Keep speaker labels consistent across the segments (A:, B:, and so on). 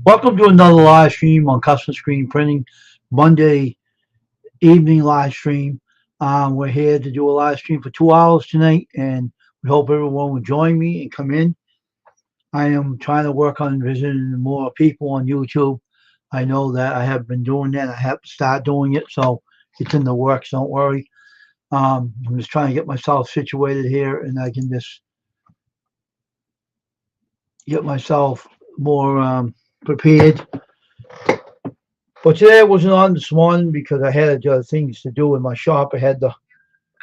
A: Welcome to another live stream on Custom Screen Printing, Monday evening live stream. We're here to do a live stream for 2 hours tonight, and we hope everyone will join me and come in. I am trying to work on visiting more people on YouTube. I know that I have been doing that. I have to start doing it, so it's in the works. Don't worry. I'm just trying to get myself situated here, and I can just get myself more prepared. But today I wasn't on this morning because I had other things to do in my shop. I had to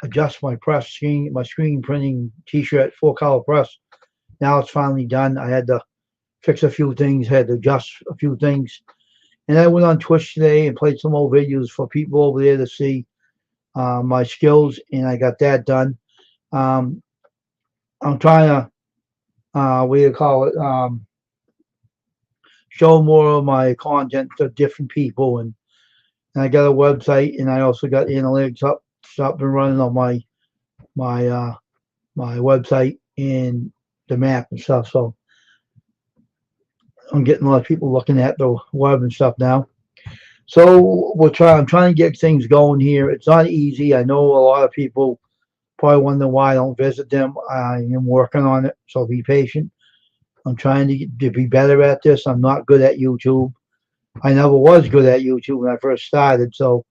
A: adjust my press screen, my screen printing T-shirt, full color press. Now it's finally done. I had to fix a few things, had to adjust a few things, and I went on Twitch today and played some old videos for people over there to see my skills, and I got that done. Um, I'm trying to, what do you call it? Show more of my content to different people, and I got a website, and I also got analytics up and running on my my website and the map and stuff. So I'm getting a lot of people looking at the web and stuff now. So I'm trying to get things going here. It's not easy. I know a lot of people probably wonder why I don't visit them. I am working on it, so be patient. I'm trying to be better at this. I'm not good at YouTube. I never was good at YouTube when I first started, so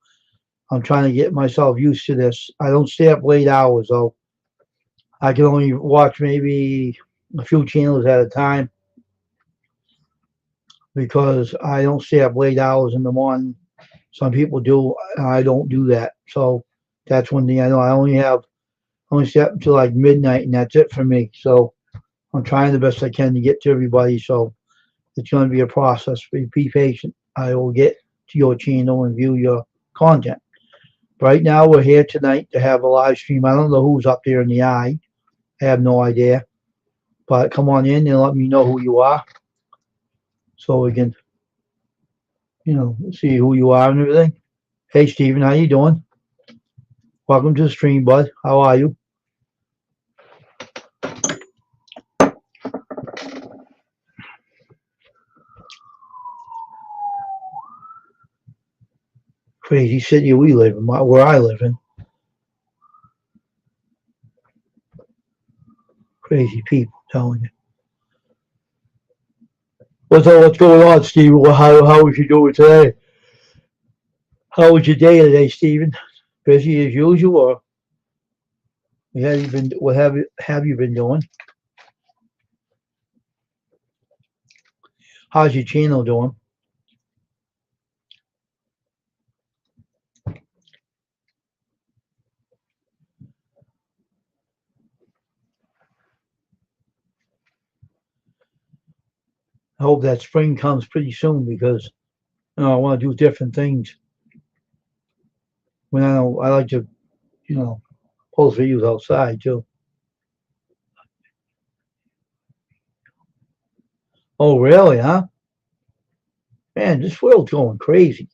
A: I'm trying to get myself used to this. I don't stay up late hours though. I can only watch maybe a few channels at a time because I don't stay up late hours in the morning. Some people do. I don't do that. So that's one thing I know. I only stay up until like midnight, and that's it for me. So I'm trying the best I can to get to everybody. So it's going to be a process. Be patient. I will get to your channel and view your content. Right now, we're here tonight to have a live stream. I don't know who's up there in the eye. I have no idea. But come on in and let me know who you are so we can, see who you are and everything. Hey, Steven, how you doing? Welcome to the stream, bud. How are you? Crazy city we live in, where I live in. Crazy people, telling you. What's going on, Steven? How was you doing today? How was your day today, Steven? Busy as usual, or what have you been doing? How's your channel doing? I hope that spring comes pretty soon because I want to do different things. When I like to, you know, post videos outside too. Oh, really, huh? Man, this world's going crazy.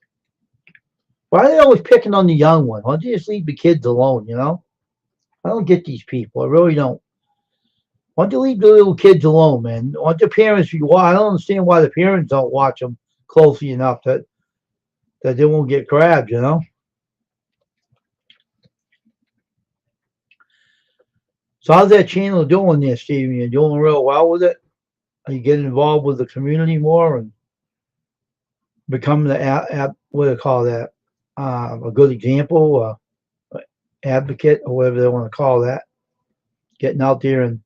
A: Why are they always picking on the young one? Why don't you just leave the kids alone? I don't get these people. I really don't. Why don't you leave the little kids alone, man? Why don't the parents I don't understand why the parents don't watch them closely enough that they won't get grabbed. So how's that channel doing there, Steven? You doing real well with it? Are you getting involved with the community more and becoming the what do you call that? A good example, advocate, or whatever they want to call that. Getting out there and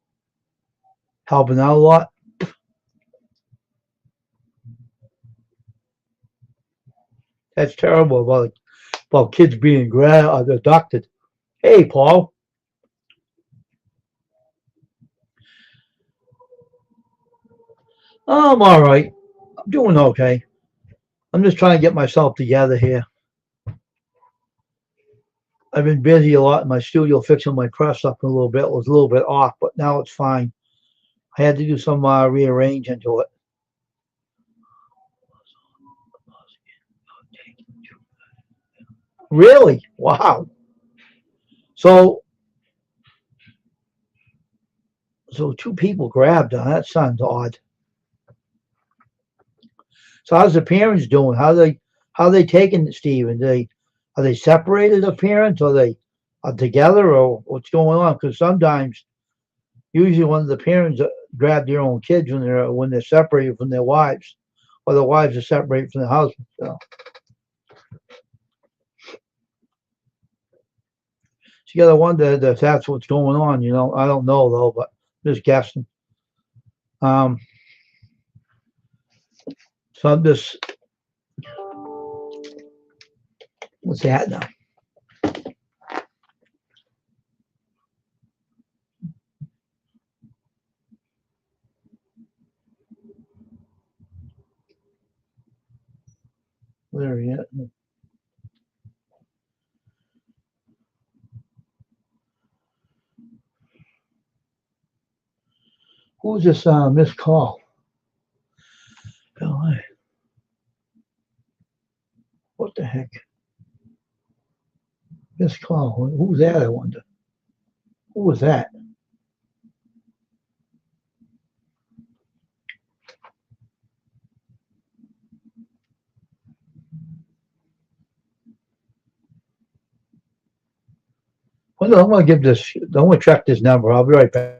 A: helping out a lot. That's terrible about kids being adopted. Hey, Paul. I'm all right. I'm doing okay. I'm just trying to get myself together here. I've been busy a lot in my studio fixing my press up a little bit. It was a little bit off, but now it's fine. I had to do some rearranging to it. Really? Wow. So, so two people grabbed her. That sounds odd. So how's the parents doing? How they taking it, Steve? Are they separated, the parents? Are they are together, or what's going on? Because sometimes, usually, one of the parents grab their own kids when they're separated from their wives, or the wives are separated from their husbands. So you gotta wonder if that's what's going on. I don't know though, but just guessing. Um, so I'm just what's that now? Where are you at? Who's this missed call? Oh, what the heck? Missed call. Who's that? I wonder. Who was that? Well, no, I'm gonna give this. I'm gonna check this number. I'll be right back.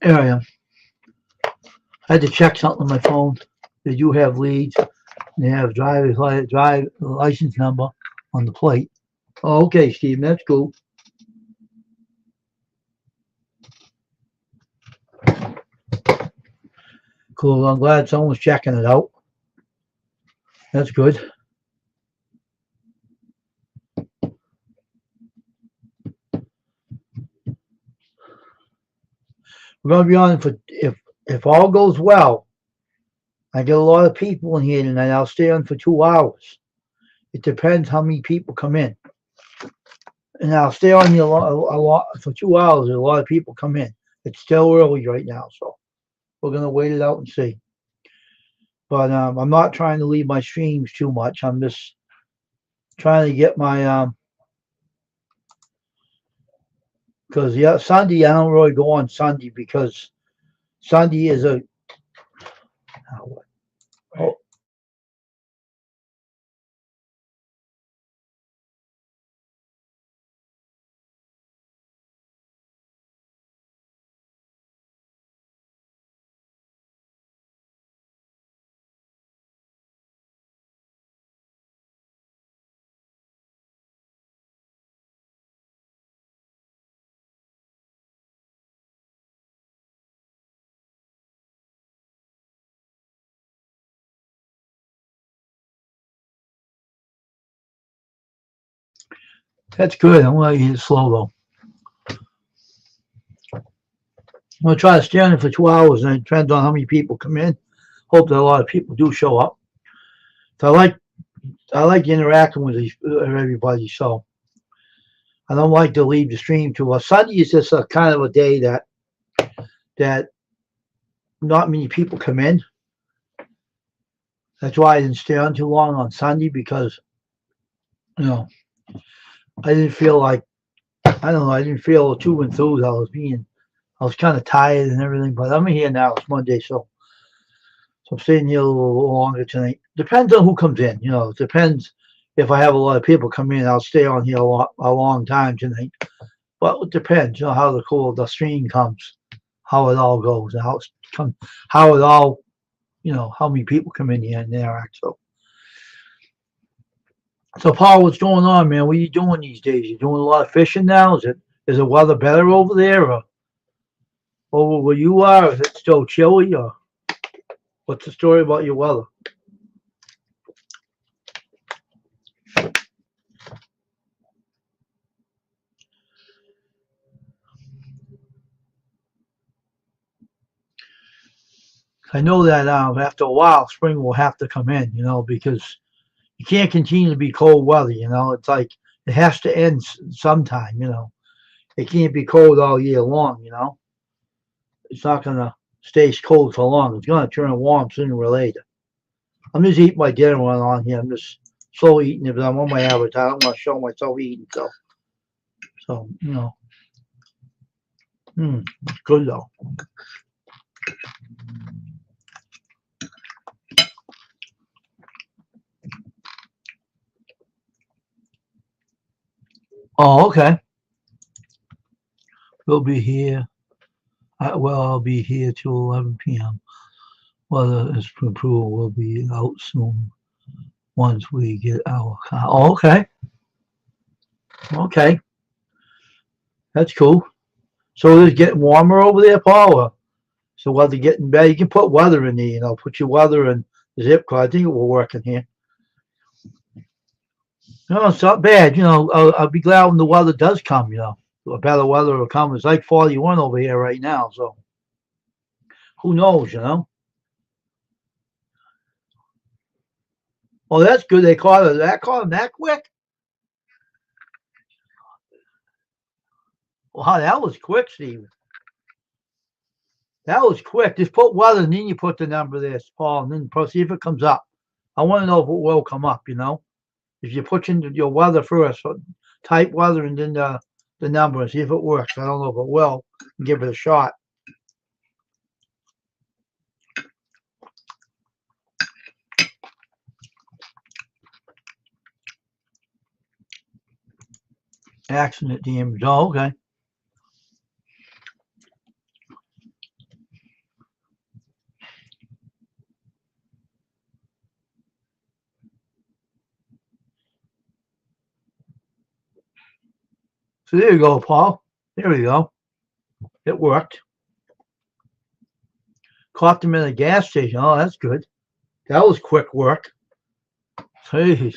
A: There I am. I had to check something on my phone. Did you have leads? They have drive license number on the plate. Oh, okay, Steve. That's cool. Cool. I'm glad someone's checking it out. That's good. We're gonna be on for if all goes well. I get a lot of people in here tonight. I'll stay on for 2 hours. It depends how many people come in, and I'll stay on here a lot for 2 hours. A lot of people come in. It's still early right now, so we're gonna wait it out and see. But I'm not trying to leave my streams too much. I'm just trying to get my because yeah, Sunday I don't really go on Sunday because Sunday is a oh, that's good. I'm gonna eat it slow though. I'm gonna try to stay on it for 2 hours, and it depends on how many people come in. Hope that a lot of people do show up. So I like interacting with everybody, so I don't like to leave the stream too well. Sunday is just a kind of a day that not many people come in. That's why I didn't stay on too long on Sunday because you know I didn't feel like I don't know I didn't feel too enthused. I was kind of tired and everything, but I'm here now. It's Monday, so I'm staying here a little longer tonight. Depends on who comes in. It depends. If I have a lot of people come in, I'll stay on here a long time tonight. But it depends, how the stream comes, how it all goes, how it all, how many people come in here and interact. So Paul, what's going on, man? What are you doing these days? You doing a lot of fishing now? Is the weather better over there, or over where you are? Is it still chilly, or what's the story about your weather? I know that after a while, spring will have to come in, because you can't continue to be cold weather. It's like it has to end sometime. It can't be cold all year long. It's not gonna stay cold for long. It's gonna turn warm sooner or later. I'm just eating my dinner while on here. I'm just slow eating it, but I'm on my avatar. I don't want to show myself eating. So it's good though. Oh, okay. We'll be here. I'll be here till 11 p.m. Weather is improved. We'll be out soon once we get our car. Oh, okay. Okay. That's cool. So it's getting warmer over there, Paul? So weather getting better? You can put weather in there, put your weather in the zip code. I think it will work in here. No, it's not bad. I'll be glad when the weather does come, A better weather will come. It's like 41 over here right now, so who knows? Oh, that's good. They caught it. Caught him that quick? Wow, that was quick, Steve. That was quick. Just put weather and then you put the number there, Paul, and then see if it comes up. I want to know if it will come up, If you put in your weather first, type weather and then the number and see if it works. I don't know if it will. Give it a shot. Accident damage. Oh, okay. So there you go, Paul. There we go. It worked. Caught them in a gas station. Oh, that's good. That was quick work. Jeez.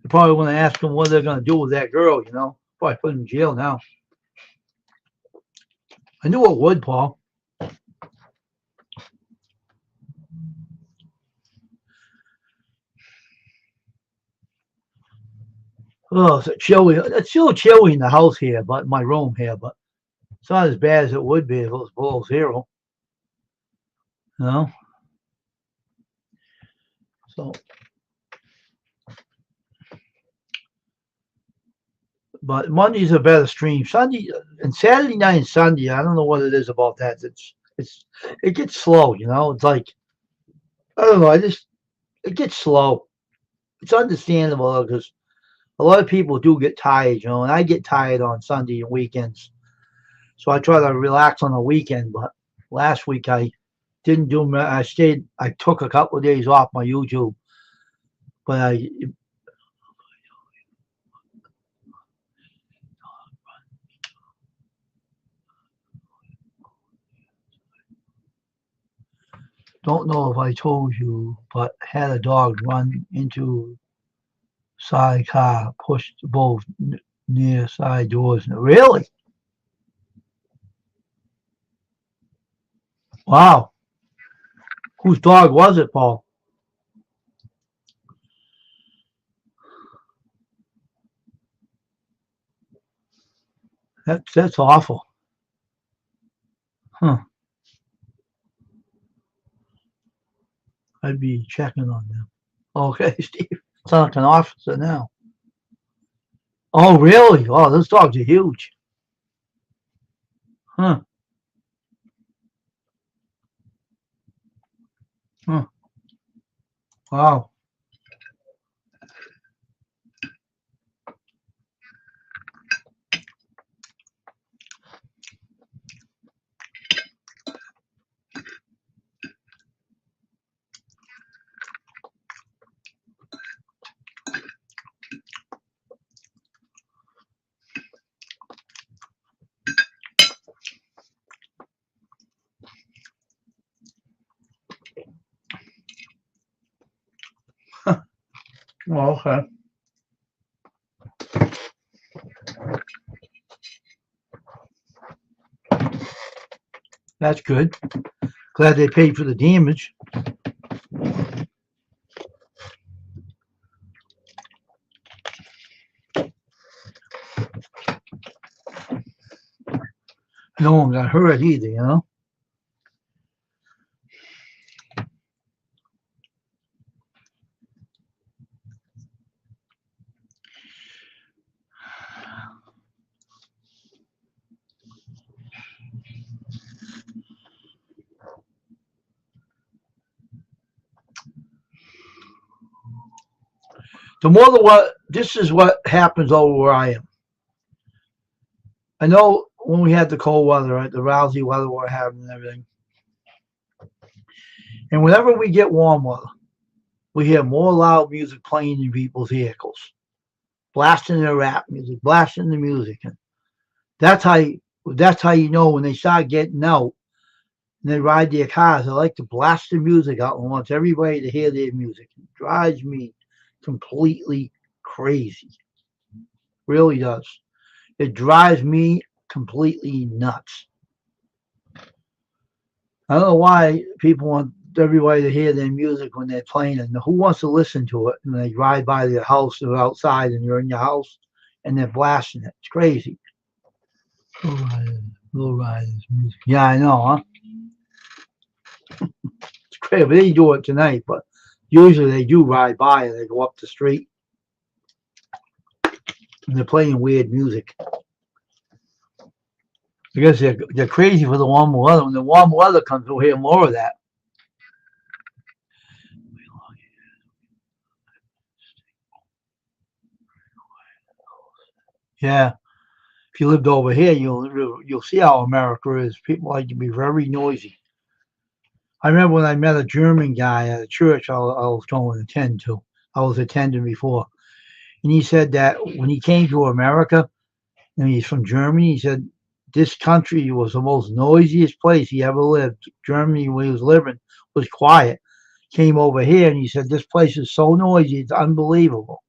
A: You probably want to ask them what they're going to do with that girl, Probably put in jail now. I knew it would, Paul. Oh, it's chilly. It's still chilly in the house here, but my room here, but it's not as bad as it would be if it was below zero. So, but Monday's a better stream. Sunday and Saturday night and Sunday, I don't know what it is about that. It gets slow, It's like I don't know. It gets slow. It's understandable because a lot of people do get tired, and I get tired on Sunday and weekends. So I try to relax on the weekend. But last week I didn't do. I stayed. I took a couple of days off my YouTube, but I don't know if I told you, but had a dog run into side car, pushed both near side doors. Really? Wow. Whose dog was it, Paul? That's awful. Huh. I'd be checking on them. Okay, Steve. Sounds like an officer now. Oh, really? Oh, those dogs are huge. Huh. Huh. Wow. Well, okay. That's good. Glad they paid for the damage. No one got hurt either, you know? The more the what, this is what happens over where I am. I know when we had the cold weather, right, the lousy weather we're having and everything, and whenever we get warm weather, we hear more loud music playing in people's vehicles, blasting their rap music, blasting the music, and that's how you, that's how you know when they start getting out and they ride their cars. They like to blast the music out and wants everybody to hear their music. It drives me completely crazy. Really does. It drives me completely nuts. I don't know why people want everybody to hear their music when they're playing it. Who wants to listen to it? And they ride by their house or outside and you're in your house and they're blasting it. It's crazy. Low riders music. Yeah, I know, huh? It's crazy. But they do it tonight, but usually they do ride by and they go up the street and they're playing weird music. I guess they're crazy for the warm weather. When the warm weather comes, we'll hear more of that. Yeah, if you lived over here, you'll see how America is. People like to be very noisy. I remember when I met a German guy at a church I was going to attend to. I was attending before, and he said that when he came to America, and he's from Germany, he said this country was the most noisiest place he ever lived. Germany, when he was living, was quiet. Came over here, and he said this place is so noisy, it's unbelievable.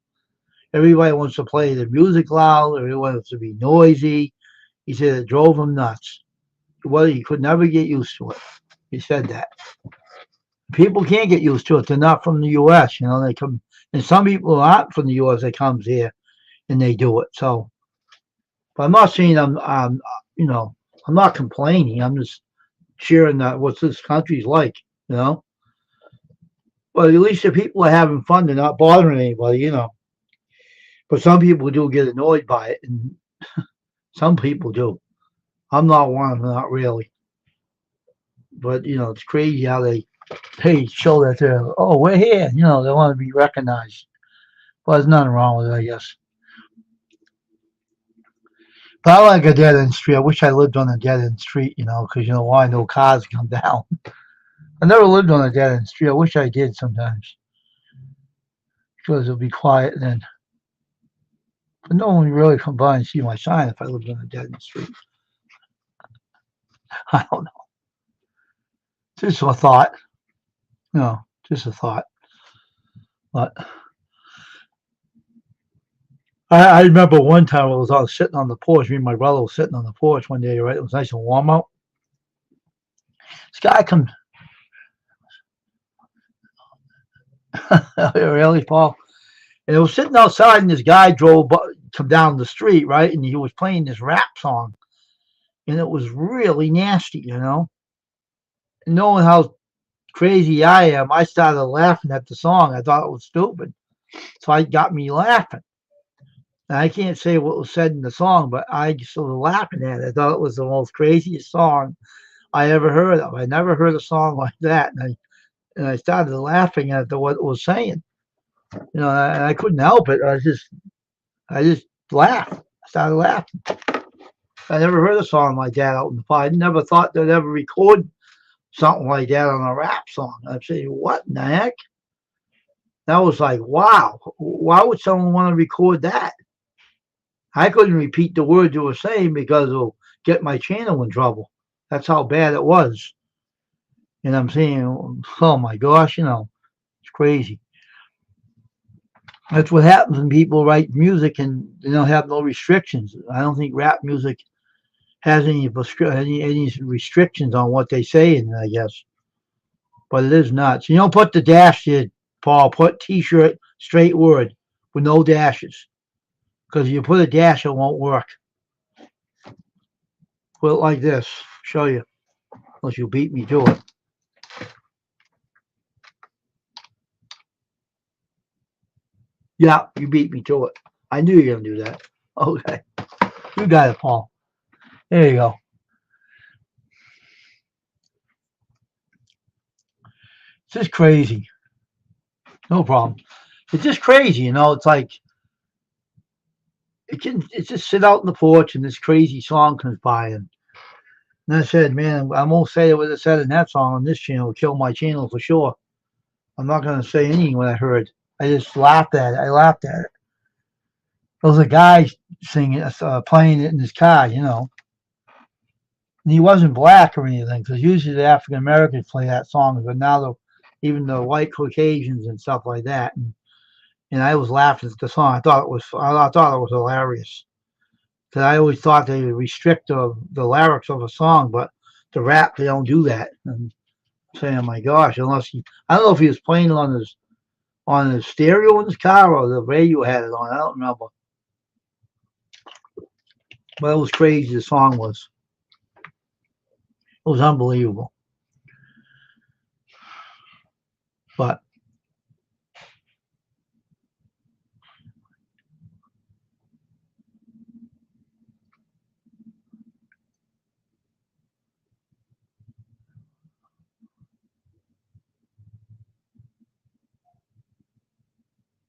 A: Everybody wants to play the music loud. Everyone wants to be noisy. He said it drove him nuts. Well, he could never get used to it. He said that. People can't get used to it. They're not from the U.S. You know, they come, and some people aren't from the U.S. They comes here and they do it. So, but I'm not saying you know, I'm not complaining. I'm just sharing that what this country's like. You know, but at least the people are having fun. They're not bothering anybody. You know, but some people do get annoyed by it, and some people do. I'm not one of them, not really. But you know, it's crazy how they show that we're here. You know, they want to be recognized. Well, there's nothing wrong with it, I guess. But I like a dead end street. I wish I lived on a dead end street, you know, because you know why no cars come down. I never lived on a dead end street. I wish I did sometimes because it'll be quiet then. But no one really come by and see my sign if I lived on a dead end street. I don't know. Just a thought. You know, just a thought. But I remember one time I was sitting on the porch. Me and my brother was sitting on the porch one day, right? It was nice and warm out. This guy comes, really, Paul? And it was sitting outside, and this guy come down the street, right? And he was playing this rap song, and it was really nasty, And knowing how crazy I am, I started laughing at the song. I thought it was stupid, so it got me laughing. And I can't say what was said in the song, but I just started laughing at it. I thought it was the most craziest song I ever heard of. I never heard a song like that, and I started laughing at what it was saying. And I couldn't help it. I just laughed. I started laughing. I never heard a song like that out in the park. I never thought they'd ever record something like that on a rap song. I'd say, what in the heck? That was like, wow. Why would someone want to record that? I couldn't repeat the words you were saying because it'll get my channel in trouble. That's how bad it was. And I'm saying, oh my gosh, it's crazy. That's what happens when people write music and they don't have no restrictions. I don't think rap music has any restrictions on what they say in it, I guess. But it is nuts. You don't put the dash there, Paul. Put T-shirt, straight word, with no dashes. Because if you put a dash, it won't work. Put it like this. Show you. Unless you beat me to it. Yeah, you beat me to it. I knew you were going to do that. Okay. You got it, Paul. There you go. It's just crazy. No problem. It's just crazy, It's like it's just sit out on the porch and this crazy song comes by and I said, man, I won't say what it said in that song on this channel. It'll kill my channel for sure. I'm not gonna say anything what I heard. I just laughed at it. I laughed at it. There was a guy singing, playing it in his car, And he wasn't black or anything, because usually the African Americans play that song, but now even the white Caucasians and stuff like that. And I was laughing at the song. I thought it was hilarious. Because I always thought they would restrict the lyrics of a song, but the rap they don't do that. And I'm saying, oh my gosh, I don't know if he was playing it on his stereo in his car or the radio had it on. I don't remember. But it was crazy. The song was. It was unbelievable. But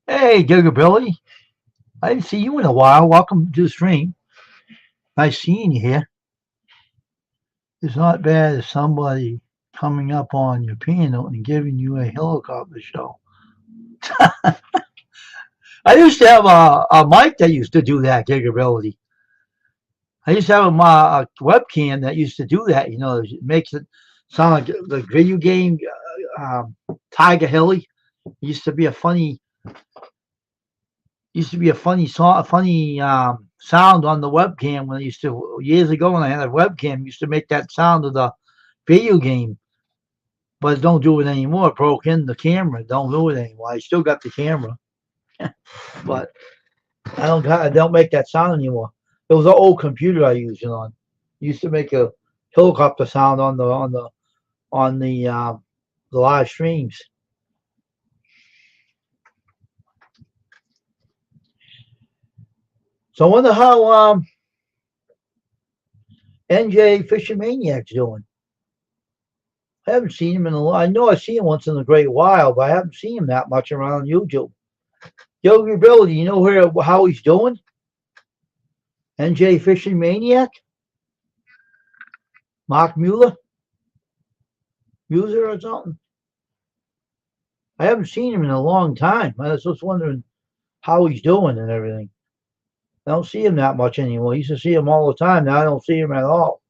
A: hey, Giga Billy. I didn't see you in a while. Welcome to the stream. Nice seeing you here. It's not bad as somebody coming up on your piano and giving you a helicopter show. I used to have a mic that used to do that capability. I used to have a webcam that used to do that. It makes it sound like the video game Tiger Hilly. Used to be a funny song, a funny sound on the webcam when I used to years ago when I had a webcam. Used to make that sound of the video game, but it don't do it anymore. It broke in the camera. Don't do it anymore. I still got the camera, but I don't make that sound anymore. It was an old computer I used it on. Used to make a helicopter sound on the live streams. So I wonder how NJ Fishing Maniac's doing. I haven't seen him in a while. I know I see him once in a great while, but I haven't seen him that much around YouTube. Yogi Bill, do you know how he's doing? NJ Fishing Maniac? Mark Mueller or something? I haven't seen him in a long time. I was just wondering how he's doing and everything. I don't see him that much anymore. I used to see him all the time. Now I don't see him at all.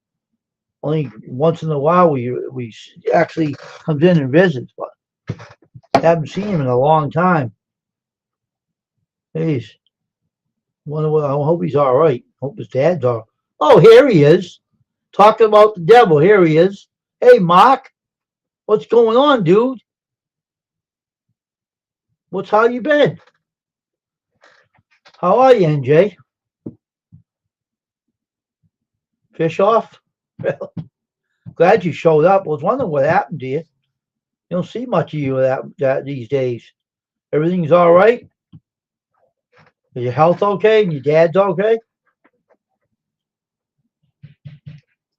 A: Only once in a while we actually comes in and visits, but I haven't seen him in a long time. Jeez. I hope he's all right. Hope his dad's all right. Oh, here he is. Talking about the devil. Here he is. Hey, Mark, what's going on, dude? How you been? How are you, NJ? Fish off? Glad you showed up. I was wondering what happened to you. You don't see much of you that these days. Everything's all right? Is your health okay? And your dad's okay?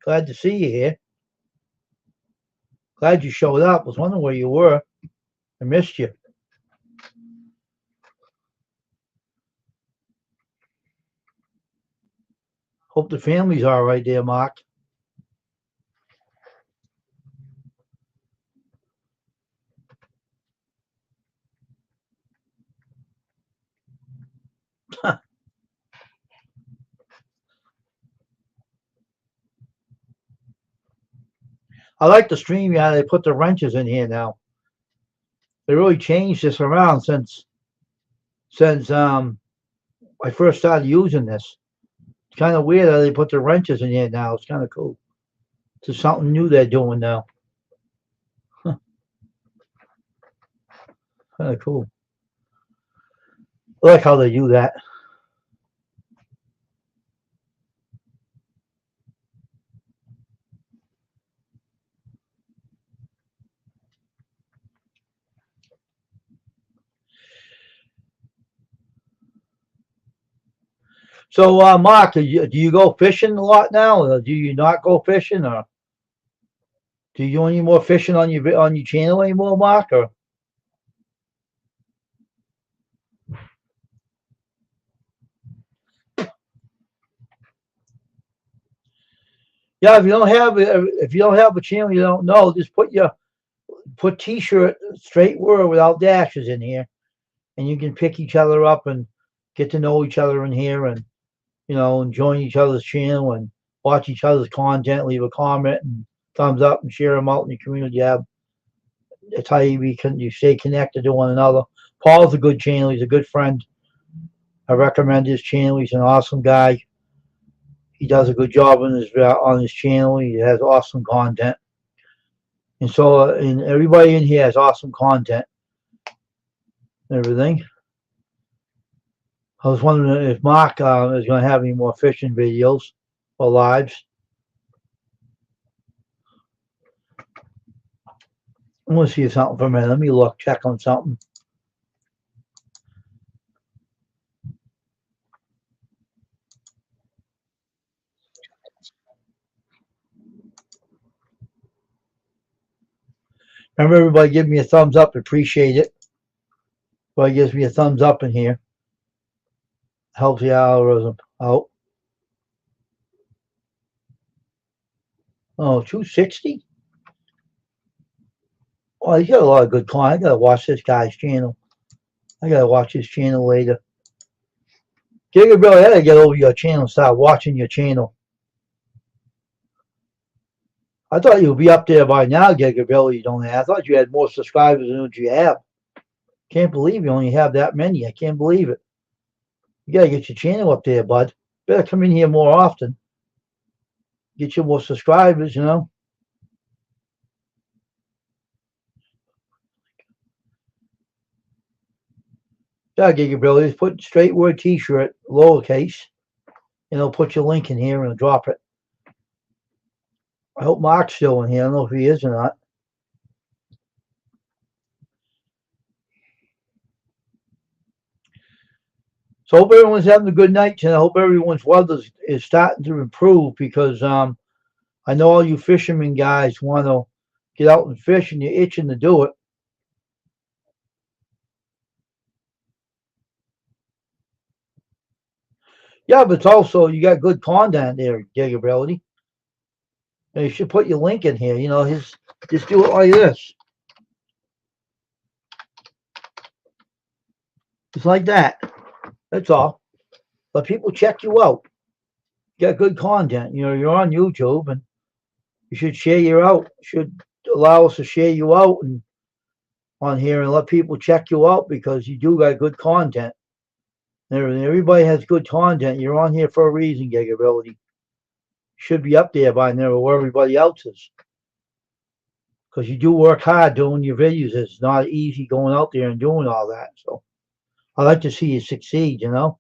A: Glad to see you here. Glad you showed up. I was wondering where you were. I missed you. Hope the family's all right there, Mark. I like the stream. Yeah, they put the wrenches in here now. They really changed this around since I first started using this. It's kind of weird how they put the wrenches in here now. It's kind of cool. It's something new they're doing now. Huh, kind of cool. I like how they do that. So, Mark, do you go fishing a lot now, or do you not go fishing, or do you do any more fishing on your channel anymore, Mark? Or yeah, if you don't have a channel, you don't know. Just put T-shirt straight word without dashes in here, and you can pick each other up and get to know each other in here, and and join each other's channel and watch each other's content, leave a comment and thumbs up and share them out in the community. Yeah, it's how you stay connected to one another. Paul's a good channel. He's a good friend. I recommend his channel. He's an awesome guy. He does a good job on his channel. He has awesome content, and so and everybody in here has awesome content and everything. I was wondering if Mark is going to have any more fishing videos or lives. I'm going to see something for a minute. Let me check on something. Remember, everybody give me a thumbs up. Appreciate it. Everybody gives me a thumbs up in here. Helps the algorithm out. Oh, 260? Oh, he's got a lot of good content. I got to watch this guy's channel. I got to watch his channel later. Giga Billy, I got to get over your channel and start watching your channel. I thought you'd be up there by now, Giga Billy. You don't have. I thought you had more subscribers than what you have. Can't believe you only have that many. I can't believe it. You got to get your channel up there, bud. Better come in here more often. Get you more subscribers, Yeah, Giga Billy. Just put straight word T-shirt, lowercase, and it'll put your link in here and it'll drop it. I hope Mark's still in here. I don't know if he is or not. So I hope everyone's having a good night tonight. I hope everyone's weather is starting to improve because I know all you fishermen guys want to get out and fish and you're itching to do it. Yeah, but it's also you got good content there, Gigability. And you should put your link in here. Just do it like this, just like that. That's all. Let people check you out. You got good content. You're on YouTube, and you should share you out. Should allow us to share you out and on here and let people check you out because you do got good content. Everybody has good content. You're on here for a reason, Gigability. Should be up there by now where everybody else is. because you do work hard doing your videos. It's not easy going out there and doing all that. So I like to see you succeed, you know.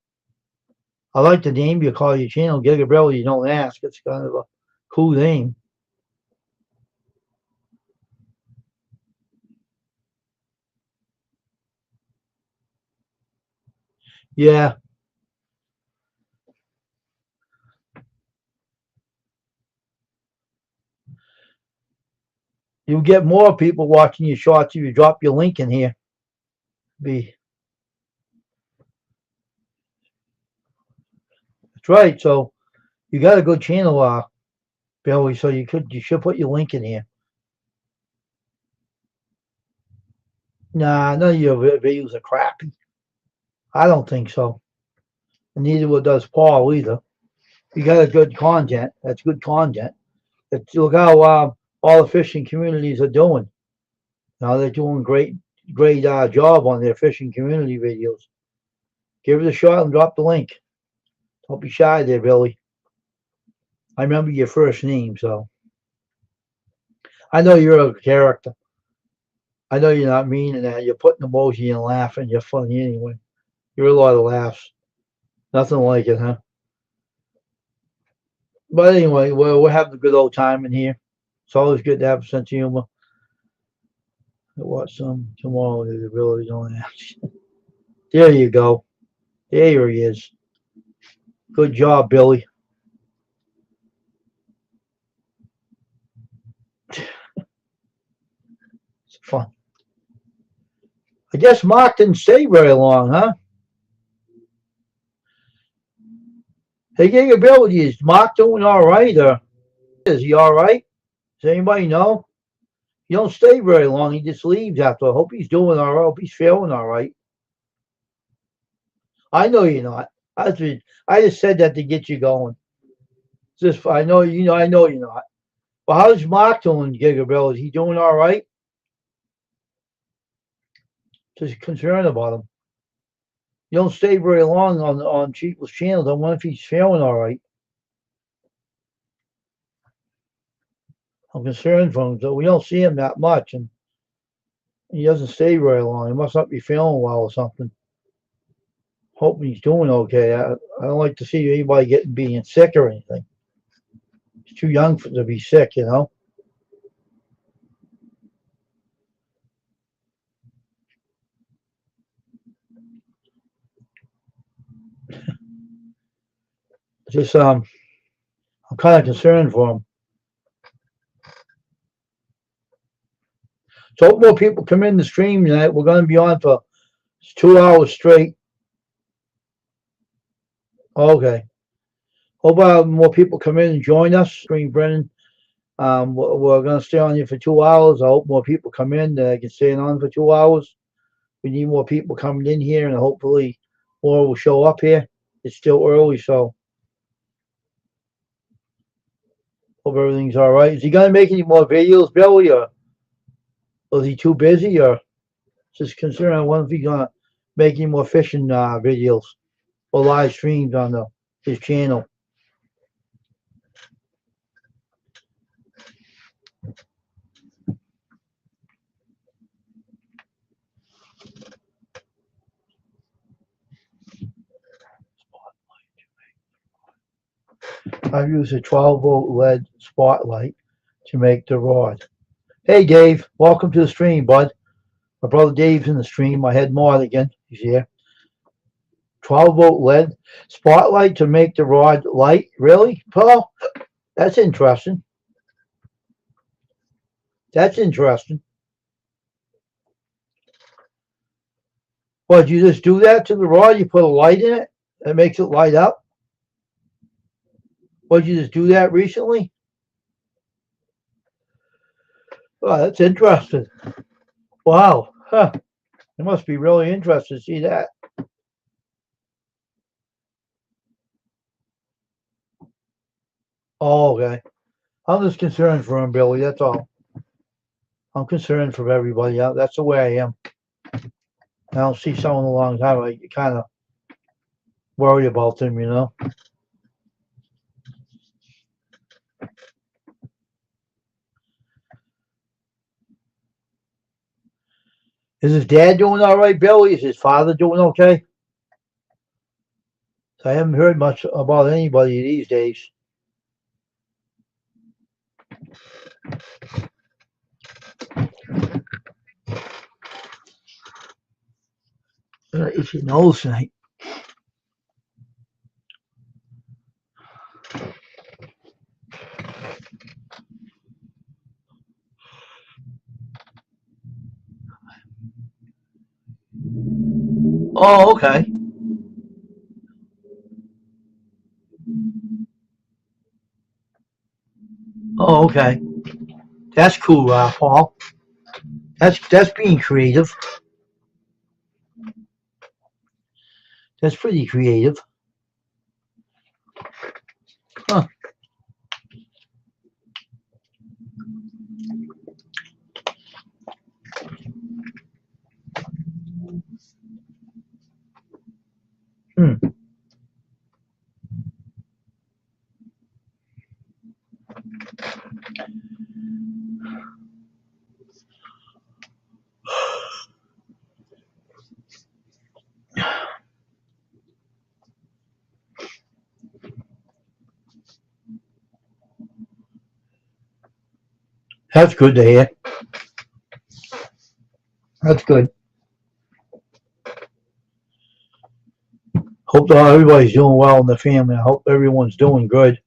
A: I like the name you call your channel, Gigabrelli. You don't ask. It's kind of a cool name. Yeah, you'll get more people watching your shorts if you drop your link in here. Be That's right. So you got a good channel, Billy. So you should put your link in here. Nah, none of your videos are crappy. I don't think so. And neither does Paul either. You got a good content. That's good content. Look how all the fishing communities are doing. Now they're doing great job on their fishing community videos. Give it a shot and drop the link. Don't be shy there, Billy. I remember your first name, so I know you're a character. I know you're not mean in that. You're putting emoji and laughing. You're funny anyway. You're a lot of laughs. Nothing like it, huh? But anyway, we're having a good old time in here. It's always good to have a sense of humor. I watch some tomorrow. They really don't ask. There you go. There he is. Good job, Billy. It's fun. I guess Mark didn't stay very long, huh? Hey, Gigability, is Mark doing all right, or is he all right? Does anybody know? He don't stay very long. He just leaves after. I hope he's doing all right. I hope he's feeling all right. I know you're not. I just said that to get you going. Just I know you know. I know you're not. Well, how's Mark doing, Gigabill? Is he doing all right? Just concerned about him. You don't stay very long on Chief's channel. I wonder if he's feeling all right. I'm concerned for him. So we don't see him that much, and he doesn't stay very long. He must not be feeling well or something. Hoping he's doing okay. I don't like to see anybody being sick or anything. He's too young to be sick, you know. Just I'm kind of concerned for him. So hope more people come in the stream tonight. We're going to be on for 2 hours straight. Okay. Hope more people come in and join us. Screen Brennan. We're going to stay on here for 2 hours. I hope more people come in that can stay on for 2 hours. We need more people coming in here, and hopefully more will show up here. It's still early, so hope everything's all right. Is he going to make any more videos, Billy, or is he too busy, or just concerned? I wonder if he's going to make any more fishing videos or live streams on his channel. I've used a 12-volt lead spotlight to make the rod. Hey, Dave. Welcome to the stream, bud. My brother Dave's in the stream. I had Mardigan. He's here. 12-volt lead spotlight to make the rod light. Really, Paul? That's interesting. That's interesting. Well, did you just do that to the rod? You put a light in it that makes it light up? Well, did you just do that recently? Oh, that's interesting. Wow. Huh. It must be really interesting to see that. Oh, okay. I'm just concerned for him, Billy. That's all. I'm concerned for everybody. That's the way I am. I don't see someone in a long time. I kind of worry about them, you know. Is his dad doing all right, Billy? Is his father doing okay? I haven't heard much about anybody these days. Itchy nose tonight. Oh, okay. Oh, okay. That's cool, Paul. That's being creative. That's pretty creative. Huh. Hmm. That's good to hear. That's good. Hope everybody's doing well in the family. I hope everyone's doing good.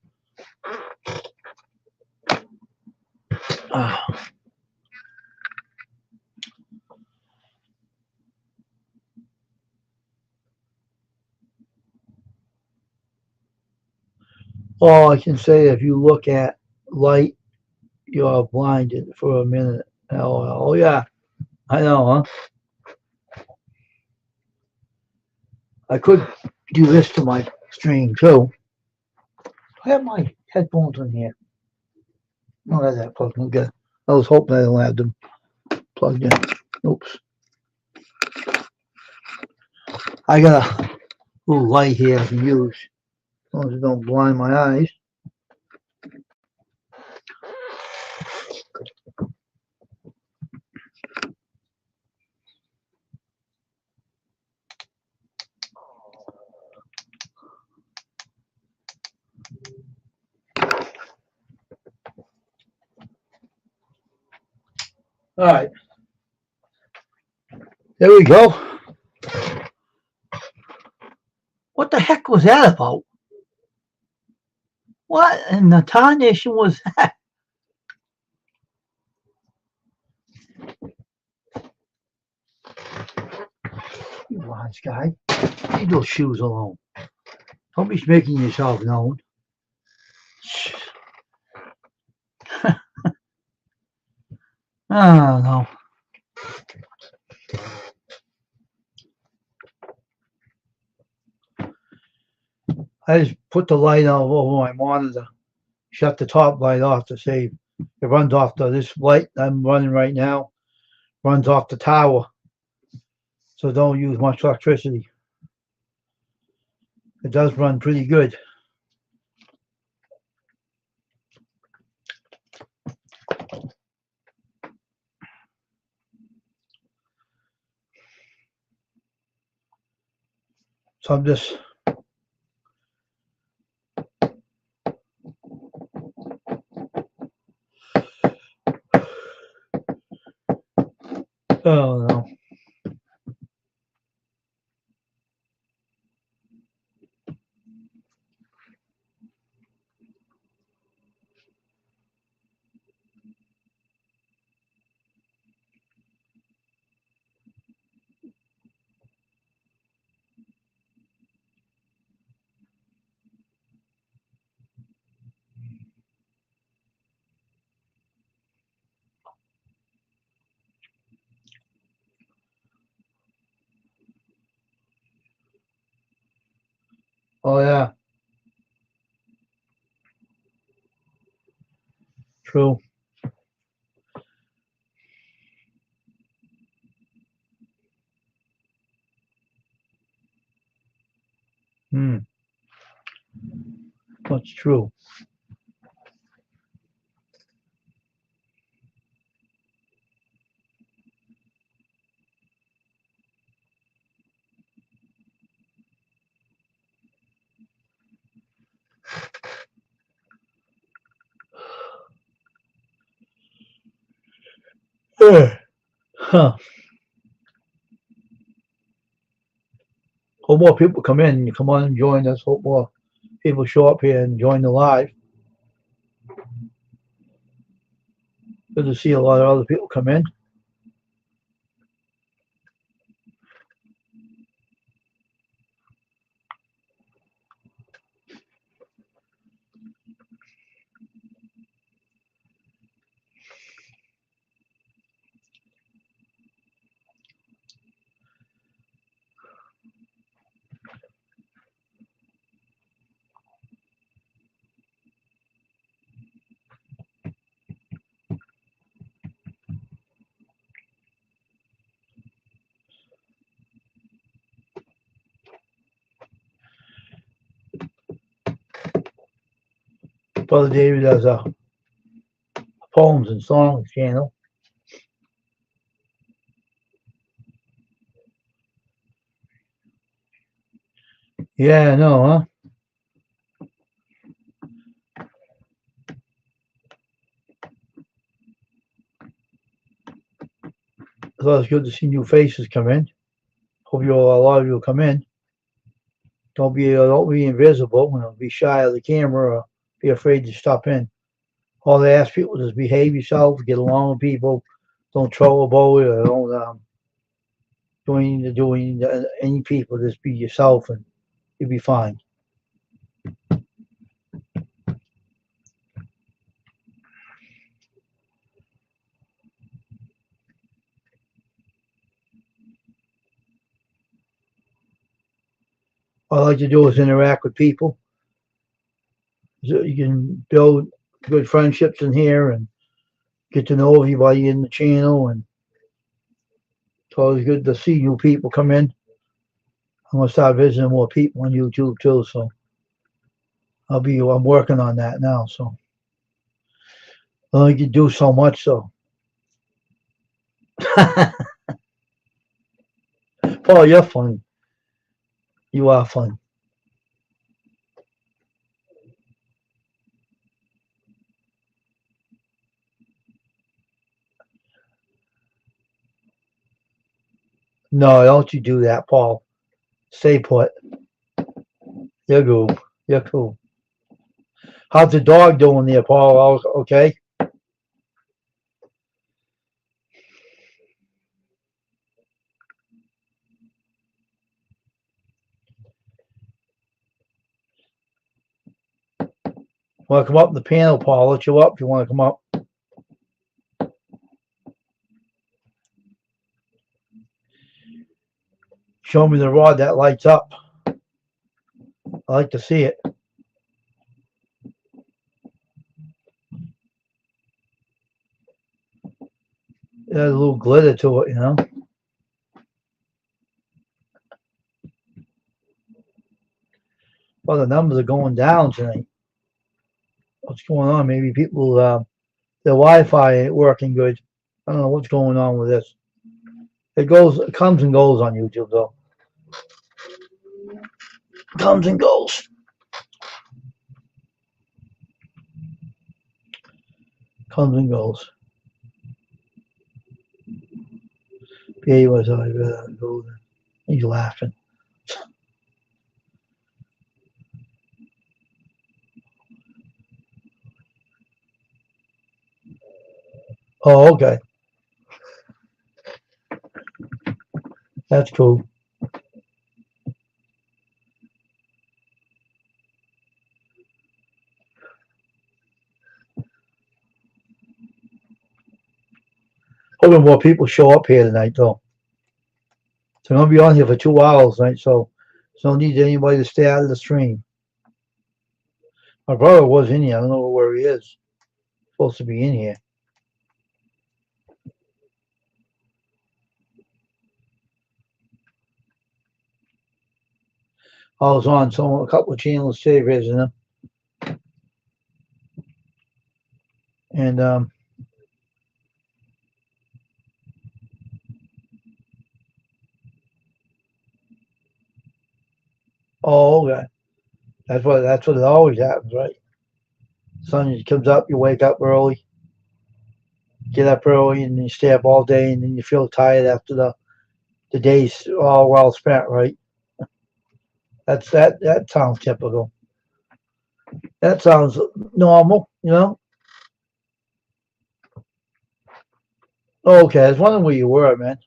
A: All I can say, if you look at light, you're blinded for a minute. Oh yeah, I know, huh? I could do this to my stream too. I have my headphones in here. No, that's that plugged in. Good. I was hoping I didn't have them plugged in. Oops. I got a little light here I can use. As long as it don't blind my eyes. All right. There we go. What the heck was that about? What in the tarnation was that? You wise guy. Leave those shoes alone. Don't be making yourself known. I don't know. I just put the light out over my monitor. Shut the top light off to save. It runs off this light I'm running right now. Runs off the tower, so don't use much electricity. It does run pretty good. So I'm just oh no. Oh yeah. True. Hmm. That's true. Huh. Hope more people come in. You come on and join us. Hope more people show up here and join the live. Good to see a lot of other people come in. Brother David has a poems and songs channel. Yeah, I know, huh? So it's good to see new faces come in. Hope you all, a lot of you will come in. Don't be invisible. Be shy of the camera or be afraid to stop in. All they ask people is behave yourself, get along with people, don't trouble about it, or don't doing any people. Just be yourself, and you'll be fine. All I like to do is interact with people. So you can build good friendships in here and get to know everybody in the channel, and it's always good to see new people come in. I'm gonna start visiting more people on YouTube too, so I'm working on that now. So I only can do so much. So Paul, you're fun. You are fun. No, don't you do that, Paul. Stay put. You're cool. You're cool. How's the dog doing there, Paul? All okay? Want to come up in the panel, Paul? I'll let you up if you want to come up. Show me the rod that lights up. I like to see it. It has a little glitter to it, you know. Well, the numbers are going down tonight. What's going on? Maybe people, their Wi-Fi ain't working good. I don't know what's going on with this. It comes and goes on YouTube though. Comes and goes. Comes and goes. He was go there. He's laughing. Oh, okay. That's cool. Hoping more people show up here tonight, though. So I'm gonna be on here for 2 hours tonight, so there's no need anybody to stay out of the stream. My brother was in here. I don't know where he is. Supposed to be in here. I was on a couple of channels today visiting him, and oh, okay. That's what it always happens, right? Sun comes up, you wake up early. get up early and you stay up all day, and then you feel tired after the day's all well spent, right? That sounds typical. That sounds normal, you know. Okay, I was wondering where you were, man.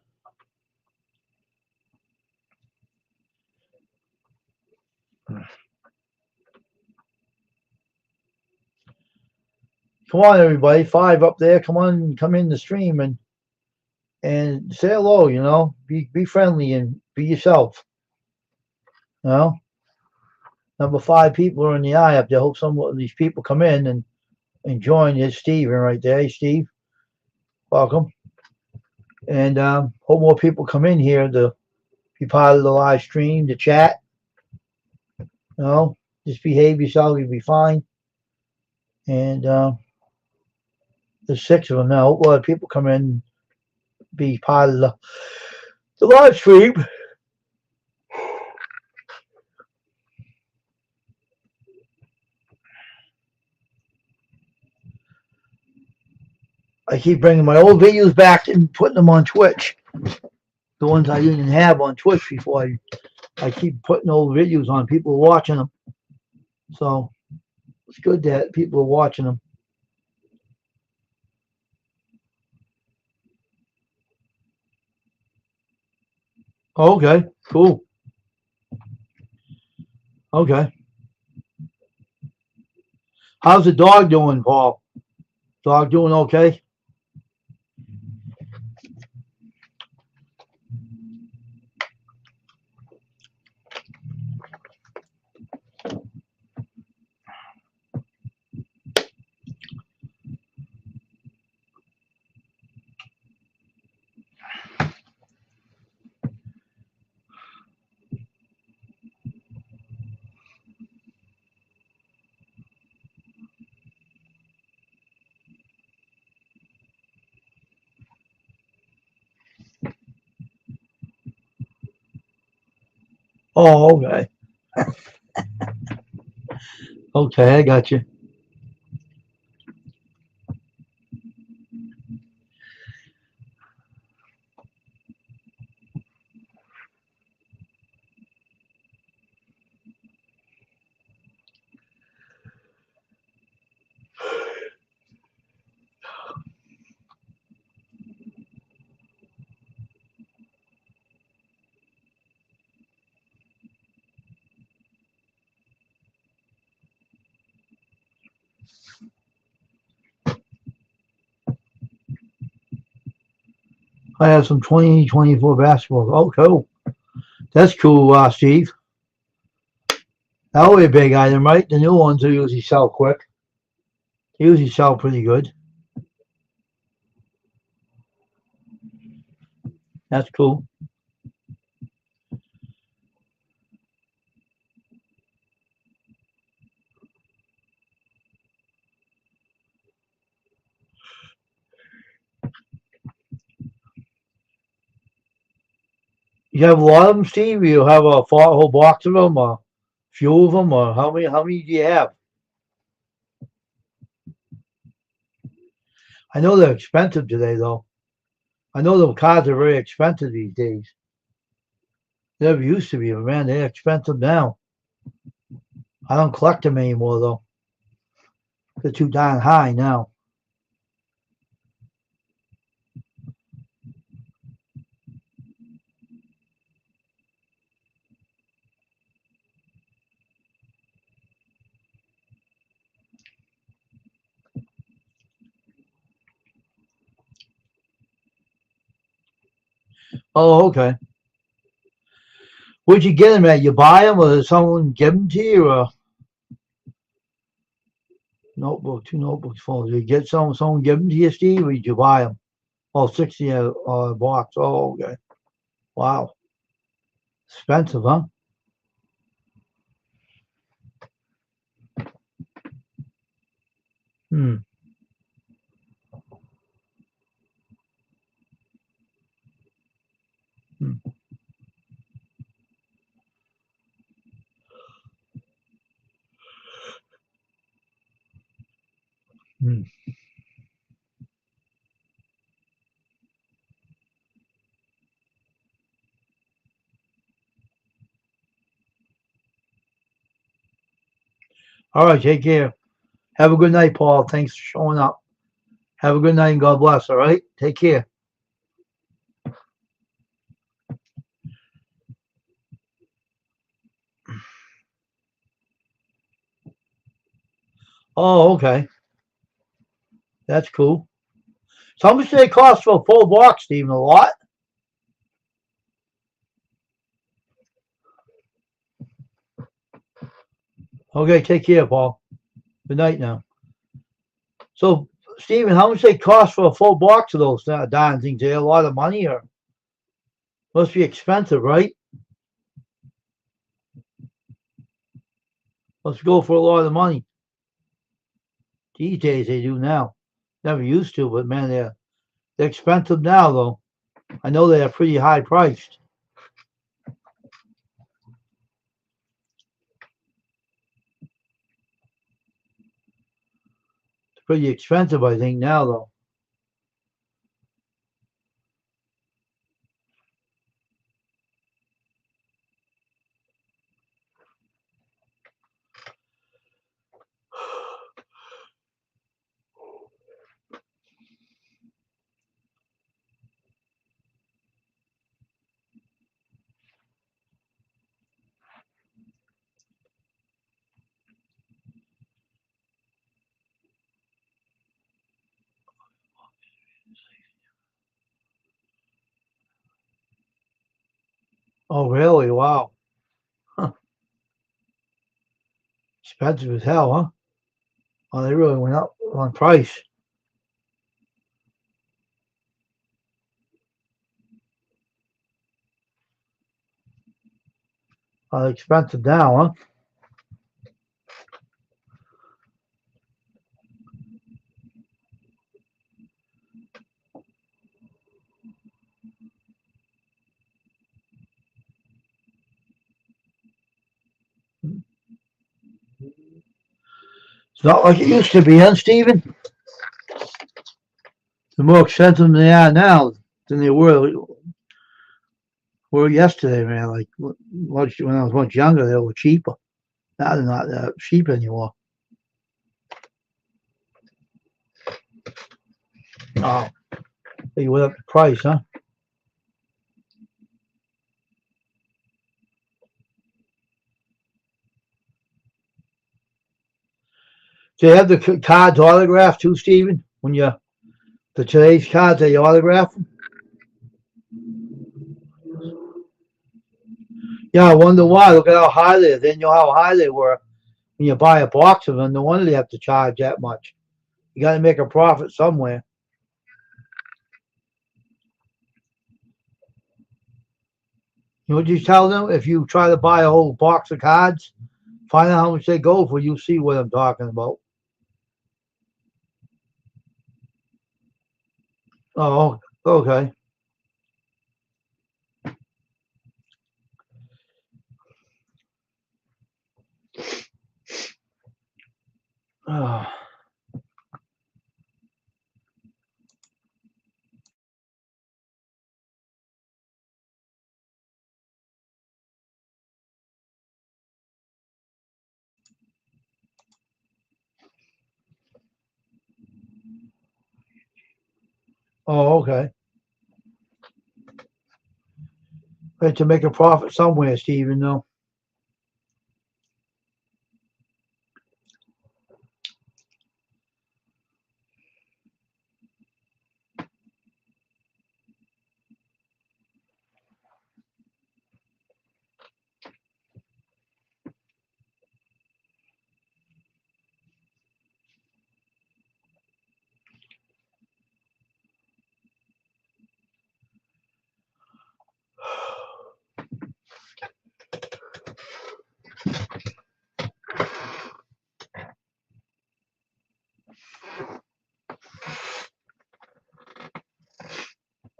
A: Come on, everybody, five up there. Come on, come in the stream and say hello. You know, be friendly and be yourself. You know, number five people are in the eye up there. Hope some of these people come in and join. There's Steven right there. Hey, Steve, welcome. And hope more people come in here to be part of the live stream, the chat. You know, just behave yourself. You'll be fine. And there's six of them now. Hope a lot of people come in, be part of the live stream. I keep bringing my old videos back and putting them on Twitch. The ones I didn't have on Twitch before. I keep putting old videos on. People are watching them. So it's good that people are watching them. Okay, cool. Okay. How's the dog doing, Paul? Dog doing okay? Oh, okay. Okay, I got you. I have some 2024 basketball. Oh, cool. That's cool, Steve. That'll be a big item, right? The new ones will usually sell quick. They usually sell pretty good. That's cool. You have a lot of them, Steve? You have a whole box of them, or a few of them, or how many do you have? I know they're expensive today, though. I know the cards are very expensive these days. They never used to be, but man, they're expensive now. I don't collect them anymore, though. They're too darn high now. Oh, okay. Where'd you get them at? You buy them, or does someone give them to you? Or notebook, two notebooks full. Did you get someone give them to you, Steve, or did you buy them? Oh, 60 a box. Oh, okay. Wow. Expensive, huh? Hmm. Hmm. Hmm. All right, take care. Have a good night, Paul. Thanks for showing up. Have a good night and God bless. All right, take care. Oh, okay, that's cool. So how much do they cost for a full box, Stephen? A lot. Okay, take care, Paul. Good night now. So, Stephen, how much they cost for a full box of those darn things? Are they a lot of money or must be expensive, right? Let's go for a lot of money. These days they do now. Never used to, but man, they're expensive now though. I know they are pretty high priced. It's pretty expensive, I think, now though. Oh, really? Wow. Huh. Expensive as hell, huh? Oh, they really went up on price. Expensive now, huh? It's not like it used to be, huh, Stephen? They're more expensive than they are now than they were yesterday, man. Like much when I was much younger, they were cheaper. Now they're not that cheap anymore. Oh, they went up the price, huh? Do they have the cards autographed too, Stephen? When you the today's cards, they autograph them? Yeah, I wonder why. Look at how high they. Then you know how high they were when you buy a box of them. No wonder they have to charge that much. You got to make a profit somewhere. You know what you tell them? If you try to buy a whole box of cards, find out how much they go for. You'll see what I'm talking about. Oh, okay. Oh, oh, okay. But to make a profit somewhere, Stephen. Though.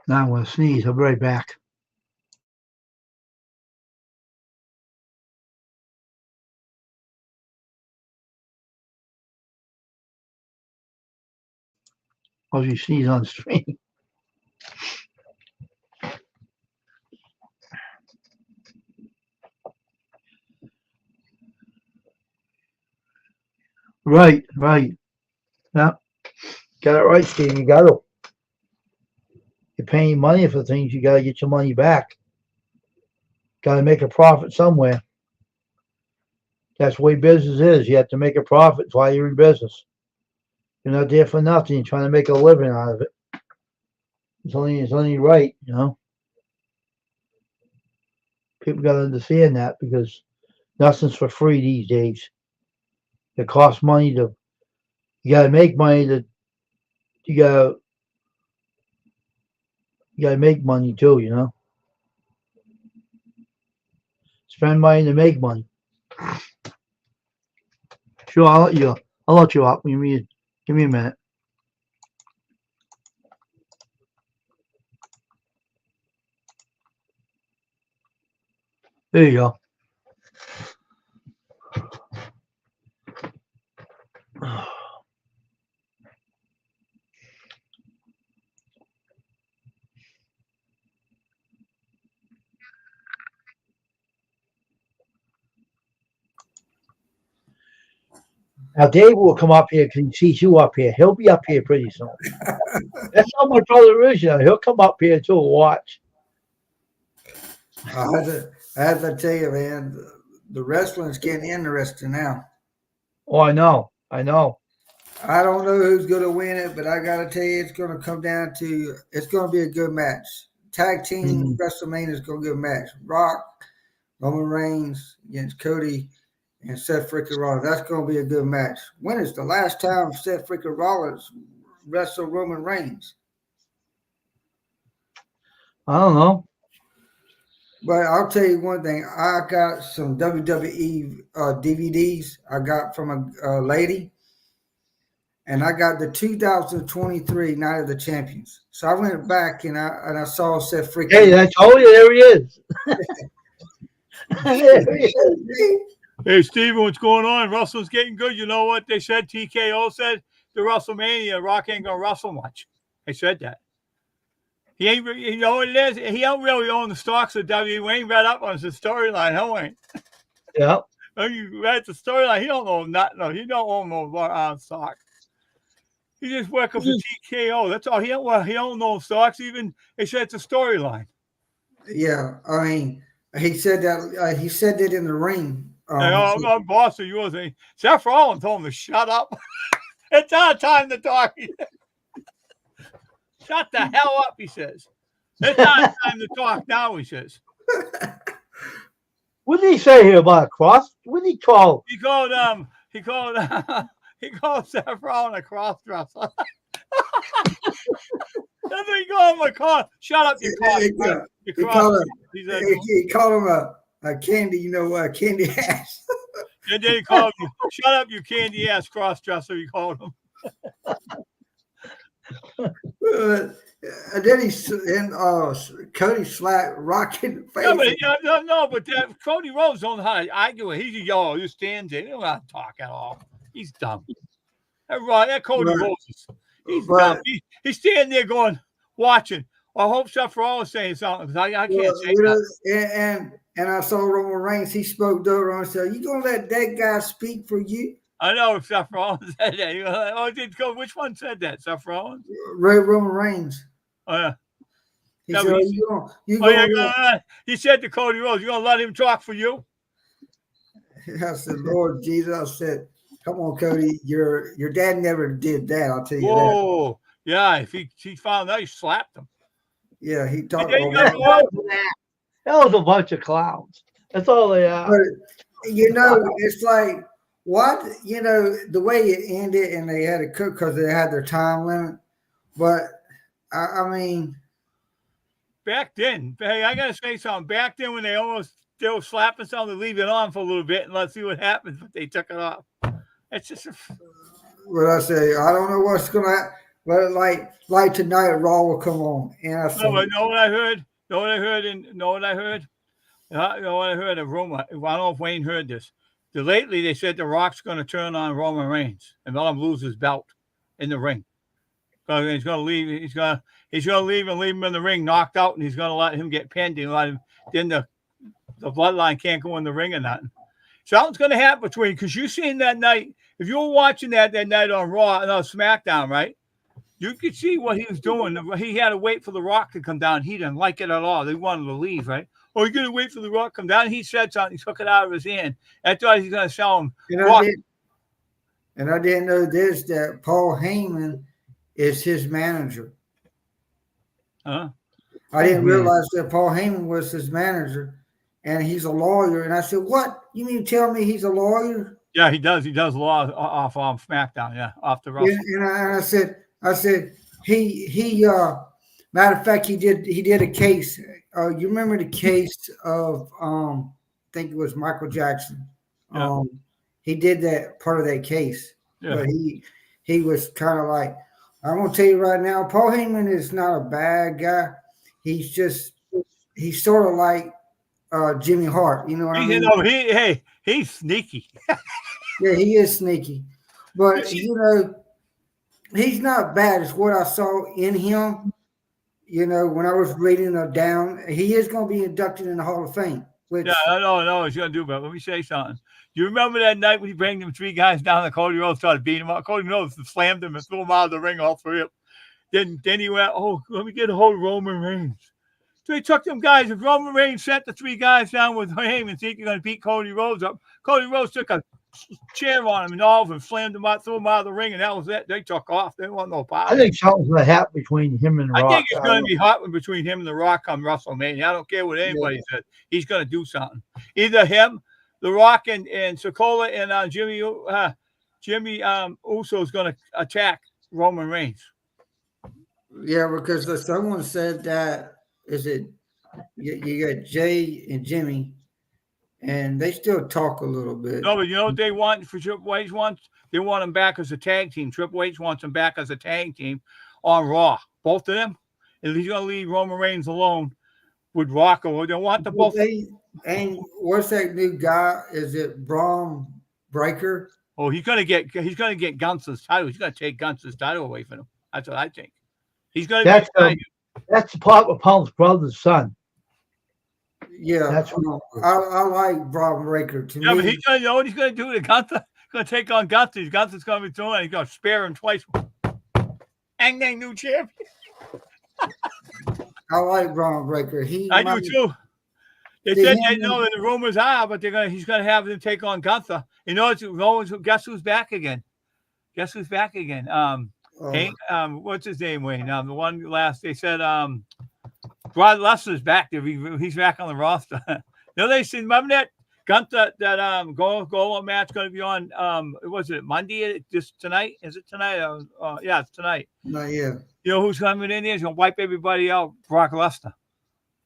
A: Now I'm gonna sneeze. I'll be right back. I'll you sneeze on the stream. Right, right. Yeah, got it right, Steve. You got to. You're paying money for things. You got to get your money back. Got to make a profit somewhere. That's the way business is. You have to make a profit while you're in business. You're not there for nothing. You're trying to make a living out of it. It's only right, you know. People got to understand that because nothing's for free these days. It costs money to. You got to make money to. You got to. You got to make money too. You know. Spend money to make money. Sure, I'll let you. I'll let you up. Give me a minute. There you go. Now Dave will come up here because he sees you up here. He'll be up here pretty soon. That's how my brother is. You know, he'll come up here too and watch.
B: As I tell you, man, the wrestling's getting interesting now.
A: Oh, I know. I know.
B: I don't know who's going to win it, but I got to tell you, it's going to come down to it's going to be a good match. Tag team WrestleMania is going to be a good match. Rock, Roman Reigns against Cody and Seth freaking Rollins. That's going to be a good match. When is the last time Seth freaking Rollins wrestled Roman Reigns?
A: I don't know.
B: But I'll tell you one thing. I got some WWE DVDs I got from a lady. And I got the 2023 Night of the Champions. So I went back and I saw Seth freaking.
A: Hey, I told you, there he is. There he is.
C: Hey, Steven, what's going on? Wrestling's getting good. You know what they said? TKO said the WrestleMania, Rock ain't going to wrestle much. They said that. He ain't, you know what it is? He don't really own the stocks of WWE. Ain't read up on his storyline, huh, Wayne?
A: Yeah.
C: You read the storyline. He don't know nothing. No, he don't own no stock. He just work up the TKO. That's all. He don't know stocks. Even they said it's a storyline.
B: Yeah, I mean, he said that. He said that in the ring.
C: I'm boss of yours. Seth Rollins told him to shut up. It's our time to talk. Shut the hell up, he says. It's our time to talk now, he says.
A: What did he say here about a cross? What did he call?
C: He called Seth Rollins a cross dresser. That's what he called him, a cross. Shut up, you cross.
B: He called him a candy, candy ass.
C: And then he called him, shut up, you candy ass cross dresser, he called him.
B: And then Cody slapped Rock in the face.
C: But that Cody Rhodes don't know how to argue it. He's a yellow. He stands there. He don't know how to talk at all. He's dumb. That Cody Rhodes, he's dumb. He's standing there going, watching. I hope Seth Rollins saying something because I can't say that.
B: And I saw Roman Reigns. He spoke over and said, "You gonna let that guy speak for you?"
C: I know Seth Rollins said that. Which one said that? Seth Rollins?
B: Roman Reigns.
C: Oh, yeah.
B: He said,
C: he said to Cody Rhodes, "You gonna let him talk for you?"
B: I said, "Lord Jesus," I said, "Come on, Cody, your dad never did that. I'll tell you that."
C: Whoa, yeah. If he found out, he slapped him.
B: Yeah, he talked.
A: That was a bunch of clowns. That's all they are.
B: But, it's like what the way it ended, and they had to cook because they had their time limit. But I mean,
C: back then, hey, I gotta say something. Back then, when they were slapping something, leave it on for a little bit and let's see what happens. But they took it off. It's just.
B: What I say, I don't know what's gonna happen. But like tonight, Raw will come on, and I said,
C: know what I heard? Know what I heard? A rumor. I don't know if Wayne heard this. Lately, they said The Rock's going to turn on Roman Reigns and let him lose his belt in the ring. So he's going to leave. He's going to leave and leave him in the ring knocked out, and he's going to let him get pinned. And let him. Then the bloodline can't go in the ring or nothing. Something's going to happen between, because you seen that night, if you were watching that night on Raw and on SmackDown, right? You could see what he was doing. He had to wait for The Rock to come down. He didn't like it at all. They wanted to leave, right? Oh, you're going to wait for The Rock to come down? He said something. He took it out of his hand. I thought he was going to sell him.
B: And I didn't know this, that Paul Heyman is his manager.
C: Huh?
B: I didn't realize that Paul Heyman was his manager, and he's a lawyer. And I said, "What? You mean to tell me he's a lawyer?"
C: Yeah, he does. He does law off SmackDown. Yeah, off the Russell.
B: And I said, he. Matter of fact, he did a case. You remember the case of I think it was Michael Jackson.
C: Yeah.
B: He did that part of that case.
C: Yeah.
B: But he was kind of like, I'm gonna tell you right now, Paul Heyman is not a bad guy. He's sort of like Jimmy Hart. You know what I mean?
C: He's sneaky.
B: Yeah, he is sneaky. But he's not bad. It's what I saw in him. When I was reading down, he is going to be inducted in the Hall of Fame.
C: Yeah, I know he's going to do, but let me say something. You remember that night when he brought them 3 guys down and Cody Rhodes started beating him up? Cody Rhodes slammed him and threw him out of the ring, all 3 of them. Then he went, let me get a hold of Roman Reigns. So he took them guys. If Roman Reigns sent the 3 guys down with him and think you're going to beat Cody Rhodes up, Cody Rhodes took a chair on him and all of them, slammed him out, threw him out of the ring, and that was it. They took off. They didn't want no power.
A: I think something's going to happen between him and Rock.
C: I think it's going to be hot between him and The Rock on WrestleMania. I don't care what anybody says. He's going to do something. Either him, The Rock, and Sokola and Jimmy Uso is going to attack Roman Reigns.
B: Yeah, because someone said that you got Jay and Jimmy, and they still talk a little bit.
C: No, but you know what they want for Triple H wants? They want them back as a tag team. Triple H wants them back as a tag team on Raw. Both of them. And he's going to leave Roman Reigns alone with Rock. Or they want the both.
B: And what's that new guy? Is it Braun Breaker?
C: Oh, he's going to get Gunther's title. He's going to take Gunther's title away from him. That's what I think. He's going to
A: that's Papa Punk's brother's son.
B: Yeah,
A: that's
B: I like Braun Breaker. To me,
C: but he's going to know what he's going to do to Gunther. He's going to take on Gunther. Gunther's going to be doing it. He's going to spare him twice. And they new champion.
B: I like Braun Breaker.
C: I do too. They said they know that the rumors are, but he's going to have them take on Gunther. Guess who's back again? Guess who's back again? What's his name, Wayne? The one last they said Brock Lesnar's back there. He's back on the roster. They said, remember that Gunther goal match going to be on was it Monday? Just tonight? Is it tonight? Yeah, it's tonight.
B: Not yet.
C: You know who's coming in there? He's going to wipe everybody out. Brock Lesnar.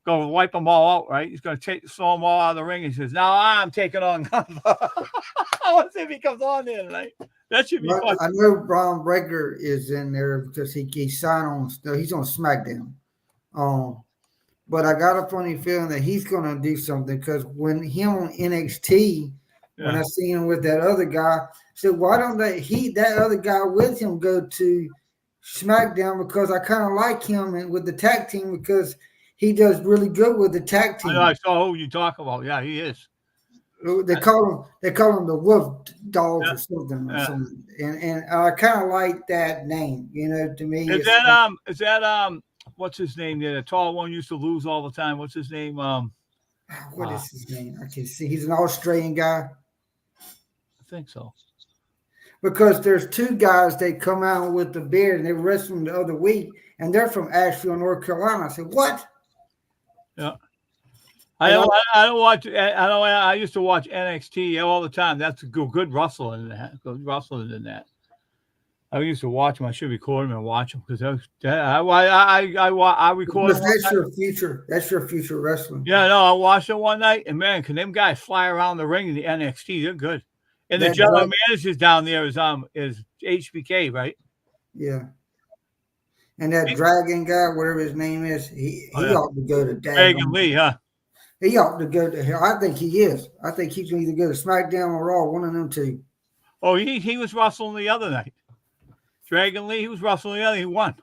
C: Go wipe them all out, right? He's going to throw them all out of the ring. He says, "Now I'm taking on Gunther." I want to see if he comes on there tonight. That should be fun.
B: I know Braun Breaker is in there because he signed on. He's on SmackDown. But I got a funny feeling that he's going to do something because when him on NXT, when I see him with that other guy, I said, why don't that other guy with him go to SmackDown? Because I kind of like him and with the tag team because he does really good with the tag team.
C: I saw who you talk about. Yeah, he is.
B: They call him the Wolf Dogs or something. And I kind of like that name. To me,
C: is that what's his name? The tall one used to lose all the time. What's his name?
B: What is his name? I can see. He's an Australian guy.
C: I think so.
B: Because there's 2 guys that come out with the beard and they were wrestling the other week, and they're from Asheville, North Carolina. I said, what?
C: Yeah. I don't watch. I used to watch NXT all the time. That's good wrestling in that. Good wrestling in that. I used to watch them. I should record them and watch them because I record.
B: That's your future. That's your future wrestling.
C: Yeah, no, I watched it one night, and man, can them guys fly around the ring in the NXT? They're good. And the general managers down there is HBK, right?
B: Yeah. And that Dragon guy, whatever his name is, he ought to go to
C: Dragon Lee, huh?
B: He ought to go to hell. I think he is. I think he's going to either go to SmackDown or Raw, one of them 2.
C: Oh, he was wrestling the other night. Dragon Lee, he was wrestling the other. He won.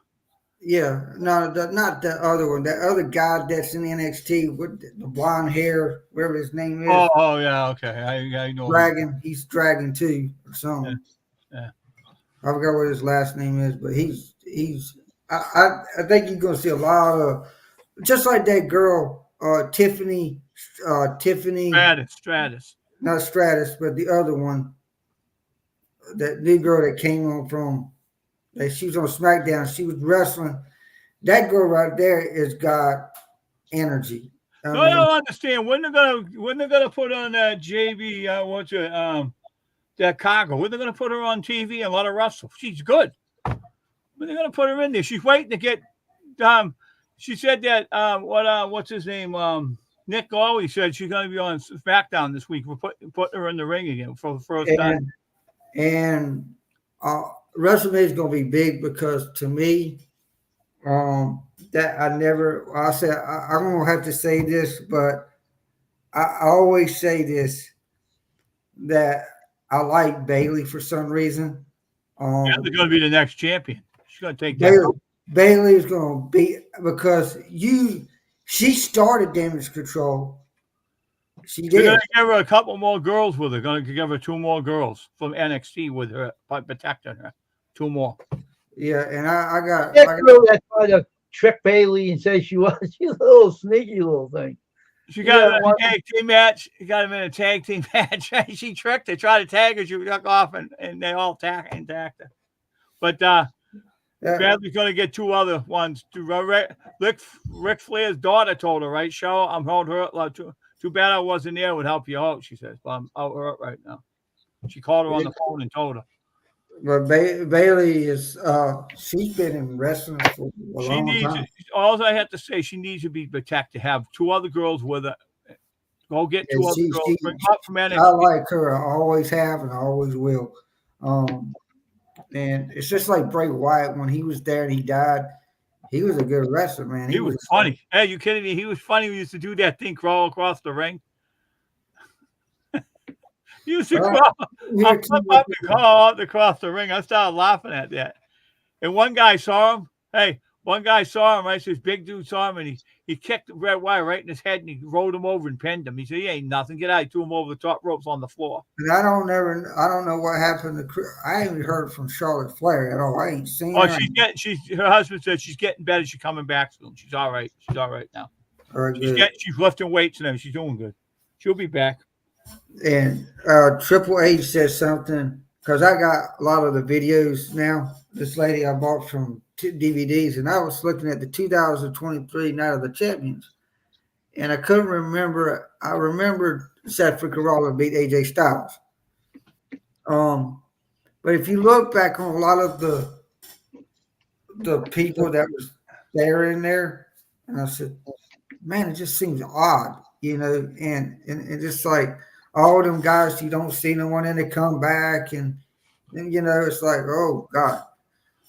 B: Yeah, no, not the other one. That other guy that's in NXT with the blonde hair, whatever his name is,
C: Yeah, okay. I know.
B: Dragon. He's Dragon too, or
C: Yeah,
B: something.
C: yeah.
B: I forgot what his last name is, but he's. I think you're gonna see a lot of just like that girl, Tiffany,
C: Stratus.
B: not Stratus, but the other one, that new girl that came on from. Like she was on SmackDown. She was wrestling. That girl right there has got energy. I
C: No, I
B: mean,
C: don't understand when they're gonna put on that JB. What's it? That cargo. When they're gonna put her on TV and let her wrestle? She's good. When they're gonna put her in there? She's waiting to get. She said that. What's his name? Nick Gawley said she's gonna be on SmackDown this week. We're putting her in the ring again for the first time.
B: and WrestleMania is going to be big because to me, that I said I'm going to have to say this, but I always say this that I like Bailey for some reason.
C: She's gonna be the next champion. She's gonna take that.
B: Bailey is going to be because she started Damage Control. She
C: They're
B: did.
C: gonna give her a couple more girls with her. Gonna give her 2 more girls from NXT with her by protecting her. 2 more.
B: Yeah, and I got
A: That girl that tried to trick Bailey and say she's a little sneaky little thing.
C: She got him in a tag team match. She got him in a tag team match. She tricked her, tried to tag her. She took off, and they all tagged her. But Bradley's going to get 2 other ones. Ric Flair's daughter told her, right, Show? I'm holding her up. Too bad I wasn't there. Would help you out, she says. But I'm out hurt right now. She called her on the phone and told her.
B: But Bailey is she's been in wrestling for a long time.
C: All I have to say, she needs to be protected. Have 2 other girls with her. Go get 2 other girls. Bring up from NXT.
B: I like her. I always have and I always will. And it's just like Bray Wyatt when he was there and he died. He was a good wrestler, man.
C: He was funny. Hey, you kidding me? He was funny. We used to do that thing, crawl across the ring. He used to crawl up across the ring. I started laughing at that. And one guy saw him. Right? So this big dude saw him, and he kicked Bray Wyatt right in his head, and he rolled him over and pinned him. He said, "He ain't nothing. Get out!" He threw him over the top ropes on the floor.
B: And I don't know what happened to. I ain't heard from Charlotte Flair at all. I ain't seen her.
C: Her husband said she's getting better. She's coming back soon. She's all right. She's all right now. She's lifting weights and she's doing good. She'll be back.
B: And Triple H said something because I got a lot of the videos now. This lady I bought from DVDs, and I was looking at the 2023 Night of the Champions, and I couldn't remember. I remembered Seth freaking Rollins beat AJ Styles. But if you look back on a lot of the people that was there in there, and I said, man, it just seems odd, and just like all them guys, you don't see no one in the comeback, and it's like, oh God.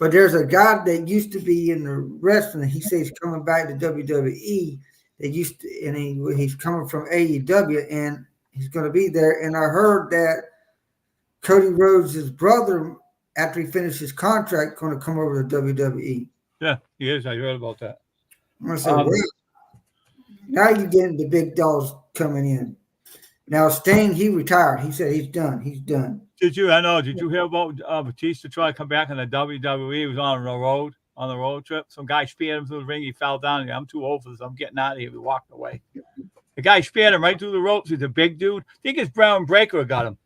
B: But there's a guy that used to be in the wrestling. He says he's coming back to WWE. He's coming from AEW, and he's going to be there. And I heard that Cody Rhodes' brother, after he finished his contract, going to come over to WWE.
C: Yeah, he is. I heard about that.
B: I said, well, now you're getting the big dogs coming in. Now Sting, he retired. He said he's done. He's done.
C: Did you hear about Batista trying to come back in the WWE? He was on the road trip. Some guy speared him through the ring. He fell down. I'm too old for this. I'm getting out of here. He walked away. The guy speared him right through the ropes. He's a big dude. I think it's Brown Breaker got him.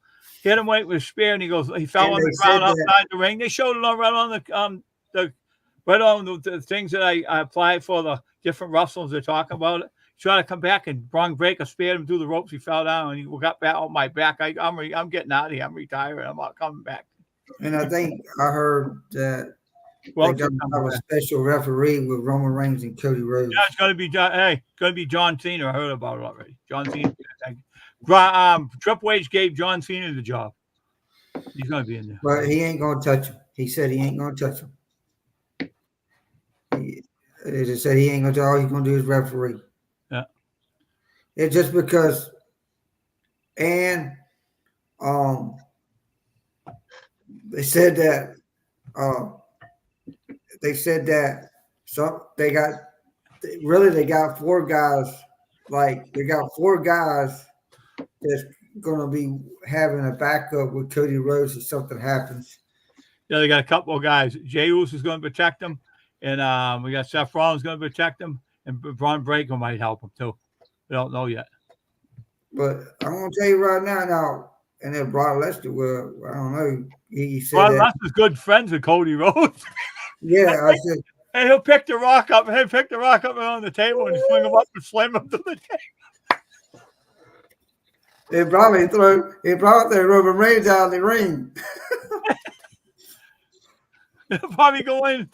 C: Hit him right with a spear, and he fell on the ground outside the ring. They showed it right on the things that I applied for the different wrestlers they're talking about. Trying to come back, and Braun Breaker speared him through the ropes. He fell down, and he got back on my back. I'm getting out of here. I'm retiring. I'm not coming back.
B: And I think I heard that they're going to have a special referee with Roman Reigns and Cody Rhodes.
C: Yeah, it's going to be John Cena. I heard about it already. John Cena. Triple H gave John Cena the job. He's going to be in there.
B: But he ain't going to touch him. He said he ain't going to touch him. He just said he ain't going to. All he's going to do is referee.
C: Yeah.
B: It's just because, and they said that So they got four guys. Like they got four guys that's gonna be having a backup with Cody Rhodes if something happens.
C: Yeah, they got a couple of guys. Jey Uso is going to protect him, and we got Seth Rollins going to protect him, and Braun Breaker might help him too. We don't know yet.
B: But I'm gonna tell you right now, and then Brock Lesnar, well, I don't know. He said
C: Braun
B: that.
C: Lesnar's good friends with Cody Rhodes.
B: Yeah, I said.
C: And he'll pick the rock up. He'll pick the rock up on the table and swing him up and slam him to the table.
B: They probably brought their Roman Reigns out of the ring.
C: He'll probably go in.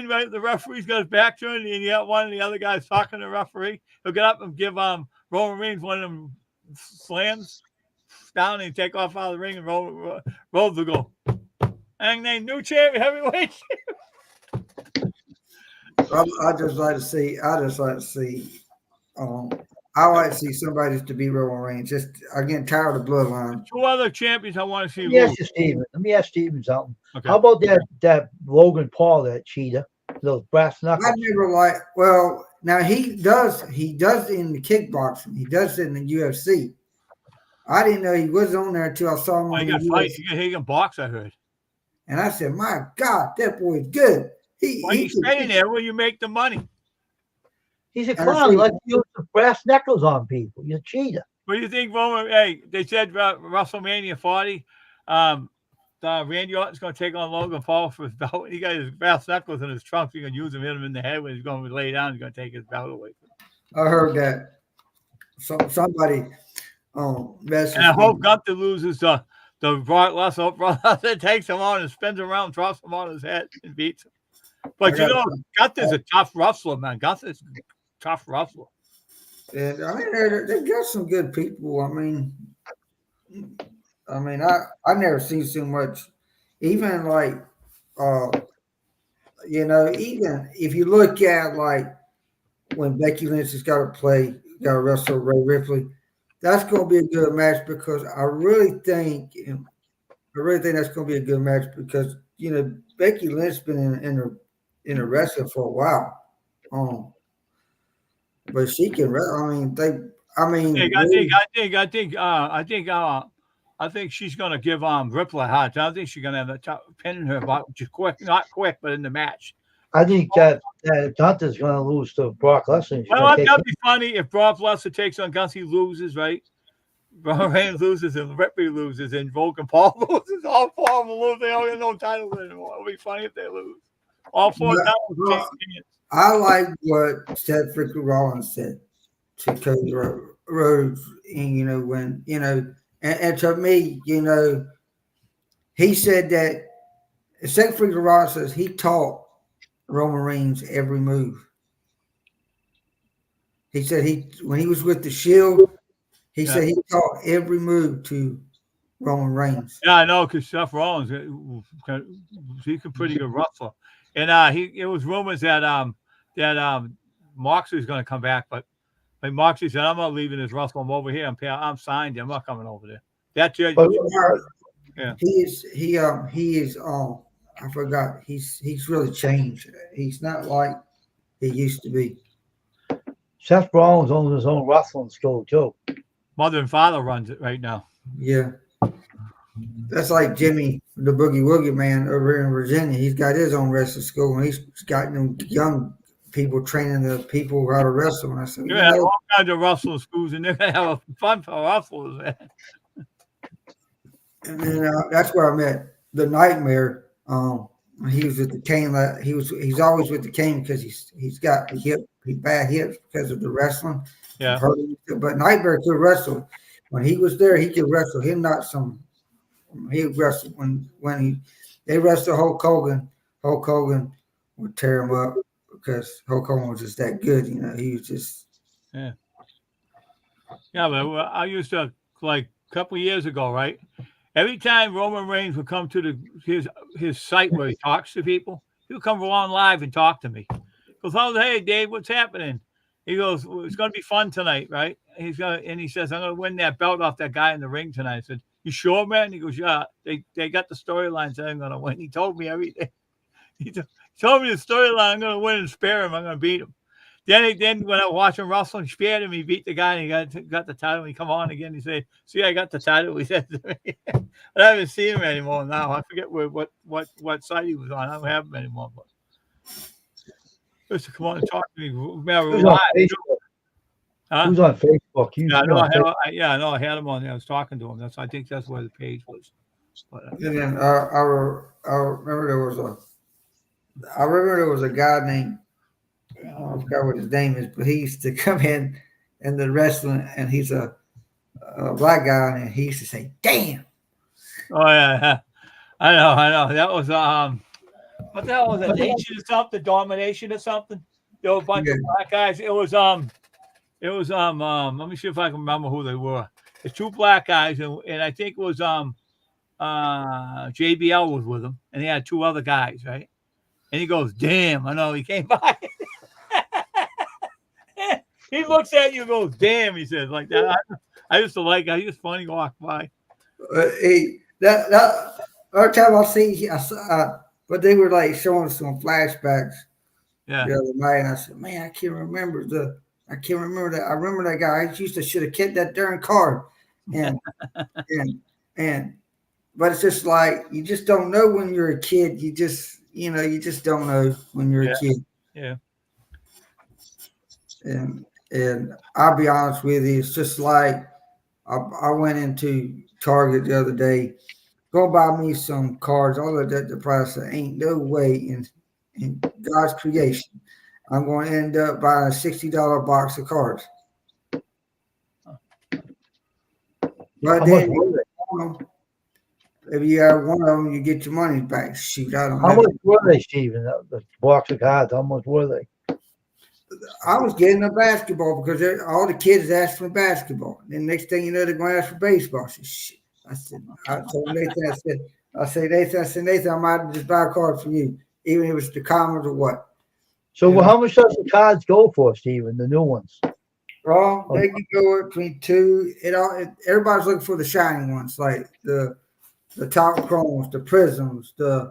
C: Right, the referee's got his back turned, and you got one of the other guys talking to the referee. He'll get up and give Roman Reigns one of them slams down and take off out of the ring, and Rhodes will go. And they new champion, heavyweight.
B: I just like to see. I like to see somebody to beat Roman Reigns. Just I'm getting tired of the bloodline.
C: Two other champions I want to see.
A: Let me ask Steven something.
C: Okay.
A: How about that Logan Paul, that cheetah, those brass knuckles?
B: I never like. Well, now he does in the kickboxing. He does it in the UFC. I didn't know he was on there until I saw him on
C: He
B: the
C: can fight.
B: UFC.
C: He can box. I heard.
B: And I said, "My God, that boy's good."
C: Why are you staying there when you make the money?
A: He's a clown. He likes to use the brass knuckles on people. You're a cheetah.
C: What do you think, Roman? Hey, they said WrestleMania 40. Randy Orton's going to take on Logan Paul for his belt. He got his brass knuckles in his trunk. He's going to use them, hit him in the head when he's going to lay down. He's going to take his belt away.
B: I heard that. Somebody messaged
C: And I hope
B: me.
C: Gunther loses the Brock Lesnar. Brock Lesnar takes him on and spins him around, drops him on his head, and beats him. But Gunther's a tough wrestler, man. Gunther's a tough wrestler.
B: And I mean, they got some good people. I mean, I never seen so much. Even like, even if you look at like when Becky Lynch has got to wrestle Rhea Ripley, that's going to be a good match because I really think that's going to be a good match because Becky Lynch's been in the wrestling for a while. But she can.
C: I think she's going to give Ripley a hard time. I think she's going to have a top pin in her, just quick, not quick, but in the match.
A: I think that Gunther's going to lose to Brock Lesnar.
C: That'd be funny if Brock Lesnar takes on Gunther, he loses, right? Roman Reigns loses and Ripley loses and Logan Paul loses. All four of them lose. They don't get no titles anymore. It'll be funny if they lose. All four titles.
B: I like what Seth freaking Rollins said to Cody Rhodes, and and to me, he said that Seth freaking Rollins says he taught Roman Reigns every move. He said when he was with the Shield, he said he taught every move to Roman Reigns.
C: Yeah, I know, because Seth Rollins, he's a pretty good wrestler, and it was rumors that Moxley's going to come back, but Moxley said, "I'm not leaving this wrestler. I'm over here. I'm signed. I'm not coming over there." That's it.
B: Yeah. He is. I forgot. He's really changed. He's not like he used to be.
A: Seth Rollins owns his own wrestling school too.
C: Mother and father runs it right now.
B: Yeah. That's like Jimmy, the Boogie Woogie man over in Virginia. He's got his own wrestling school, and he's got young people training the people how to wrestle. And I said,
C: all kinds of wrestling schools, and they're gonna have fun for wrestlers, man.
B: And then that's where I met the Nightmare. He was with the Cane. He's always with the Cane because he's got bad hips because of the wrestling.
C: Yeah.
B: But Nightmare could wrestle. When he was there, he could wrestle. He wrestled when they wrestled Hulk Hogan. Hulk Hogan would tear him up because Hulk Hogan was just that good. He was just.
C: Yeah. Yeah, but I used to, like a couple of years ago, right? Every time Roman Reigns would come to his site where he talks to people, he'll come along live and talk to me. He goes, "Oh, hey, Dave, what's happening?" He goes, "Well, it's going to be fun tonight, right?" He says, "I'm going to win that belt off that guy in the ring tonight." I said, "You sure, man?" He goes, "Yeah, they got the storyline saying I'm going to win." He told me everything. He told me the storyline. I'm going to win and spare him. I'm going to beat him. Then when I watch him wrestle and spared him, he beat the guy and he got the title. He come on again. He said, "See, I got the title." He said to me. But I haven't seen him anymore now. I forget what site he was on. I don't have him anymore. But he used to come on and talk to me. Remember,
A: Who's on
C: live.
A: Facebook?
C: Huh?
A: Who's on Facebook? You
C: Yeah, I
A: should
C: know.
A: be on Facebook.
C: I know. I had him on there. I was talking to him. I think that's where the page was. But
B: And then I remember there was a guy named, I forgot what his name is, but he used to come in the wrestling, and he's a black guy, and he used to say, "Damn."
C: oh yeah, I know. That was what the hell was it? Nation or something? Domination or something? There were a bunch of black guys. It was let me see if I can remember who they were. It's two black guys, and I think it was JBL was with him, and he had two other guys, right? And he goes, "Damn!" I know he came by. He looks at you and goes, "Damn!" He says like that. I used to like. I used funny walk by.
B: That every time I see, but they were like showing some flashbacks
C: Yeah.
B: the other night, and I said, "Man, I can't remember that. I remember that guy. I used to should have kept that darn card." And but it's just like you just don't know when you're a kid. You just don't know when you're a kid.
C: Yeah.
B: And I'll be honest with you, it's just like I went into Target the other day, go buy me some cards. All of that, the price, there ain't no way in God's creation I'm going to end up buying a $60 box of cards. But then if you have one of them, you get your money back. Shoot, I don't know.
A: How much were they, Steven? The box of cards, how much were they?
B: I was getting a basketball because all the kids asked for basketball. Then next thing you know, they're going to ask for baseball. I told Nathan, Nathan, I might just buy a card from you, even if it was the Commerce or what.
A: So how much does the cards go for, Steven, the new ones?
B: Well, they can go between two. Everybody's looking for the shiny ones, like the top chromes, the prisms, the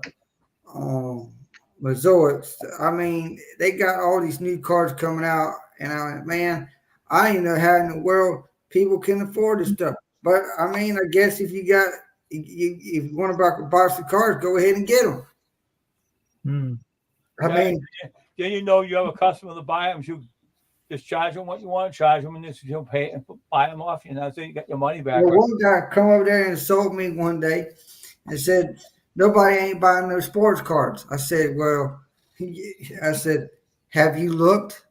B: resorts. I mean, they got all these new cards coming out, and I went, man, I didn't know how in the world people can afford this stuff. But I mean, I guess if you want to buy a box of cards, go ahead and get them. I mean,
C: then you know you have a customer to buy them. You just charge them what you want to charge them, and just pay and buy them off. You know, so you get your money back.
B: Well, one guy come over there and sold me one day and said, "Nobody ain't buying no sports cards." I said, "Have you looked?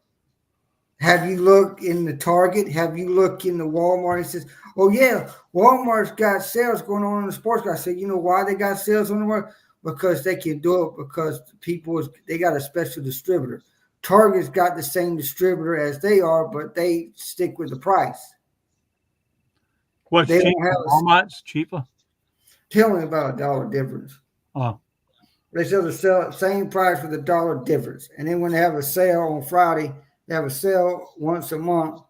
B: Have you looked in the Target? Have you looked in the Walmart?" He says, "Oh yeah, Walmart's got sales going on the sports cards." I said, "You know why they got sales on the market? Because they can do it because they got a special distributor. Target's got the same distributor as they are, but they stick with the price."
C: What's cheaper? Walmart's cheaper?
B: Tell me about $1 difference.
C: Oh.
B: They sell the same price with $1 difference. And then when they have a sale on Friday, they have a sale once a month.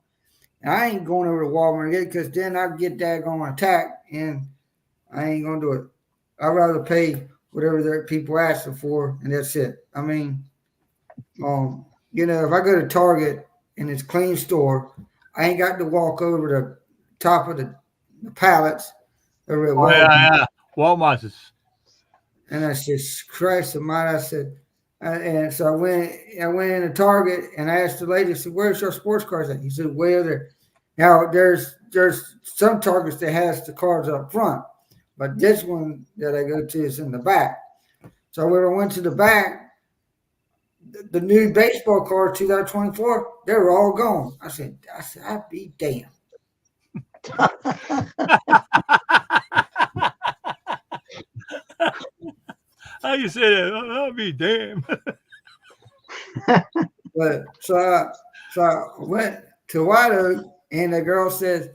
B: And I ain't going over to Walmart and get it because then I get daggone attacked, and I ain't going to do it. I'd rather pay whatever their people asking for, and that's it. I mean, if I go to Target and it's a clean store, I ain't got to walk over the top of the pallets.
C: Yeah. Walmart's is.
B: And I said, "Christ Almighty!" I said, and so I went into Target and I asked the lady, I said, "Where's your sports cards at?" He said, "Well, there." Now there's some Targets that has the cards up front, but this one that I go to is in the back. So when I went to the back, the new baseball cards 2024, they were all gone. I said, "I'd be damned."
C: How you say that? I'll be damned.
B: But so I went to White Oak, and the girl said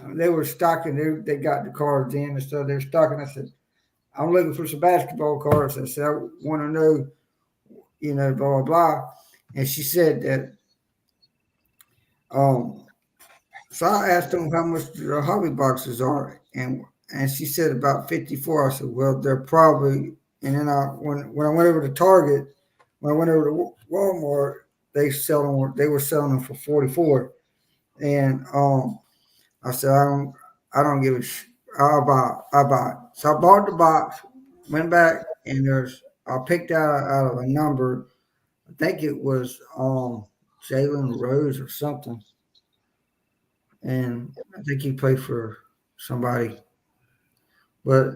B: they were stocking. They got the cards in, and so they're stocking. I said, "I'm looking for some basketball cards." I said, "I want to know, blah blah blah." And she said that. So I asked them how much the hobby boxes are, and she said about 54. I said, "Well, they're probably And then when I went over to Target, when I went over to Walmart, they were selling them for 44. And I said, I don't give a I'll buy it. So I bought the box, went back, and I picked out of a number. I think it was Jalen Rose or something. And I think he played for somebody. But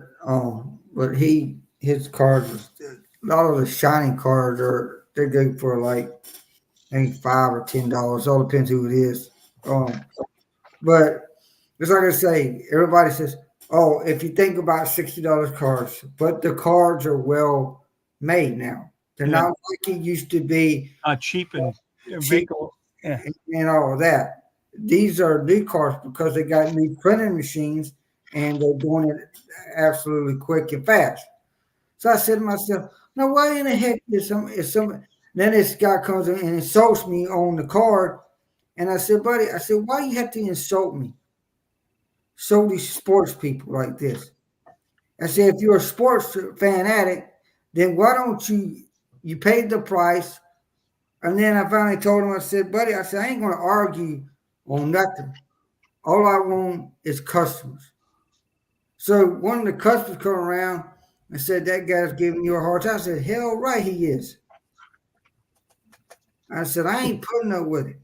B: his cards, a lot of the shiny cards they're good for like maybe $5 or $10. All depends who it is. But just like I say, everybody says, "Oh, if you think about $60 cards," but the cards are well made now. They're not like it used to be.
C: Cheap and
B: cheap and all of that. These are new cards because they got new printing machines and they're doing it absolutely quick and fast. So I said to myself, "Now, why in the heck is some?" Then this guy comes in and insults me on the card, and I said, "Buddy, why you have to insult me? So these sports people like this." I said, "If you're a sports fanatic, then why don't you paid the price?" And then I finally told him, I said, "Buddy, I ain't going to argue on nothing. All I want is customers." So one of the customers come around and said, "That guy's giving you a hard time." I said, "Hell right he is." I said, "I ain't putting up with it."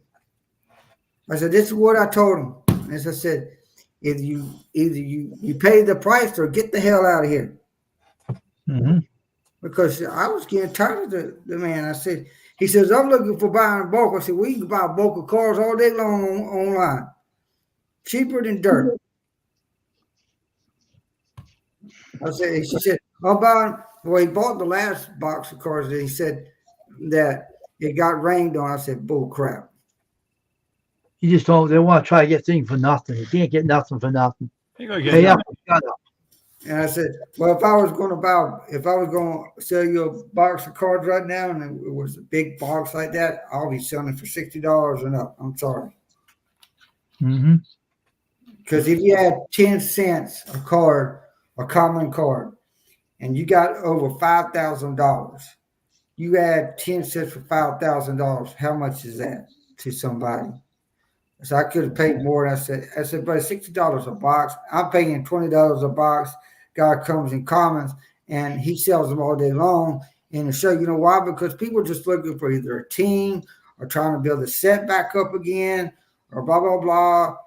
B: I said, "This is what I told him." As I said, either you pay the price or get the hell out of here.
A: Mm-hmm.
B: Because I was getting tired of the man. I said, he says, "I'm looking for buying bulk." I said, "Well, you can buy bulk of cars all day long online. Cheaper than dirt." She said, "I'll buy." Well, he bought the last box of cars and he said that it got rained on. I said, "Bull crap."
A: You just don't. They want to try to get things for nothing. You can't get nothing for nothing.
C: Pay
A: up, shut up.
B: And I said, "Well, if I was going to sell you a box of cards right now, and it was a big box like that, I'll be selling it for $60 and up. I'm sorry."
A: Mm-hmm.
B: Because if you had 10 cents a card, a common card, and you got over $5,000, you add 10 cents for $5,000. How much is that to somebody? So I could have paid more. And I said, "But $60 a box. I'm paying $20 a box." Guy comes in commons and he sells them all day long. And to show, you know why? Because people are just looking for either a team or trying to build a set back up again or blah, blah, blah.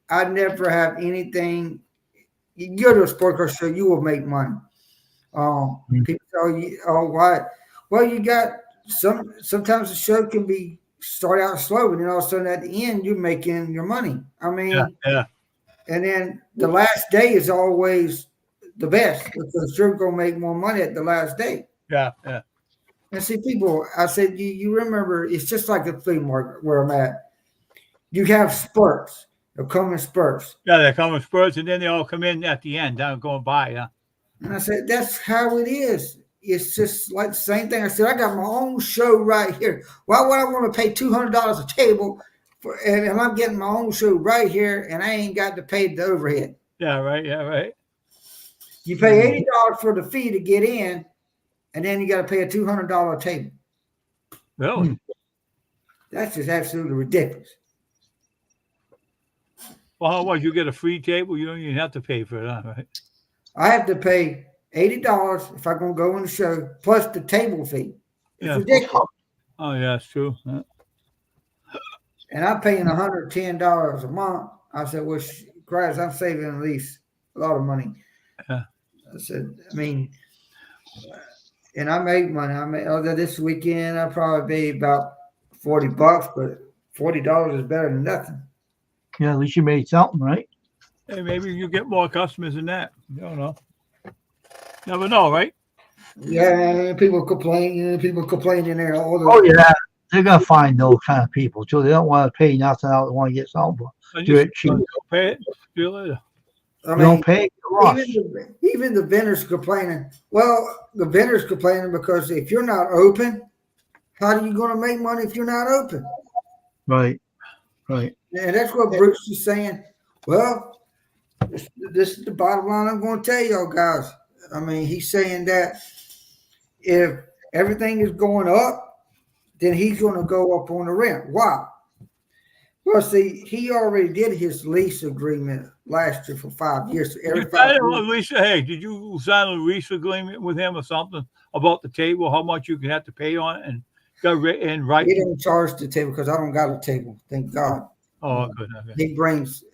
B: I never have anything. You go to a sports car show, you will make money. People tell you, "Oh, why?" Well, you got sometimes the show can start out slow, and then all of a sudden at the end, you're making your money. I mean,
C: yeah.
B: And then the last day is always the best because you're going to make more money at the last day.
C: Yeah.
B: And see, people, I said, you remember, it's just like the flea market where I'm at. You have spurts. They'll come in spurts.
C: Yeah, they come in spurts, and then they all come in at the end, going by, yeah.
B: And I said, that's how it is. It's just like the same thing. I said, I got my own show right here. Why would I want to pay $200 a table and I'm getting my own show right here, and I ain't got to pay the overhead?
C: Yeah, right.
B: You pay $80 for the fee to get in, and then you got to pay a $200 table.
C: Really?
B: That's just absolutely ridiculous.
C: Well, how much? You get a free table? You don't even have to pay for it, huh? Right?
B: I have to pay $80 if I'm going to go in the show, plus the table fee. It's ridiculous.
C: Oh, yeah, it's true. Yeah.
B: And I'm paying $110 a month. I said, "Well, Christ, I'm saving at least a lot of money."
C: Yeah.
B: I said, and I make money. Although this weekend I'll probably be about $40, but $40 is better than nothing.
A: Yeah, at least you made something, right?
C: Hey, maybe you get more customers than that. You don't know. Never know, right?
B: Yeah, people complain. People complaining there all the.
A: Oh yeah, they're gonna find those kind of people too. They don't want to pay nothing out. They want to get something. Do it cheap.
C: Don't pay it. See you later.
A: Don't pay.
B: Even the vendors complaining. Well, the vendors complaining because if you're not open, how are you going to make money if you're not open?
A: Right.
B: And that's what Bruce is saying. Well, this is the bottom line I'm going to tell y'all guys. I mean, he's saying that if everything is going up, then he's going to go up on the rent. Why? Well, see, he already did his lease agreement last year for 5 years. So every
C: You
B: 5
C: sign a
B: years,
C: lease. Hey, did you sign a lease agreement with him or something about the table? How much you can have to pay on it, and got in right?
B: he don't charge the table because I don't got a table. Thank God.
C: Oh, good. Okay.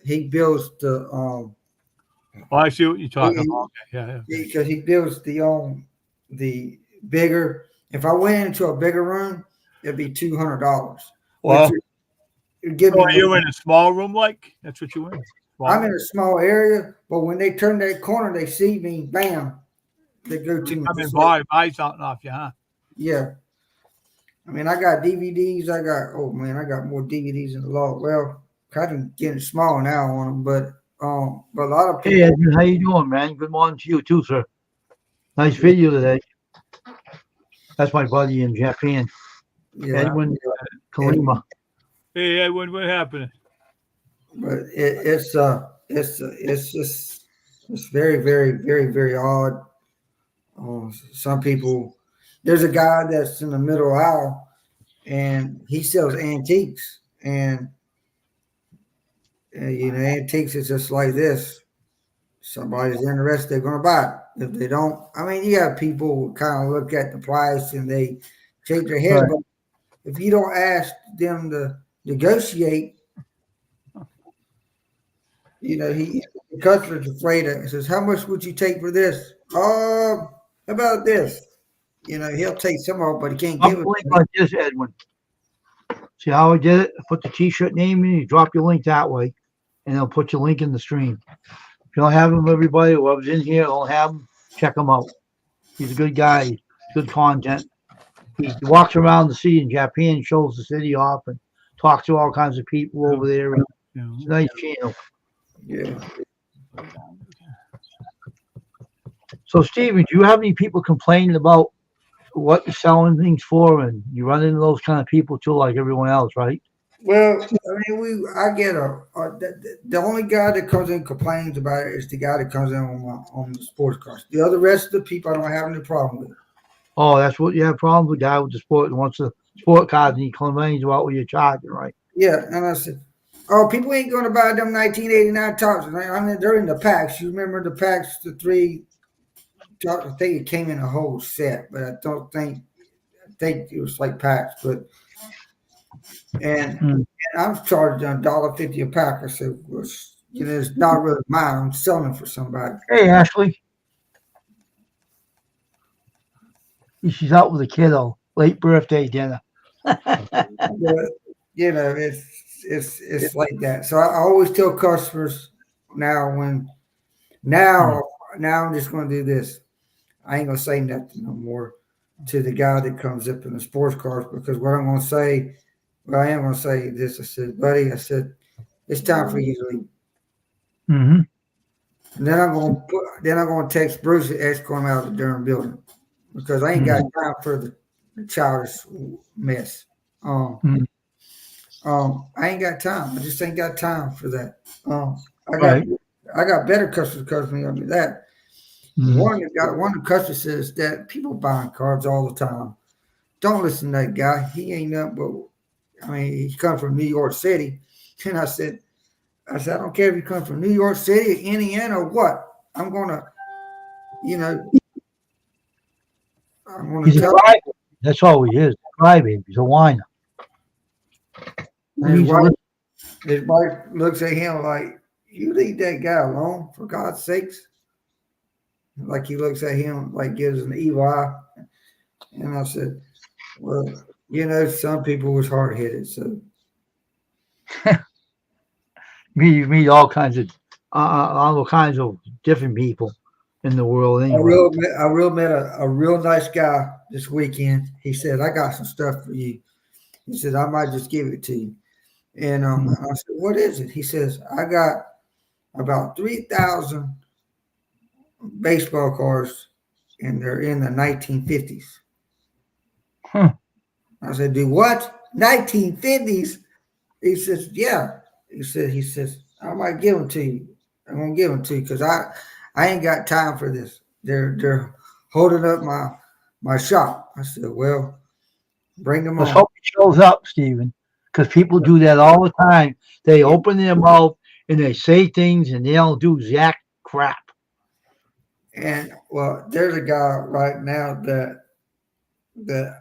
B: He builds the
C: Oh, I see what you're talking about. Okay. Yeah.
B: because he builds the bigger. If I went into a bigger room, it'd be $200.
C: Well,
B: It'd give
C: so
B: me.
C: you're in a small room, like that's what you in.
B: I'm in a small area, but when they turn that corner, they see me. Bam, they go to me.
C: Come and buy something off you, huh?
B: Yeah. I mean, I got DVDs. I got more DVDs than the law. Well, kind of getting small now on them, but a lot of people.
A: Hey, Edmund, how you doing, man? Good morning to you too, sir. Nice video today. That's my buddy in Japan,
B: Yeah,
A: Edwin Kalima.
C: Hey, Edwin, what happened?
B: but it's just it's very, very, very, very odd. Some people. There's a guy that's in the middle aisle, and he sells antiques, and antiques is just like this. Somebody's interested, they're going to buy it. If they don't, I mean, you have people who kind of look at the price and they shake their head.
A: Right.
B: But if you don't ask them to negotiate, the customer's afraid of it. He says, "How much would you take for this?" How about this? He'll take some of it, but he can't
A: I'll
B: give it.
A: link like this, Edwin. See how I did it? I put the t-shirt name in, you drop your link that way, and they'll put your link in the stream. If you don't have him, everybody, whoever's in here, don't have him, check him out. He's a good guy, good content. He walks around the city in Japan, shows the city off, and talks to all kinds of people over there. It's a nice channel.
B: Yeah.
A: So, Steven, do you have any people complaining about what you're selling things for? And you run into those kind of people too, like everyone else, right?
B: Well, I mean, I get the only guy that comes in and complains about it is the guy that comes in on the sports cars. The other rest of the people I don't have any problem with.
A: Oh, that's what you have problems with, the guy with the sport and wants the sport cars, and he complains about what you're charging, right?
B: Yeah, and I said, "Oh, people ain't going to buy them 1989 tops. I mean, they're in the packs. You remember the packs, the three? I think it came in a whole set, but I think it was like packs. But and I'm charged $1.50 a pack. I said, well, it's not really mine. I'm selling it for somebody."
A: Hey, Ashley. She's out with a kiddo. Late birthday dinner.
B: But, it's like that. So I always tell customers now I'm just going to do this. I ain't going to say nothing no more to the guy that comes up in the sports cars, because what I'm going to say, I am going to say this. I said, "Buddy," I said, "it's time for you to leave."
A: Mm-hmm.
B: And then I'm going to text Bruce and escort him out of the darn building, because I ain't got time for the childish mess. I ain't got time. I just ain't got time for that. I got better customers coming up with that. One of the customers says that people buying cars all the time. Don't listen to that guy. He ain't nothing but, I mean, he comes from New York City. And I said, I don't care if you come from New York City, Indiana, or what. I'm gonna
A: He's a
B: tell
A: crybaby. That's all he is. A crybaby. He's a whiner.
B: His wife looks at him like, "You leave that guy alone, for God's sakes." Like he looks at him like gives an evil eye. And I said, "Well, some people was hard headed, so."
A: You meet all kinds of different people in the world. Anyway.
B: I met a real nice guy this weekend. He said, "I got some stuff for you." He said, "I might just give it to you." And I said, "What is it?" He says, "I got about 3,000 baseball cards, and they're in the 1950s.
A: Huh.
B: I said, "Do what? 1950s?" He says, "Yeah." He says, "I might give them to you. I'm gonna give them to you because I ain't got time for this." they're holding up my shop. I said, well, bring them
A: Let's
B: on.
A: hope he shows up, Stephen, because people do that all the time. They open their mouth and they say things and they don't do jack crap.
B: And well, there's a guy right now that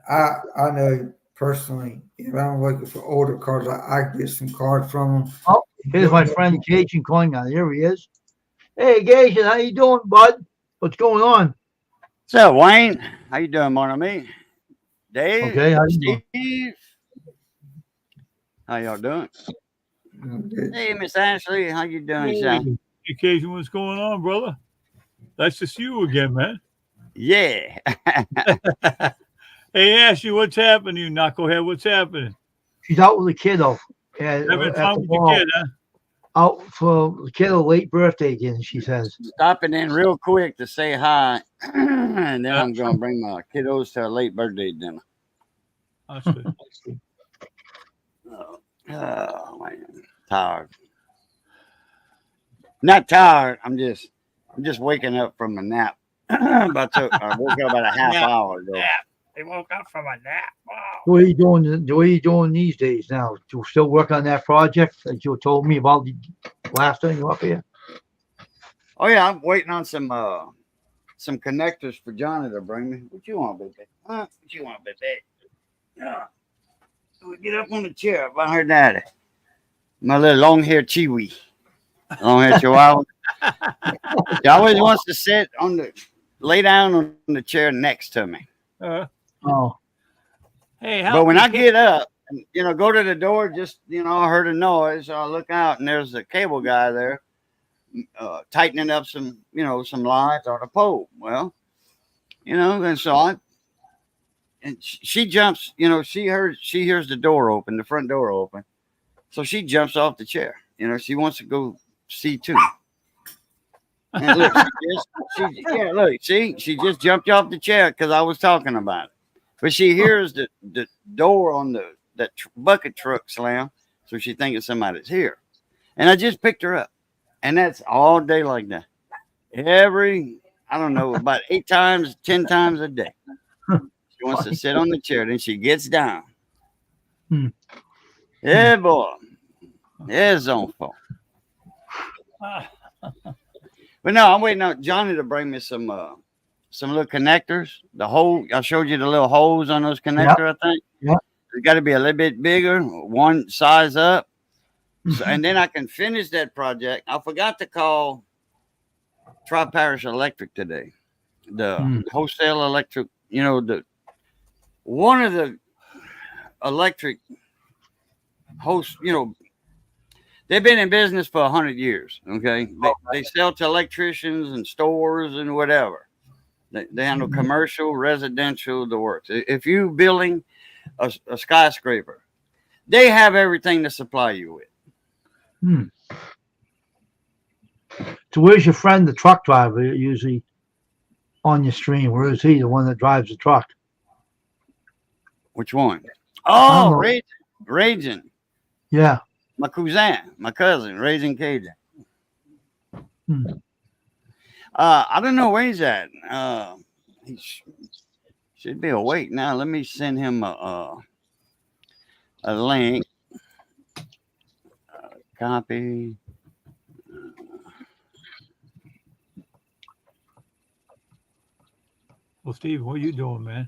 B: I know personally. If I'm looking for older cards, I get some cards from him.
A: Oh, here's my friend Gajan Klingon. Here he is. Hey, Gajan, how you doing, bud? What's going on?
D: What's up, Wayne? How you doing, mon ami? Dave,
A: Okay, how you doing?
D: Steve, how y'all doing?
B: It-
D: Hey, Miss Ashley, how you doing, son?
C: Occasion, what's going on, brother? Nice to see you again, man.
D: Yeah.
C: Hey, Ashley, what's happening, you knucklehead? What's happening?
A: She's out with the kiddo. At,
C: Having
A: at
C: fun
A: the
C: with the
A: mall.
C: kid, huh?
A: Out for the kiddo late birthday again, she says.
D: Stopping in real quick to say hi, and then I'm going to bring my kiddos to a late birthday dinner.
C: That's good.
D: Oh, man. Tired. Not tired. I'm just waking up from a nap. I woke up about a half hour ago.
C: They woke up from a nap. Wow.
A: What are you doing? What are you doing these days now? Do you still work on that project that you told me about the last time you were up here?
D: Oh yeah, I'm waiting on some connectors for Johnny to bring me. What you want, baby? Huh? What you want, baby? Yeah. Get up on the chair by her daddy. My little long-haired Chiwi. Long-haired Chihuahua. He always wants to lay down on the chair next to me.
A: Oh,
C: Hey,
D: But when I get up and go to the door, just I heard a noise. So I look out and there's a cable guy there, tightening up some lines on a pole. Well, and so she jumps. She hears the door open, the front door open, so she jumps off the chair. She wants to go see too. And look, she just jumped off the chair because I was talking about it. But she hears the door on that bucket truck slam, so she thinks somebody's here. And I just picked her up, and that's all day like that. I don't know, about 8 times, 10 times a day. She wants to sit on the chair, then she gets down. Yeah, boy. Yeah, it's on phone. But no, I'm waiting on Johnny to bring me some little connectors. The hole I showed you, the little holes on those connectors. I think.
A: Yeah.
D: It's got to be a little bit bigger, one size up, and then I can finish that project. I forgot to call Tri-Parish Electric today, the wholesale electric. One of the electric hosts. They've been in business for 100 years. Okay, they sell to electricians and stores and whatever. They handle commercial, residential, the works. If you building a skyscraper, they have everything to supply you with.
A: So where's your friend, the truck driver, usually on your stream? Where is he, the one that drives the truck?
D: Which one?
A: I
D: Oh,
A: don't know.
D: Raging.
A: Yeah.
D: My cousin, Raging Cajun. I don't know where he's at. He should be awake now. Let me send him a link. Copy.
C: Well, Steve, what are you doing, man?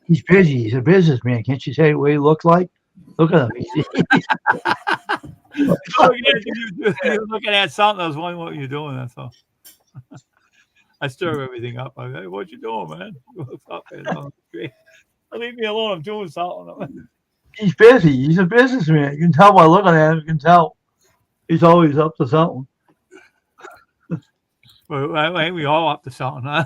A: He's busy. He's a businessman. Can't you say what he looks like? Look at him.
C: You're looking at something. I was wondering what you're doing. That's all. I stir everything up. I'm like, hey, what you doing, man? What's up, man? Leave me alone. I'm doing something.
A: He's busy. He's a businessman. You can tell by looking at him. You can tell he's always up to something.
C: Well, ain't we all up to something, huh?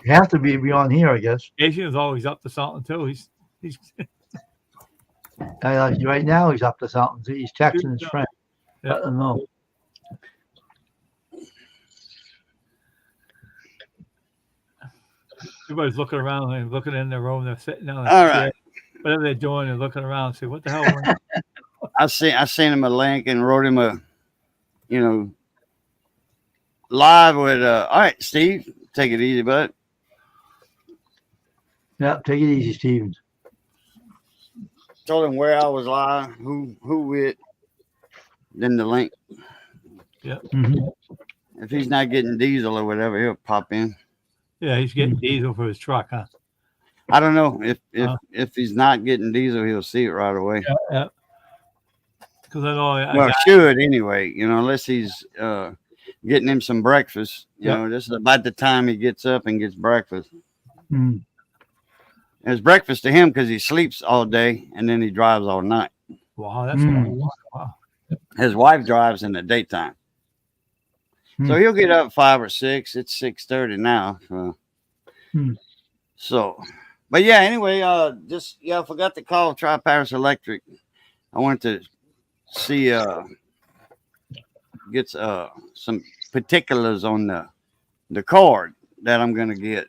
A: You have to be beyond here, I guess.
C: Asian is always up to something too. He's
A: Right now, he's up to something. So he's texting his friend.
C: Yeah.
A: Let him know.
C: Everybody's looking around and looking in their room. They're sitting down.
D: All right.
C: Whatever they're doing, they're looking around and say, "What the hell?"
D: I sent him a link and wrote him live with all right, Steve. Take it easy, bud.
A: Yeah, take it easy, Stevens.
D: Told him where I was live, who with, then the link.
A: Mhm.
D: If he's not getting diesel or whatever, he'll pop in.
C: Yeah, he's getting diesel for his truck, huh?
D: I don't know if he's not getting diesel, he'll see it right away.
C: Yeah. Because I know a
D: Well,
C: guy,
D: should anyway, unless he's getting him some breakfast.
C: Yeah.
D: This is about the time he gets up and gets breakfast.
A: Mm.
D: It's breakfast to him because he sleeps all day and then he drives all night.
C: wow, that's wow.
D: His wife drives in the daytime. So he'll get up 5 or 6. It's 6:30 now. So, but yeah, anyway, I forgot to call Tri-Paris Electric. I wanted to see get some particulars on the cord that I'm gonna get.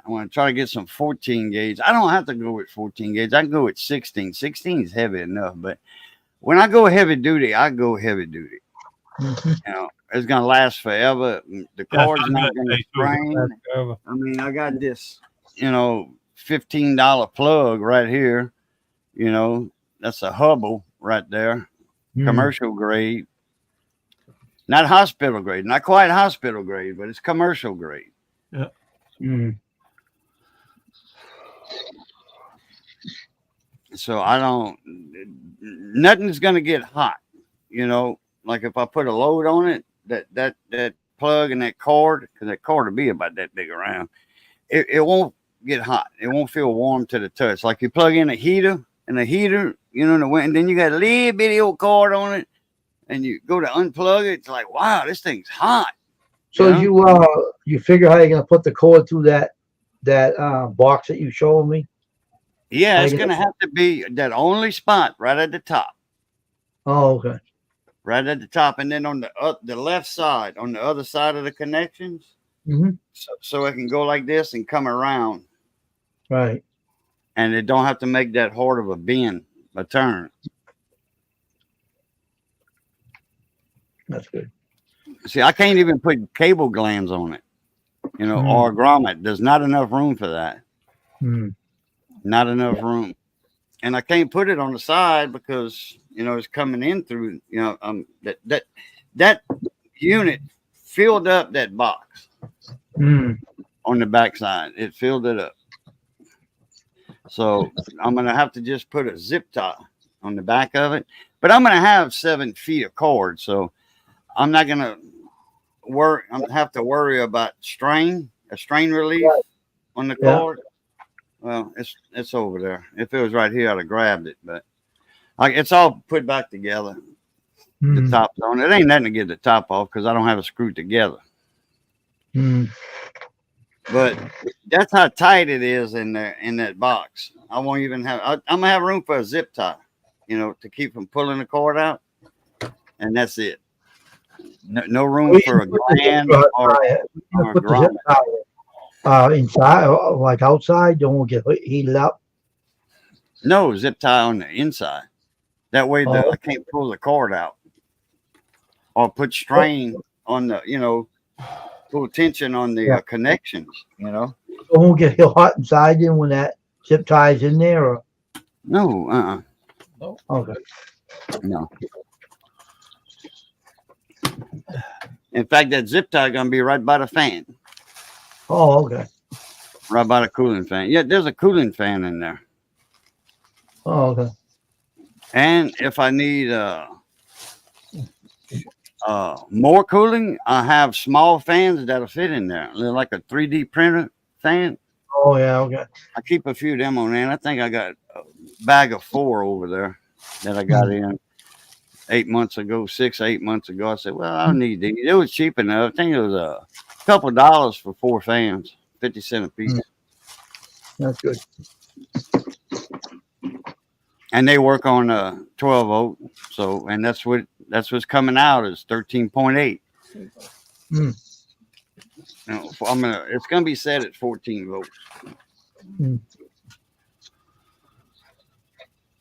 D: I want to try to get some 14 gauge. I don't have to go with 14 gauge. I can go with 16. 16 is heavy enough, but when I go heavy duty, I go heavy duty.
A: Mhm.
D: It's gonna last forever. The cord's not gonna strain.
C: Forever.
D: I mean, I got this, $15 plug right here. That's a Hubble right there, commercial grade. Not hospital grade, not quite hospital grade, but it's commercial grade.
C: Yeah.
A: Mm.
D: So nothing's gonna get hot. Like if I put a load on it, that plug and that cord, because that cord will be about that big around, it won't get hot. It won't feel warm to the touch. Like you plug in a heater, and and then you got a little bitty old cord on it, and you go to unplug it. It's like, wow, this thing's hot.
A: So you figure how you're gonna put the cord through that box that you showed me?
D: Yeah, it's gonna have to be that only spot right at the top.
A: Oh, okay.
D: Right at the top, and then on the left side, on the other side of the connections, so it can go like this and come around.
A: Right.
D: And it don't have to make that hard of a turn.
A: That's good.
D: See, I can't even put cable glands on it, or grommet. There's not enough room for that. Not enough room. And I can't put it on the side because, it's coming in through, that unit filled up that box on the backside. It filled it up. So I'm going to have to just put a zip tie on the back of it. But I'm going to have 7 feet of cord. So I'm not going to have to worry about a strain relief on the cord. Well, it's over there. If it was right here, I'd have grabbed it. But it's all put back together. The top's on. It ain't nothing to get the top off because I don't have it screwed together. But that's how tight it is in there in that box. I won't even have. I'm gonna have room for a zip tie, to keep from pulling the cord out, and that's it. No room for a gland or a grommet.
A: Inside, like outside, don't get heated up.
D: No, zip tie on the inside. That way, I can't pull the cord out or put strain on the, pull tension on the connections.
A: It won't get hot inside then when that zip tie is in there. Or?
D: No,
A: Okay.
D: No. In fact, that zip tie is gonna be right by the fan.
A: Oh, okay.
D: Right by the cooling fan. Yeah, there's a cooling fan in there.
A: Oh, okay.
D: And if I need more cooling, I have small fans that'll fit in there. They're like a 3D printer fan.
A: Oh, yeah, okay.
D: I keep a few of them on there. And I think I got a bag of 4 over there that I got in 8 months ago, 6 or 8 months ago. I said, well, I don't need these. It was cheap enough. I think it was a couple dollars for 4 fans, 50 cents a piece.
A: That's good.
D: And they work on 12 volt. So, and that's what's coming out is 13.8. It's gonna be set at 14 volts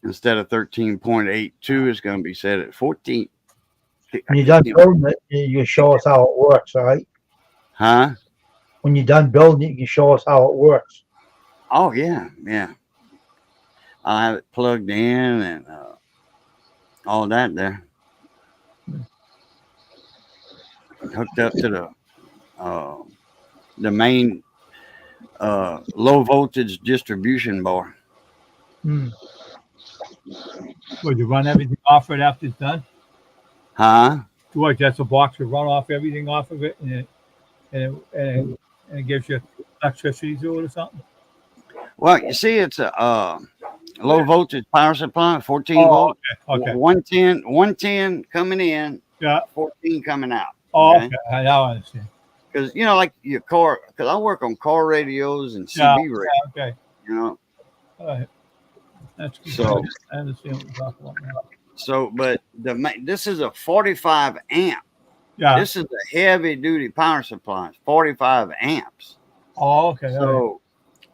D: instead of 13.82. It's gonna be set at 14.
A: When you're done building it, you can show us how it works, all right?
D: Huh?
A: When you're done building it, you can show us how it works.
D: Oh yeah, yeah. I'll have it plugged in and all that there. Hooked up to the main low voltage distribution board.
A: Hmm.
C: Would you run everything off it after it's done?
D: Huh?
C: George, that's a box to run off everything off of it, and it gives you electricity to it or something.
D: Well, you see, it's a low voltage power supply, 14
C: Oh,
D: volt,
C: okay.
D: 110 coming in,
C: Yeah.
D: 14 coming out.
C: Oh,
D: Okay.
C: okay. Now I understand.
D: Because like your car, because I work on car radios and CB
C: Yeah.
D: radios,
C: Okay.
D: All
C: right. That's good.
D: So
C: I understand what you're talking about now.
D: So, but this is a 45 amp.
C: Yeah.
D: This is a heavy duty power supply, 45 amps.
C: Oh, okay.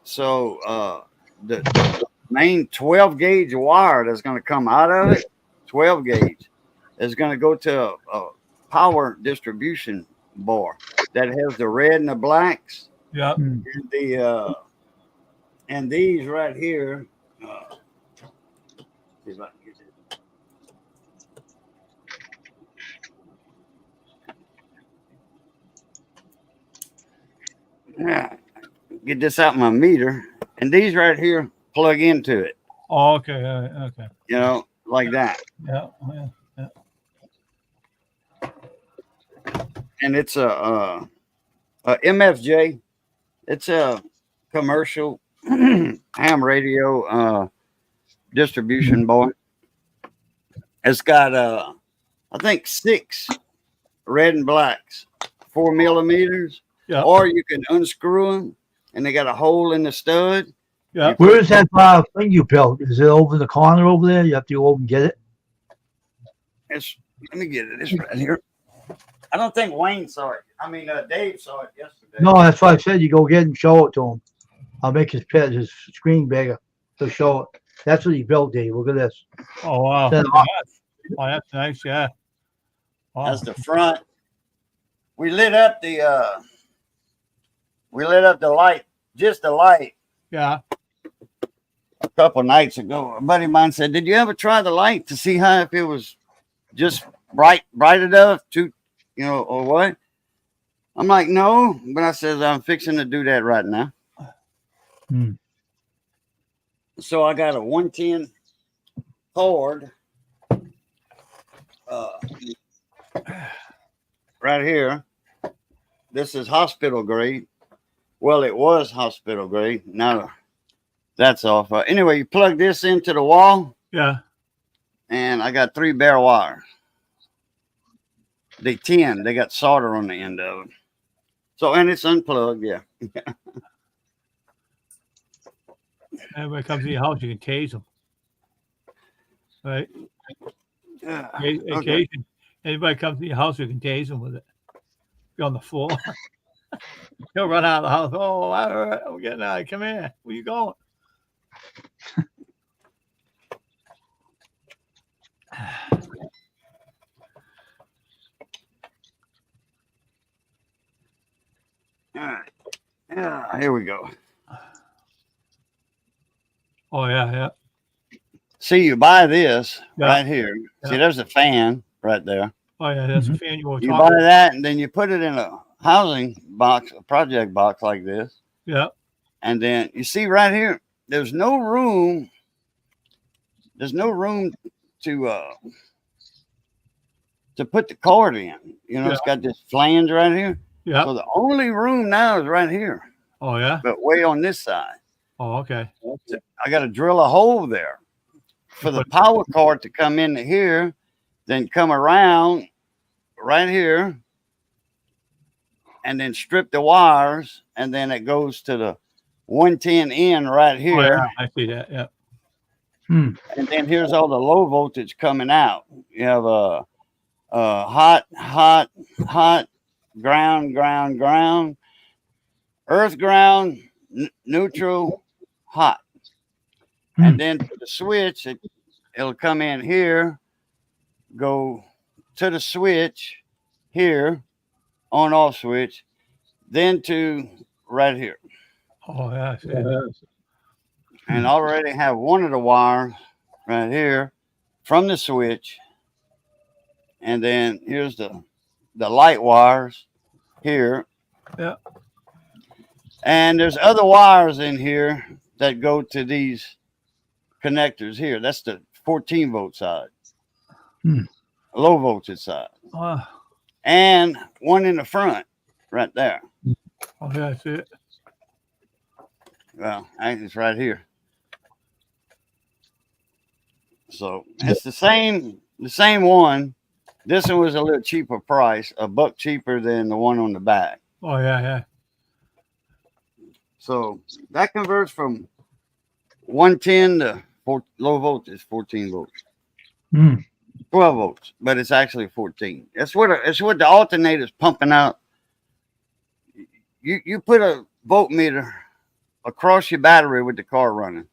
D: So the main 12 gauge wire that's going to come out of it, 12 gauge, is going to go to a power distribution board that has the red and the blacks.
C: Yeah.
D: And and these right here. See if I can get it. Yeah, get this out my meter, and these right here plug into it.
C: Oh, okay. Okay.
D: Like that.
C: Yeah.
D: And it's a MFJ. It's a commercial ham radio distribution board. It's got I think 6 red and blacks, 4 millimeters.
C: Yeah.
D: Or you can unscrew them, and they got a hole in the stud.
C: Yeah.
A: Where is that thing you built? Is it over the corner over there? You have to go over and get it?
D: Let me get it. It's right here. I don't think Wayne saw it. I mean, Dave saw it yesterday.
A: No, that's why I said you go get it and show it to him. I'll make his screen bigger to show it. That's what he built, Dave. Look at this.
C: Oh, wow.
A: Then-
C: Oh, that's nice. Yeah. Oh.
D: That's the front. We lit up the light, just the light,
C: Yeah.
D: a couple nights ago. A buddy of mine said, "Did you ever try the light to see how if it was just bright enough to, or what?" I'm like, "No," but I said, "I'm fixing to do that right now."
A: Hmm.
D: So I got a 110 cord right here. This is hospital grade. Well, it was hospital grade. Now that's off. Anyway, you plug this into the wall,
C: Yeah.
D: and I got 3 bare wires. They got solder on the end of it. So, and it's unplugged. Yeah.
C: Everybody comes to your house, you can tase them. Right? Occasion. Anybody comes to your house, you can tase them with it. Be on the floor. He'll run out of the house. Oh, I'm getting out. Come here. Where you going?
D: All right. Yeah, here we go.
C: Oh, yeah.
D: See, you buy this
C: Yeah.
D: right here.
C: Yeah.
D: See, there's a fan right there.
C: Oh, yeah. That's a fan you were
D: You
C: talking
D: buy
C: about.
D: that, and then you put it in a housing box, a project box like this.
C: Yeah.
D: And then you see right here, there's no room. There's no room to put the cord in. It's got this flange right here.
C: Yeah.
D: So the only room now is right here,
C: Oh, yeah.
D: but way on this side.
C: Oh, okay.
D: I got to drill a hole there for the power cord to come into here, then come around right here, and then strip the wires, and then it goes to the 110 in right here.
C: Oh, yeah. I see that. Yeah.
D: And then here's all the low voltage coming out. You have a hot, ground, earth ground, neutral, hot. And then for the switch, it'll come in here, go to the switch here, on off switch, then to right here.
C: Oh, yeah.
D: And already have one of the wires right here from the switch. And then here's the light wires here.
C: Yeah.
D: And there's other wires in here that go to these connectors here. That's the 14 volt side, low voltage side. And one in the front right there.
C: Oh, yeah, that's it.
D: Well, it's right here. So it's the same one. This one was a little cheaper price, $1 cheaper than the one on the back.
C: Oh, yeah.
D: So that converts from 110 to low voltage, 14 volts. 12 volts, but it's actually 14. It's what the alternator's pumping out. You put a voltmeter across your battery with the car running,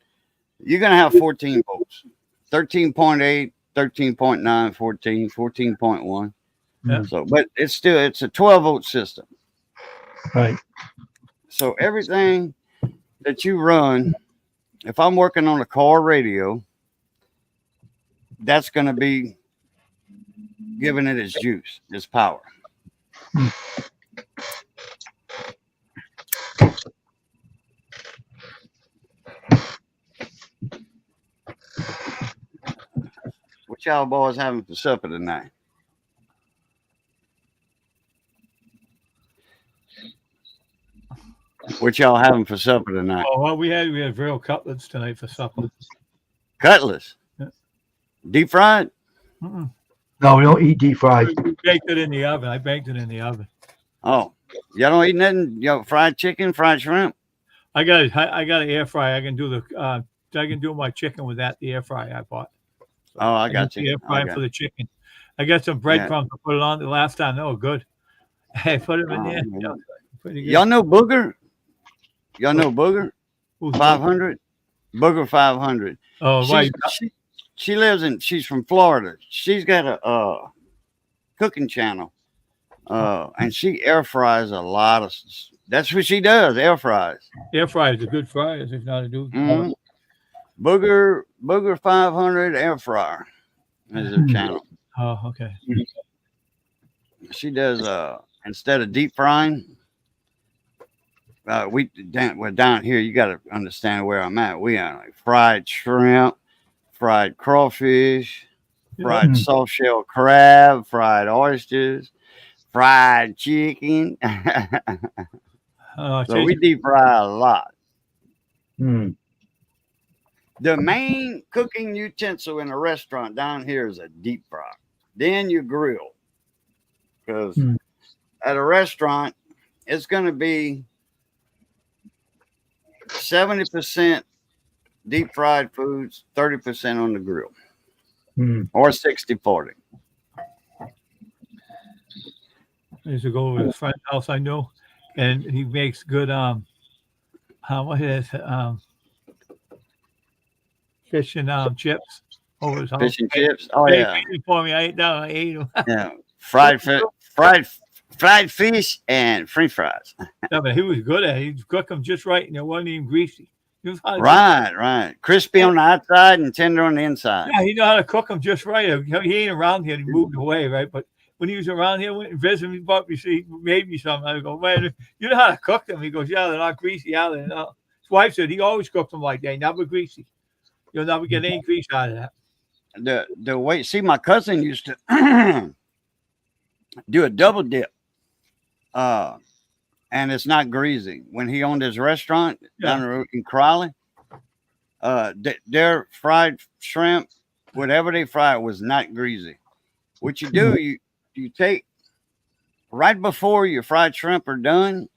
D: you're gonna have 14 volts, 13.8, 13.9, 14, 14.1.
C: Yeah.
D: So, but it's a 12 volt system.
A: Right.
D: So everything that you run, if I'm working on a car radio, that's going to be giving it its juice, its power. What y'all boys having for supper tonight? What y'all having for supper tonight?
C: Oh, well, we had real cutlets tonight for supper.
D: Cutlets?
C: Yeah.
D: Deep fried?
C: Mm-mm.
A: No, we don't eat deep fried.
C: We baked it in the oven. I baked it in the oven.
D: Oh, y'all don't eat nothing? Fried chicken, fried shrimp?
C: I got an air fryer. I can do my chicken with that. The air fryer I bought.
D: Oh, I got you.
C: The air fryer for the chicken. I got some breadcrumbs to put it on the last time. They were good. I put them in there. Yeah, pretty good.
D: Y'all know Booger? Y'all know Booger?
C: Who's
D: 500? Booger 500.
C: Oh, right.
D: She's from Florida. She's got a cooking channel. And she air fries a lot of. That's what she does. Air fries.
C: Air fryers are good fryers. If not, do.
D: Mm-hmm. Booger 500 air fryer is her channel.
C: Oh, okay.
D: She does instead of deep frying. We're down here. You got to understand where I'm at. We are like fried shrimp, fried crawfish, fried soft shell crab, fried oysters, fried chicken. So we deep fry a lot. The main cooking utensil in a restaurant down here is a deep fry. Then you grill. Because at a restaurant, it's going to be 70% deep fried foods, 30% on the grill. Or 60-40.
C: I used to go over to his friend's house I know, and he makes good what is fish and chips over his house.
D: Fish and chips? Oh,
C: They
D: yeah.
C: made it for me. I ate them.
D: Yeah. Fried fish and French fries.
C: Yeah, but he was good at it. He'd cook them just right, and it wasn't even greasy.
D: Right. Crispy on the outside and tender on the inside.
C: Yeah, he know how to cook them just right. He ain't around here. He moved away, right? But when he was around here, went and visited me, he made me something. I go, man, you know how to cook them? He goes, yeah, they're not greasy. Yeah, they're not. His wife said he always cooked them like that, never greasy. You'll never get any grease out of that.
D: The way, see, my cousin used to do a double dip. And it's not greasy. When he owned his restaurant down the road in Crowley, their fried shrimp, whatever they fried, was not greasy. What you do, you take right before your fried shrimp are done,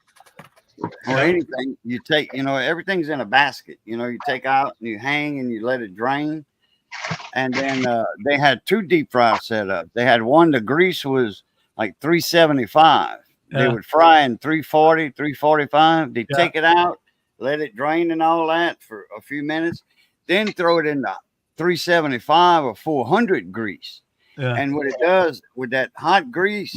D: or anything, you take, everything's in a basket. You take out and you hang and you let it drain. And then they had 2 deep fries set up. They had one, the grease was like 375. They would fry in 340, 345. They take it out, let it drain and all that for a few minutes, then throw it in the 375 or 400 grease.
C: Yeah.
D: And what it does with that hot grease,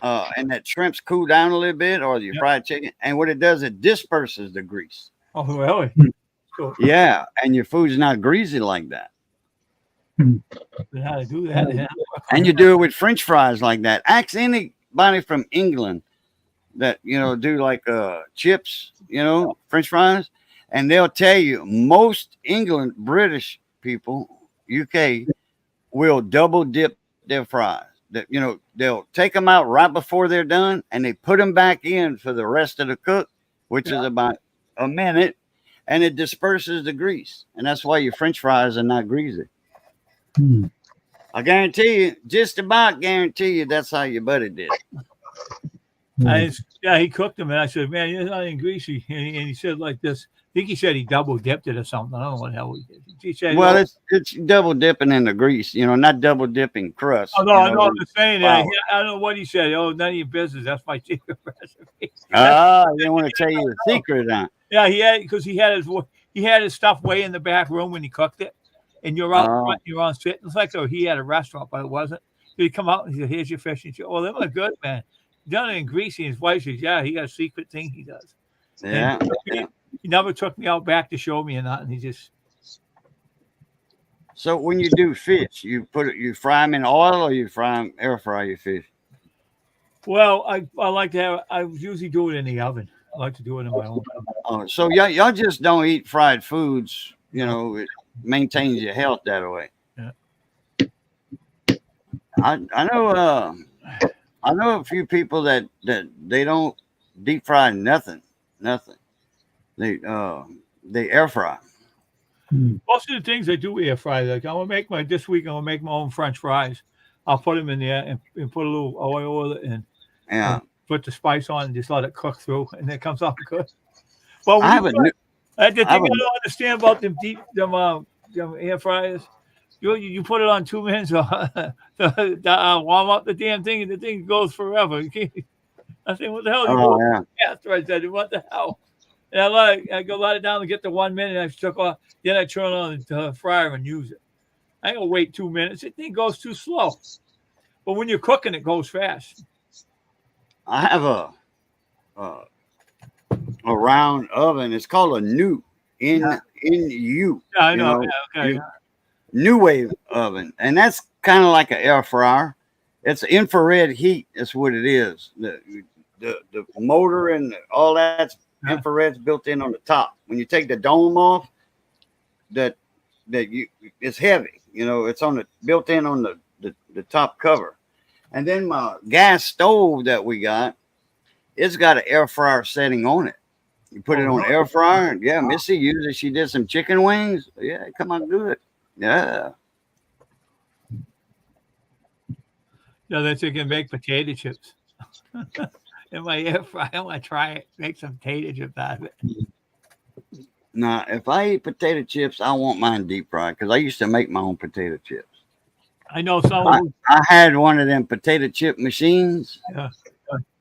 D: and that shrimps cool down a little bit, or your
C: Yep.
D: fried chicken, and what it does, it disperses the grease.
C: Oh, really? So,
D: Yeah, and your food's not greasy like that.
C: how to do that? Yeah.
D: And you do it with French fries like that. Ask anybody from England that do like chips, French fries, and they'll tell you most England British people, UK, will double dip their fries. That they'll take them out right before they're done, and they put them back in for the rest of the cook, which is about a minute, and it disperses the grease, and that's why your French fries are not greasy.
A: Hmm.
D: I guarantee you, just about guarantee you, that's how your buddy did it.
C: He cooked them, and I said, "Man, it's not even greasy." And he said like this. I think he said he double dipped it or something. I don't know what the hell he did. He said,
D: Well, it's double dipping in the grease, not double dipping crust.
C: "Oh no, I know. I'm just saying that.
D: Wow.
C: I don't know what he said. Oh, none of your business. That's my secret recipe."
D: I didn't want to tell you the secret on.
C: Yeah, he had his stuff way in the back room when he cooked it, and you're out front, you're on sitting. It's like he had a restaurant, but it wasn't. So he'd come out and he said, "Here's your fish and chips." "Oh, they were good, man. Done it in greasy." And his wife says, "Yeah, he got a secret thing he does."
D: Yeah.
C: He never took me out back to show me or nothing. He just.
D: So when you do fish, you fry them in oil, or you air fry your fish?
C: Well, I like to have. I usually do it in the oven. I like to do it in my own oven.
D: Oh, so y'all just don't eat fried foods. It maintains your health that way.
C: Yeah.
D: I know a few people that they don't deep fry nothing. They air fry.
C: Most of the things I do air fry. Like this week, I'm gonna make my own French fries. I'll put them in there and put a little oil with it and put the spice on and just let it cook through, and it comes out good. But the thing I don't understand about them air fryers, you put it on 2 minutes, warm up the damn thing, and the thing goes forever. I think, what the hell? After I said, what the hell? And I go let it down to get to 1 minute. I took off. Then I turn on the fryer and use it. I ain't gonna wait 2 minutes. The thing goes too slow. But when you're cooking, it goes fast.
D: I have a round oven. It's called a NU. N-U.
C: Yeah, I know. Okay.
D: New Wave oven, and that's kind of like an air fryer. It's infrared heat. That's what it is. The motor and all that's infrared's built in on the top. When you take the dome off, it's heavy. It's built in on the top cover. And then my gas stove that we got, it's got an air fryer setting on it. You put it on air fryer. Yeah, Missy used it. She did some chicken wings. Yeah, come on, do it. Yeah.
C: No, that you can make potato chips. In my air fryer, I want to try it. Make some potato chips out of it.
D: Now, if I eat potato chips, I want mine deep fried because I used to make my own potato chips.
C: I know someone.
D: I had one of them potato chip machines.
C: Yeah.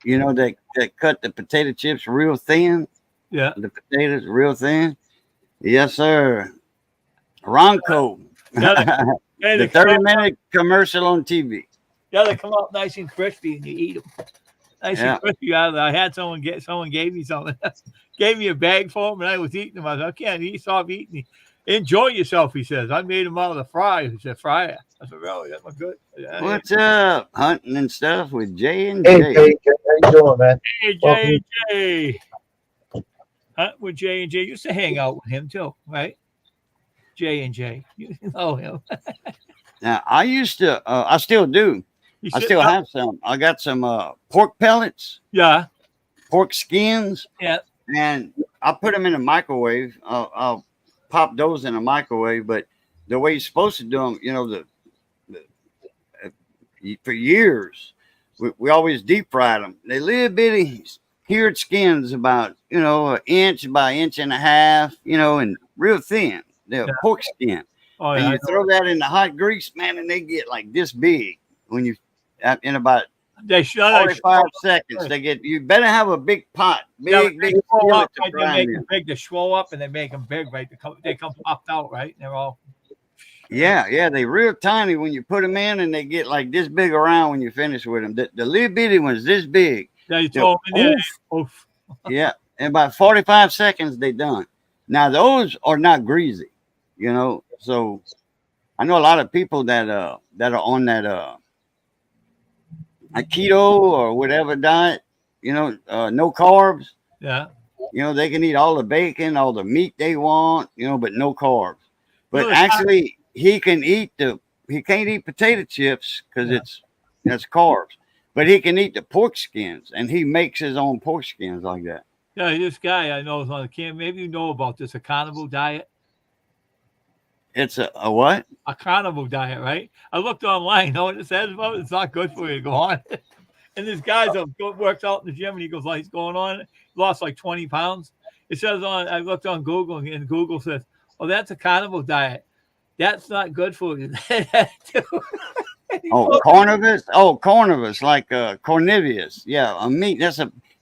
D: That cut the potato chips real thin.
C: Yeah.
D: The potatoes real thin. Yes, sir. Ronco.
C: Yeah,
D: the 30-minute commercial on TV.
C: Yeah, they come out nice and crispy, and you eat them. Nice and crispy out of there. I had someone gave me something. Gave me a bag for them, and I was eating them. I said, I can't eat. Stop eating. Enjoy yourself, he says. I made them out of the fryer. He said, fryer. I said, really? That's good. Yeah,
D: what's up? Hunting and stuff with J and
A: Hey,
D: J.
A: how you doing, man?
C: Hey, J and J. Hunt with J and J. Used to hang out with him too, right? J and J. You know him.
D: Now, I used to, I still do. I still have some. I got some pork pellets.
C: Yeah.
D: Pork skins.
C: Yeah.
D: And I put them in a microwave. I'll pop those in a microwave. But the way you're supposed to do them, for years, we always deep fried them. They little bitty cured skins about, an inch by inch and a half, and real thin. They're pork skin.
C: Oh,
D: and you throw that in the hot grease, man, and they get like this big when you in about 45 seconds. You better have a big pot, big
C: up, right? They make them big. They swell up and they make them big, right? They come popped out, right? They're all.
D: Yeah, they real tiny when you put them in, and they get like this big around when you finish with them. The little bitty ones this big.
C: Yeah, you throw them in there. Oof.
D: Yeah, in about 45 seconds they done. Now those are not greasy, you know. So I know a lot of people that are on that a keto or whatever diet, you know, no carbs.
C: Yeah.
D: You know, they can eat all the bacon, all the meat they want, you know, but no carbs. But
C: Well,
D: actually, he can't eat potato chips because that's carbs. But he can eat the pork skins, and he makes his own pork skins like that.
C: Yeah, this guy I know is on the camp. Maybe you know about this, a carnivore diet.
D: It's a what?
C: A carnivore diet, right? I looked online. You know what it says about it? It's not good for you to go on. And this guy's works out in the gym, and he goes, like, he's going on. He lost like 20 pounds. It says I looked on Google, and Google says, oh, that's a carnivore diet. That's not good for you.
D: Oh, carnivorous. Oh, carnivorous, like carnivorous. Yeah, a meat.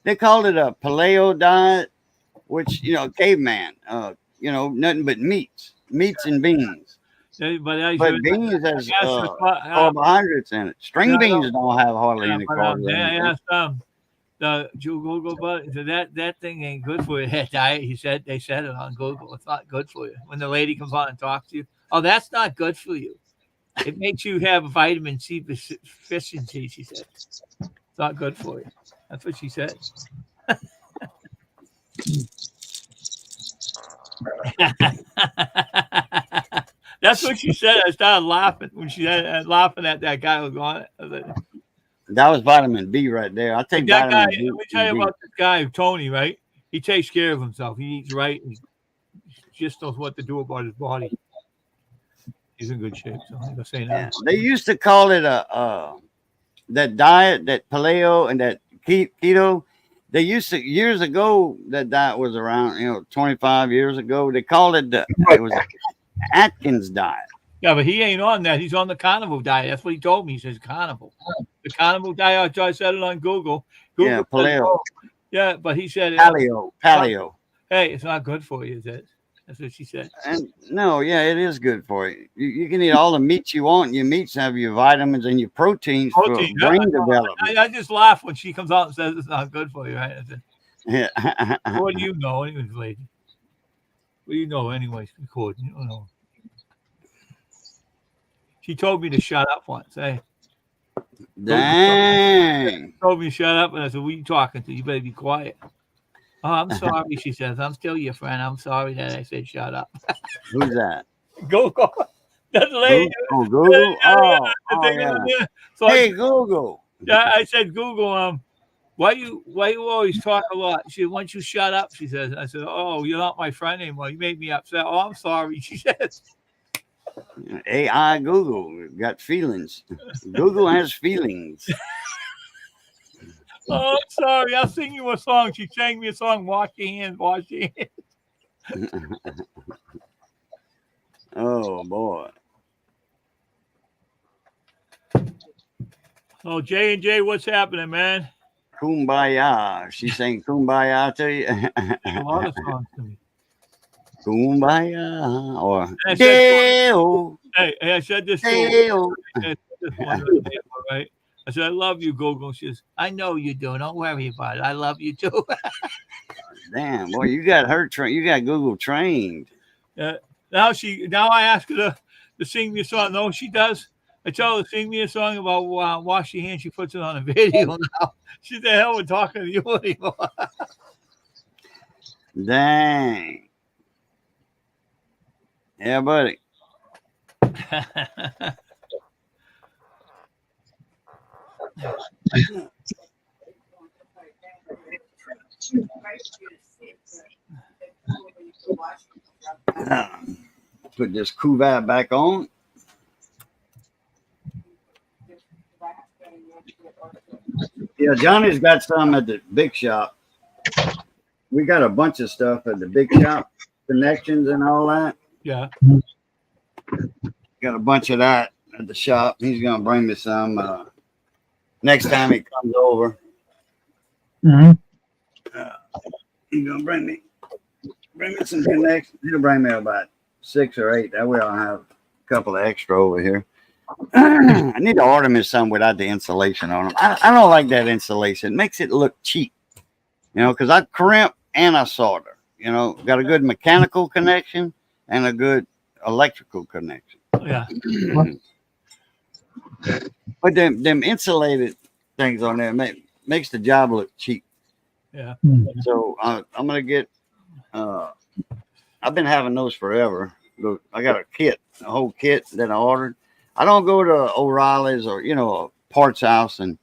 D: They called it a paleo diet, which, you know, caveman. You know, nothing but meats and beans. But beans has carbohydrates in it. String beans don't have hardly any carbohydrates.
C: I asked Google, but that thing ain't good for you. That diet, they said it on Google. It's not good for you. When the lady comes on and talks to you, oh, that's not good for you. It makes you have vitamin C deficiency. She said it's not good for you. That's what she said. That's what she said. I started laughing when she said, laughing at that guy who was on it.
D: That was vitamin B right there. I take
C: that
D: vitamin
C: guy.
D: B.
C: Let me tell you about this guy, Tony. Right? He takes care of himself. He eats right. And he just knows what to do about his body. He's in good shape. So I'm gonna say that.
D: Yeah. They used to call it that diet, that paleo and that keto. They used to years ago. That diet was around, you know, 25 years ago. They called it it was Atkins diet.
C: Yeah, but he ain't on that. He's on the carnivore diet. That's what he told me. He says carnivore. The carnivore diet. I said it on Google.
D: Yeah, paleo.
C: Yeah, but he said
D: Paleo.
C: Hey, it's not good for you, is it? That's what she said.
D: And no, yeah, it is good for you. You can eat all the meats you want. Your meats have your vitamins and your proteins for brain development.
C: I just laugh when she comes out and says it's not good for you, right? I said,
D: Yeah.
C: what do you know, anyways, lady? What do you know, anyways? Recording, you don't know. She told me to shut up once. Hey,
D: Dang.
C: She told me to shut up, and I said, "Who are you talking to? You better be quiet." Oh, I'm sorry, she says. I'm still your friend. I'm sorry that I said shut up.
D: Who's that?
C: Google. That's the lady.
D: Oh, Google. Oh,
C: yeah. So
D: hey, Google.
C: Yeah, I said, Google. Why you always talk a lot? She said, once you shut up, she says. I said, oh, you're not my friend anymore. You made me upset. Oh, I'm sorry. She says.
D: AI Google got feelings. Google has feelings.
C: Oh, I'm sorry. I'll sing you a song. She sang me a song. Wash your hands. Wash your hands.
D: Oh boy.
C: Oh, J&J, what's happening, man?
D: Kumbaya. She sang Kumbaya to you.
C: A lot of songs to me.
D: Kumbaya or
C: Deo. Hey, I said this
D: Deo.
C: Right? I said, I love you, Google. She says, I know you do. Don't worry about it. I love you too.
D: Damn, boy, you got her you got Google trained.
C: Now I ask her to sing me a song. No, she does. I tell her to sing me a song about wash your hands. She puts it on a video now. She the hell with talking to you anymore.
D: Dang. Yeah, buddy. Put this Kuvat back on. Yeah, Johnny's got some at the big shop. We got a bunch of stuff at the big shop, connections and all that.
C: Yeah.
D: Got a bunch of that at the shop. He's gonna bring me some next time he comes over.
A: Mm-hmm.
D: He's gonna bring me some connections. He'll bring me about 6 or 8. That way I'll have couple of extra over here. I need to order me some without the insulation on them. I don't like that insulation. It makes it look cheap, you know, because I crimp and I solder. You know, got a good mechanical connection and a good electrical connection.
C: Yeah.
D: But them insulated things on there makes the job look cheap.
C: Yeah.
D: So I'm gonna get. I've been having those forever. I got a whole kit that I ordered. I don't go to O'Reilly's or a parts house or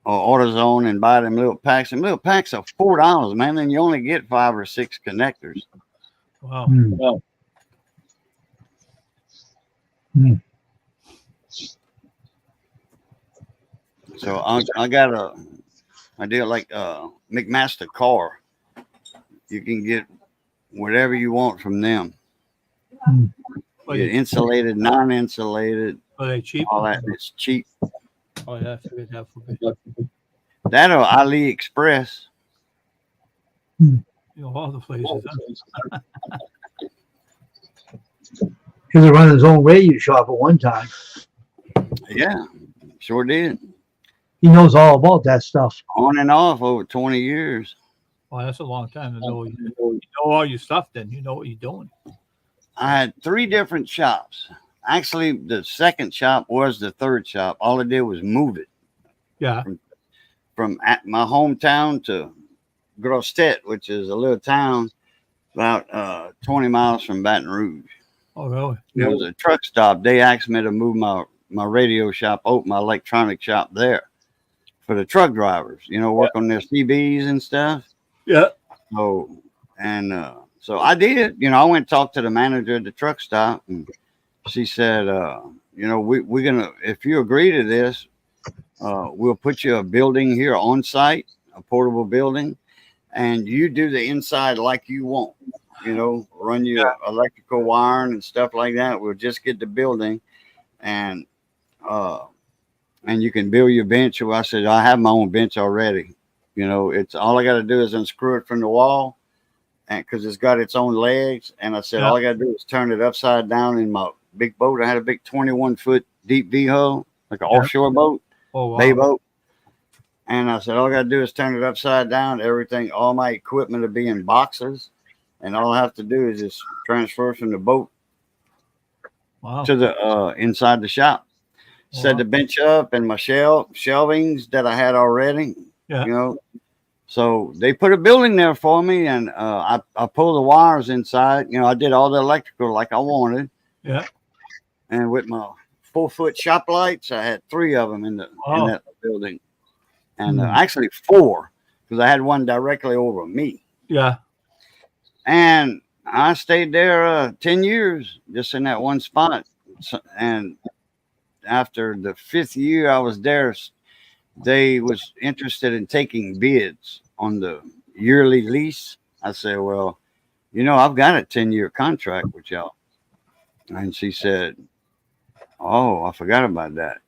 D: AutoZone and buy them little packs. And little packs are $4, man, and you only get 5 or 6 connectors.
C: Wow.
A: Hmm. Hmm.
D: So I got I deal like McMaster car. You can get whatever you want from them.
A: Hmm.
C: Are
D: Get insulated, non-insulated,
C: they cheap?
D: all that. It's cheap.
C: Oh yeah, I figured that for me.
D: That or AliExpress.
C: All the places. Huh?
A: He was running his own radio shop at one time.
D: Yeah, sure did.
A: He knows all about that stuff.
D: On and off over 20 years.
C: Well, that's a long time to know. You know all your stuff. Then you know what you're doing.
D: I had 3 different shops. Actually, the second shop was the third shop. All I did was move it
C: Yeah.
D: from my hometown to Grostet, which is a little town about 20 miles from Baton Rouge.
C: Oh really?
D: It was a truck stop. They asked me to move my radio shop, open my electronic shop there for the truck drivers, work on their CBs and stuff.
C: Yeah.
D: So I did, I went and talked to the manager at the truck stop, and she said, we're going to, if you agree to this, we'll put you a building here on site, a portable building, and you do the inside like you want, run your electrical wiring and stuff like that. We'll just get the building and you can build your bench. I said, I have my own bench already. It's all I got to do is unscrew it from the wall, and because it's got its own legs. And I said, all I got to do is turn it upside down in my big boat. I had a big 21-foot deep V hull, like an offshore boat, bay boat. And I said, all I got to do is turn it upside down. Everything, all my equipment will be in boxes. And all I have to do is just transfer from the boat to the inside the shop. Set the bench up and my shelvings that I had already.
C: Yeah.
D: So they put a building there for me, and I pulled the wires inside. I did all the electrical like I wanted.
C: Yeah.
D: And with my 4-foot shop lights, I had 3 of them in that building, and actually 4, because I had one directly over me.
C: Yeah.
D: And I stayed there 10 years just in that one spot. And after the 5th year I was there, they was interested in taking bids on the yearly lease. I said, well, I've got a 10-year contract with y'all. And she said, oh, I forgot about that.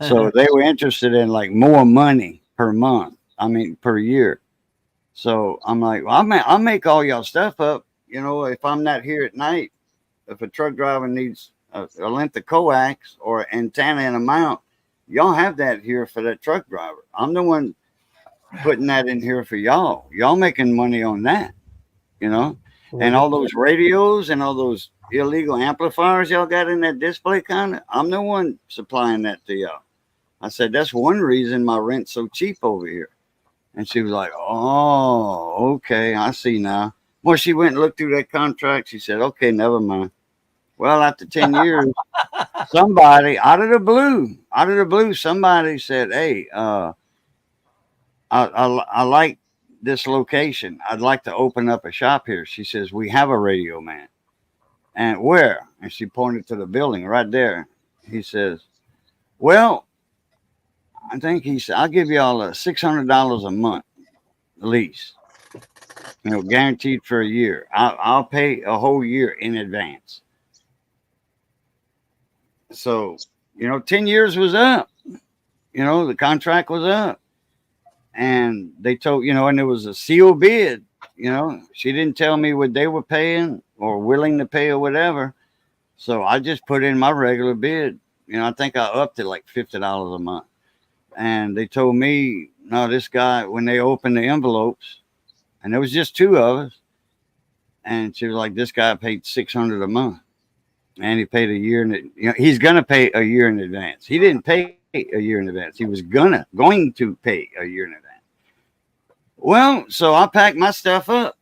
D: So they were interested in like more money per year. So I'm like, well, I'll make all y'all stuff up. If I'm not here at night, if a truck driver needs a length of coax or antenna and a mount, y'all have that here for that truck driver. I'm the one putting that in here for y'all. Y'all making money on that, and all those radios and all those illegal amplifiers y'all got in that display counter. I'm the one supplying that to y'all. I said, that's one reason my rent's so cheap over here. And she was like, oh, okay, I see now. Well, she went and looked through that contract. She said, okay, never mind. Well, after 10 years, somebody out of the blue, somebody said, hey, I like this location. I'd like to open up a shop here. She says, we have a radio man. And where? And she pointed to the building right there. He says, well, I think he said, I'll give y'all $600 a month lease, guaranteed for a year. I'll pay a whole year in advance. So, 10 years was up, the contract was up, and they told, and it was a sealed bid. you know, she didn't tell me what they were paying or willing to pay or whatever. So I just put in my regular bid. You know, I think I upped it like $50 a month. And they told me, no, this guy, when they opened the envelopes, and there was just two of us, and she was like, this guy paid $600 a month. And he paid a year he's gonna pay a year in advance. He didn't pay a year in advance. He was going to pay a year in advance. Well, so I packed my stuff up.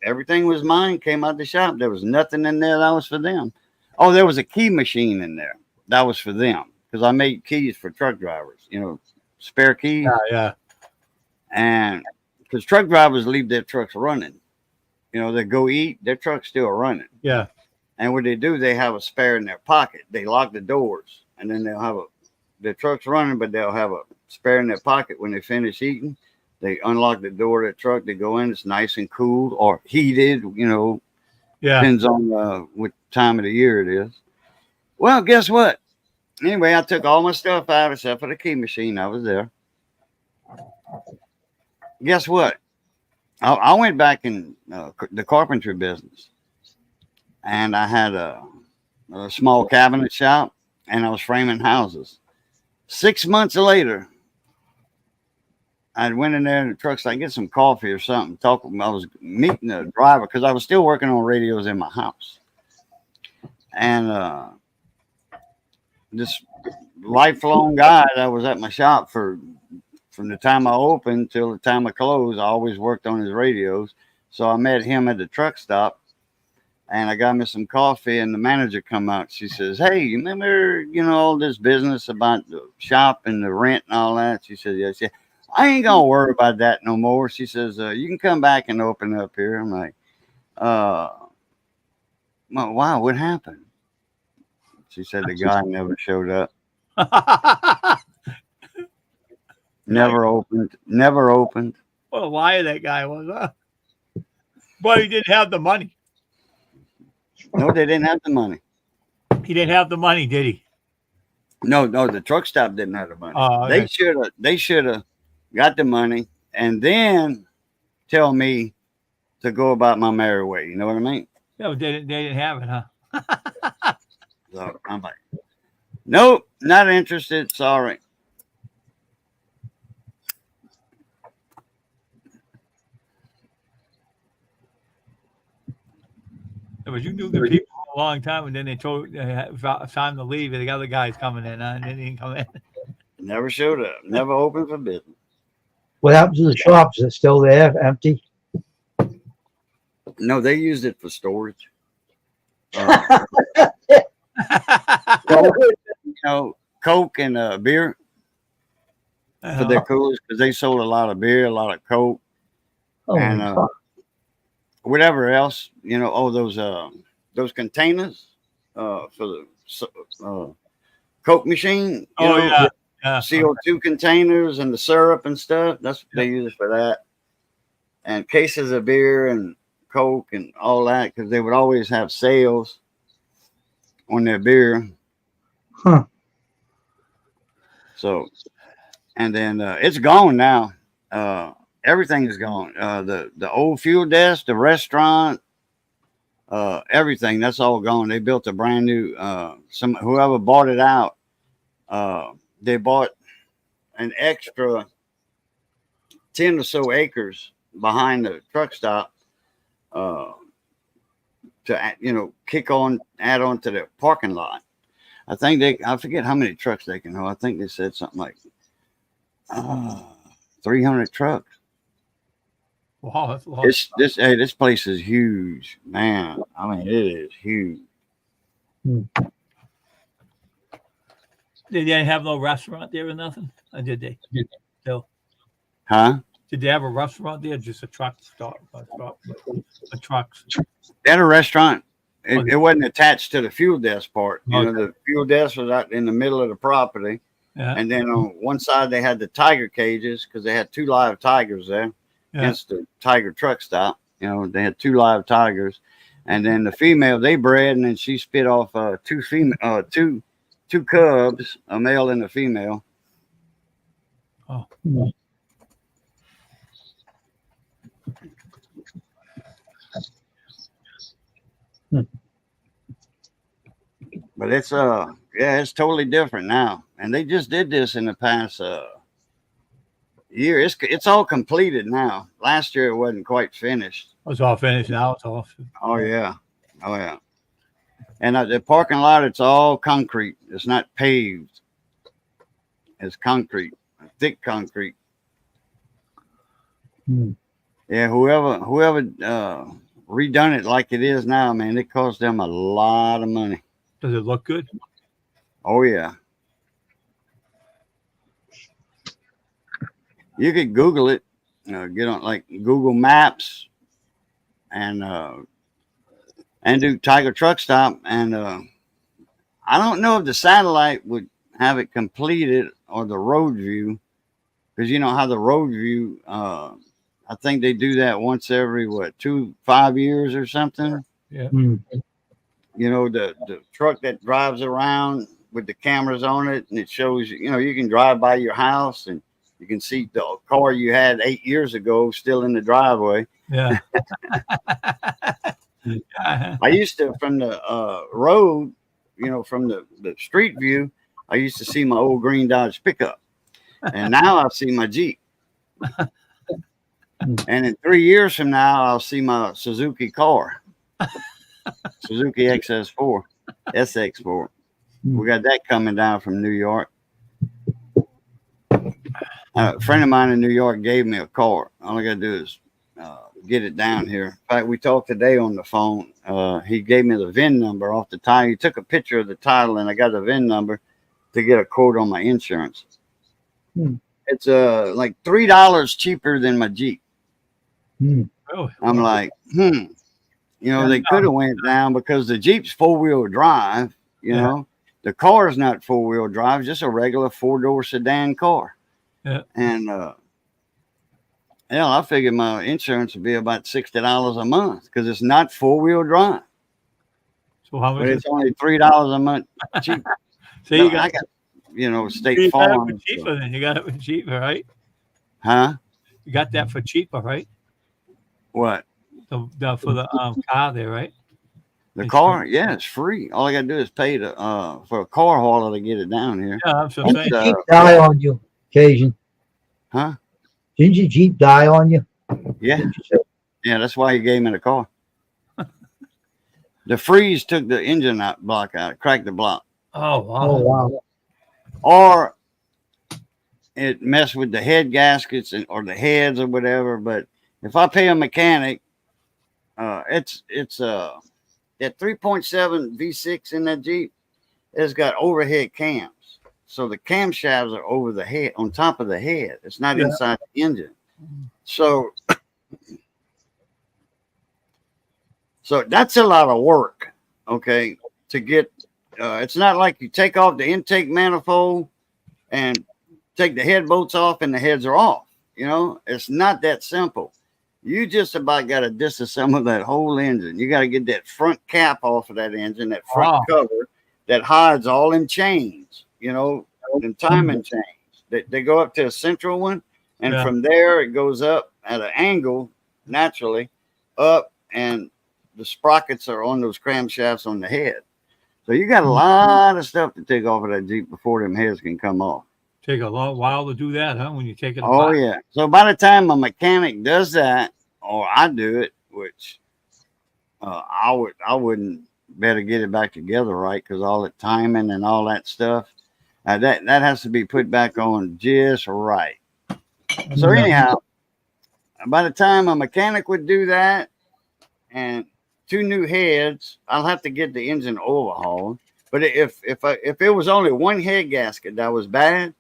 D: Everything was mine, came out the shop. There was nothing in there that was for them. Oh, there was a key machine in there. That was for them. Because I made keys for truck drivers, you know, spare keys.
C: Yeah.
D: And because truck drivers leave their trucks running. You know, they go eat, their truck's still running.
C: Yeah.
D: And what they do, they have a spare in their pocket. They lock the doors, and then they'll have the truck's running, but they'll have a spare in their pocket when they finish eating. They unlock the door of the truck. They go in. It's nice and cool or heated, you know.
C: Yeah.
D: Depends on what time of the year it is. Well, guess what? Anyway, I took all my stuff out except for the key machine. I was there. Guess what? I went back in the carpentry business. And I had a small cabinet shop, and I was framing houses. 6 months later, I went in there in the truck so I get some coffee or something. I was meeting the driver because I was still working on radios in my house. And this lifelong guy that was at my shop from the time I opened till the time I closed, I always worked on his radios. So I met him at the truck stop. And I got me some coffee, and the manager come out. She says, hey, you remember, you know, all this business about the shop and the rent and all that? She said, yes. Yeah. I ain't going to worry about that no more. She says, you can come back and open up here. I'm like, well, wow, what happened? She said the guy never showed up. Never opened.
C: What a liar that guy was, huh? But he didn't have the money.
D: No, they didn't have the money.
C: He didn't have the money, did he?
D: No, the truck stop didn't have the money.
C: Okay.
D: They should have got the money and then tell me to go about my merry way. You know what I mean?
C: Yeah, but they didn't have it, huh?
D: So I'm like, nope, not interested. Sorry.
C: Yeah, but you knew the people for a long time, and then they told it's time to leave, and the other guy's coming in, and then he didn't come in.
D: Never showed up. Never opened for business.
A: What happened to the shop? Is it still there, empty?
D: No, they used it for storage. You know, Coke and beer for their coolers because they sold a lot of beer, a lot of Coke,
A: Oh,
D: and whatever else. You know, those containers for the Coke machine. You know,
C: yeah.
D: CO2 containers and the syrup and stuff. That's what they use for that. And cases of beer and Coke and all that because they would always have sales on their beer.
A: Huh.
D: So, and then it's gone now. Everything is gone. The old fuel desk, the restaurant, everything, that's all gone. They built a brand new, whoever bought it out, they bought an extra 10 or so acres behind the truck stop to, you know, add on to the parking lot. I think I forget how many trucks they can hold. I think they said something like 300 trucks.
C: Wow, that's a lot.
D: This place is huge, man. I mean, it is huge.
C: Did they have no restaurant there or nothing? Or did they? Still?
D: Huh?
C: Did they have a restaurant there? Just a truck stop? A trucks?
D: They had a restaurant. It wasn't attached to the fuel desk part. You know, the fuel desk was out in the middle of the property.
C: Yeah.
D: And then on one side, they had the tiger cages because they had 2 live tigers there against the tiger truck stop. You know, they had 2 live tigers. And then the female, they bred, and then she spit off two cubs, a male and a female.
C: Oh.
D: But it's yeah, it's totally different now. And they just did this in the past year. It's all completed now. Last year it wasn't quite finished.
C: It's all finished now. It's all.
D: Oh yeah. Oh yeah. And the parking lot, it's all concrete. It's not paved. It's concrete, thick concrete.
A: Hmm.
D: Yeah, whoever redone it like it is now, man, it cost them a lot of money.
C: Does it look good?
D: Oh yeah. You could Google it, get on like Google Maps, and do Tiger Truck Stop, and I don't know if the satellite would have it completed or the road view, because you know how the road view. I think they do that once every 5 years or something.
C: Yeah.
A: Hmm.
D: You know, the truck that drives around with the cameras on it, and it shows you know you can drive by your house and you can see the car you had 8 years ago still in the driveway.
C: Yeah.
D: I used to, from the road, you know, from the street view, I used to see my old green Dodge pickup, and now I see my Jeep. And in 3 years from now, I'll see my Suzuki car, Suzuki SX4. We got that coming down from New York. A friend of mine in New York gave me a car. All I got to do is get it down here. In fact, we talked today on the phone. He gave me the VIN number off the title. He took a picture of the title, and I got the VIN number to get a quote on my insurance.
A: Hmm.
D: It's like $3 cheaper than my Jeep.
A: Hmm.
C: Oh,
D: I'm like, you know, they could have went down because the Jeep's 4-wheel drive. You
C: Yeah.
D: know, the car is not 4-wheel drive, just a regular 4-door sedan car.
C: Yeah.
D: And I figured my insurance would be about $60 a month because it's not 4-wheel drive,
C: so how much?
D: but it's only $3 a month cheaper.
C: So
D: No,
C: you got,
D: I got, you know,
C: you
D: State
C: got it
D: Farm.
C: for cheaper. Then you got it for cheaper, right?
D: Huh?
C: You got that for cheaper, right?
D: What?
C: The for the car there, right?
D: The
C: It's
D: car? Yeah, it's free. All I got to do is pay for a car hauler to get it down here.
C: Yeah, I'm so saying.
D: It's,
A: Jeep die on you occasion.
D: huh?
A: Didn't your Jeep die on you?
D: Yeah.
A: Didn't you say?
D: Yeah, that's why he gave me the car. The freeze took the engine block out, cracked the block.
C: Oh wow.
A: Oh wow.
D: Or it messed with the head gaskets or the heads or whatever. But if I pay a mechanic, it's that 3.7 V6 in that Jeep. It's got overhead cams, so the camshafts are over the head, on top of the head. It's not inside the engine. So that's a lot of work. Okay, to get. It's not like you take off the intake manifold and take the head bolts off and the heads are off. You know, it's not that simple. You just about got to disassemble that whole engine. You got to get that front cap off of that engine, that front cover that hides all them chains, you know, them timing chains. They go up to a central one, and from there it goes up at an angle, naturally, up, and the sprockets are on those cranshafts on the head. So you got a lot of stuff to take off of that Jeep before them heads can come off.
C: Take a long while to do that, huh? When you take it
D: Oh,
C: apart.
D: yeah. So by the time a mechanic does that, or I do it, which I wouldn't better get it back together right, because all the timing and all that stuff, that has to be put back on just right. So anyhow, by the time a mechanic would do that and 2 new heads, I'll have to get the engine overhauled. But if it was only one head gasket that was bad,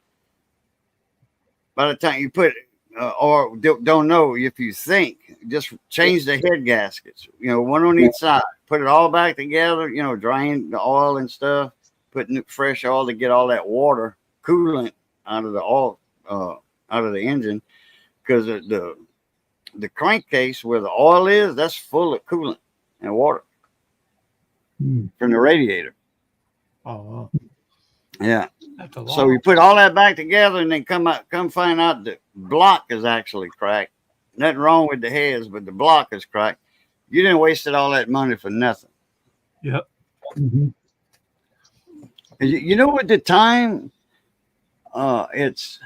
D: by the time you put or don't know, if you think, just change the head gaskets, you know, one on each side, put it all back together, you know, drain the oil and stuff, put new fresh oil to get all that water coolant out of the oil, out of the engine, because the crankcase where the oil is, that's full of coolant and water from the radiator.
C: Oh, wow.
D: Yeah.
C: That's a lot.
D: So you put all that back together, and then come find out the block is actually cracked. Nothing wrong with the heads, but the block is cracked. You didn't waste all that money for nothing.
C: Yep.
A: Mhm.
D: You know what the time? It's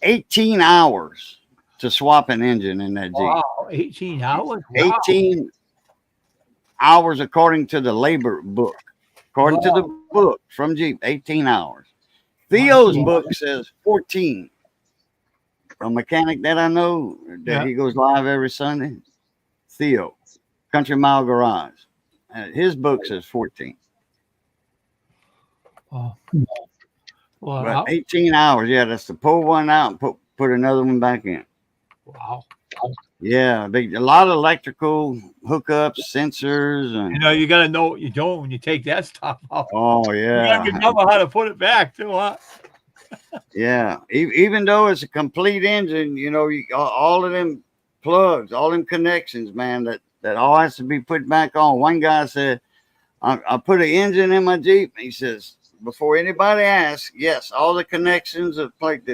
D: 18 hours to swap an engine in that Jeep.
C: Wow, 18 hours. Wow.
D: 18 hours according to the labor book. According to the book from Jeep, 18 hours. Theo's book says 14. A mechanic that I know that he goes live every Sunday, Theo, Country Mile Garage. His book says 14.
C: Oh. Well,
D: But 18 hours, yeah, that's to pull one out and put another one back in.
C: wow.
D: Yeah, a lot of electrical hookups, sensors, and
C: You know, you got to know what you're doing when you take that stuff out.
D: oh
C: You
D: yeah,
C: got to remember how to put it back too, huh?
D: yeah. Even though it's a complete engine, you know, all of them plugs, all them connections, man, that all has to be put back on. One guy said, I put an engine in my Jeep. He says, before anybody asks, yes, all the connections of like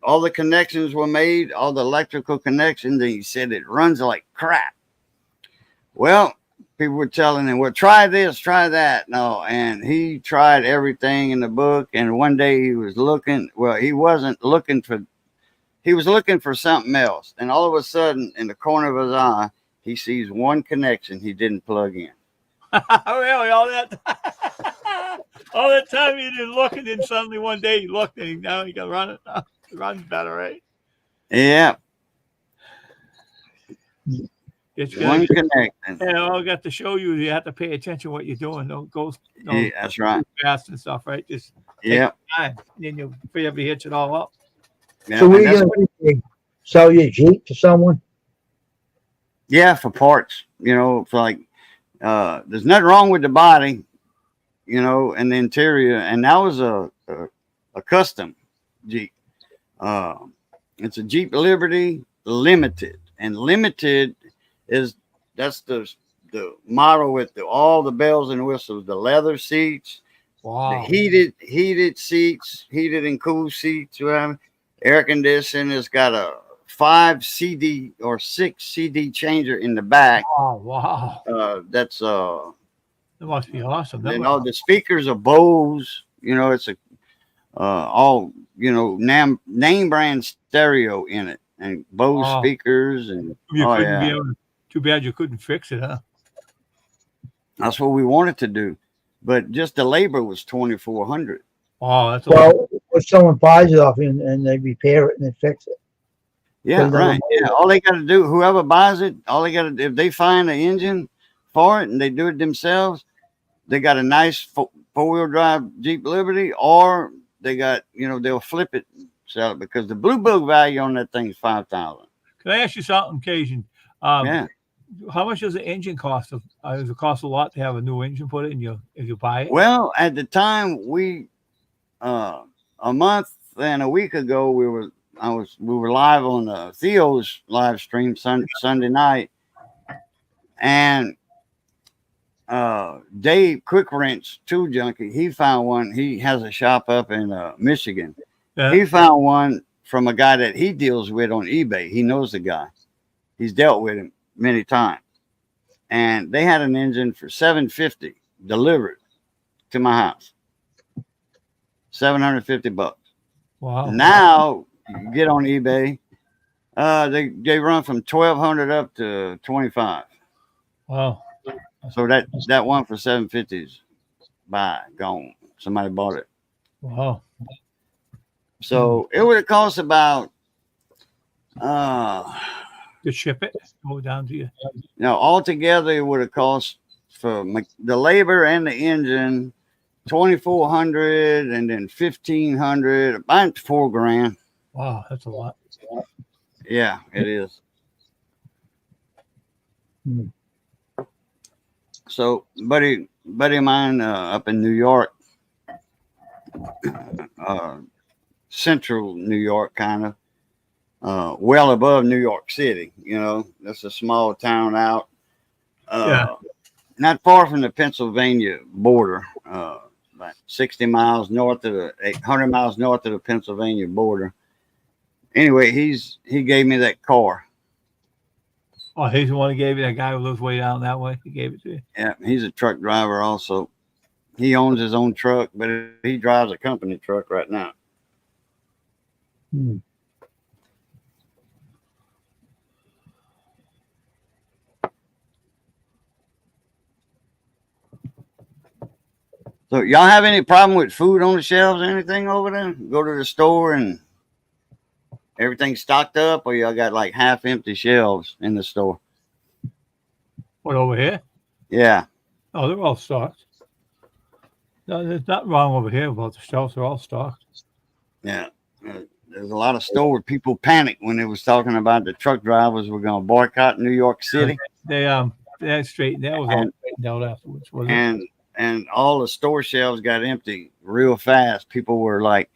D: all the connections were made, all the electrical connections, and he said it runs like crap. Well, people were telling him, well, try this, try that. No, and he tried everything in the book, and one day he was looking, well, he wasn't looking for, he was looking for something else. And all of a sudden, in the corner of his eye, he sees one connection he didn't plug in.
C: Really, all that time you didn't look, and then suddenly one day you looked, and now you can run it. It runs better, right?
D: Yeah.
C: It's
D: One connection.
C: And I got to show you. You have to pay attention to what you're doing. Don't go
D: Yeah, that's right.
C: fast and stuff, right? Just
D: Yeah.
C: time. Then you'll be able to hitch it all up.
D: Yeah,
A: So
D: and
A: we're
D: that's
A: going to sell your Jeep to someone?
D: yeah, for parts, you know, for like, there's nothing wrong with the body, you know, and the interior. And that was a custom Jeep. It's a Jeep Liberty Limited, and Limited that's the model with all the bells and whistles, the leather seats,
C: Wow.
D: the heated seats, heated and cool seats, air conditioning. It's got a 5 CD or 6 CD changer in the back.
C: Oh, wow.
D: That's
C: That must be awesome.
D: and all the speakers are Bose. You know, it's a all, you know, name brand stereo in it, and Bose speakers, and
C: too bad you couldn't fix it, huh?
D: that's what we wanted to do, but just the labor was $2,400.
C: Oh, that's
A: Well, if someone buys it off you and they repair it and they fix it.
D: Yeah, right. Yeah, all they got to do, whoever buys it, all they got to do, if they find an engine for it and they do it themselves, they got a nice four-wheel drive Jeep Liberty, or they got, you know, they'll flip it, sell it, because the blue book value on that thing is $5,000.
C: Can I ask you something, Cajun?
D: Yeah.
C: How much does the engine cost? Does it cost a lot to have a new engine put in if you buy it?
D: Well, at the time a month and a week ago, we were live on Theo's live stream Sunday night, and Dave Quick Wrench Tool Junkie, he found one. He has a shop up in Michigan.
C: Yeah.
D: He found one from a guy that he deals with on eBay. He knows the guy. He's dealt with him many times, and they had an engine for $750 delivered to my house. $750.
C: Wow.
D: Now you get on eBay, they run from $1,200 up to $25.
C: Wow.
D: So that one for $750 is gone. Somebody bought it.
C: Wow.
D: So it would have cost about
C: To ship it, go down to you.
D: Altogether it would have cost for the labor and the engine $2,400, and then $1,500, about $4,000.
C: Wow, that's a lot.
D: Yeah, it is. So, buddy of mine up in New York, central New York, kind of, well above New York City. You know, that's a small town out, not far from the Pennsylvania border, about 60 miles north of 100 miles north of the Pennsylvania border. Anyway, he gave me that car.
C: Oh, he's the one who gave you that guy who lives way down that way. He gave it to you.
D: Yeah, he's a truck driver also. He owns his own truck, but he drives a company truck right now.
A: Hmm.
D: So y'all have any problem with food on the shelves or anything over there? Go to the store and everything's stocked up, or y'all got like half empty shelves in the store?
C: What, over here?
D: Yeah.
C: Oh, they're all stocked. No, there's nothing wrong over here about the shelves. They're all stocked.
D: Yeah. There's a lot of store people panicked when they was talking about the truck drivers were going to boycott New York City.
C: That straightened. That was all straightened out afterwards, wasn't it?
D: And all the store shelves got empty real fast. People were like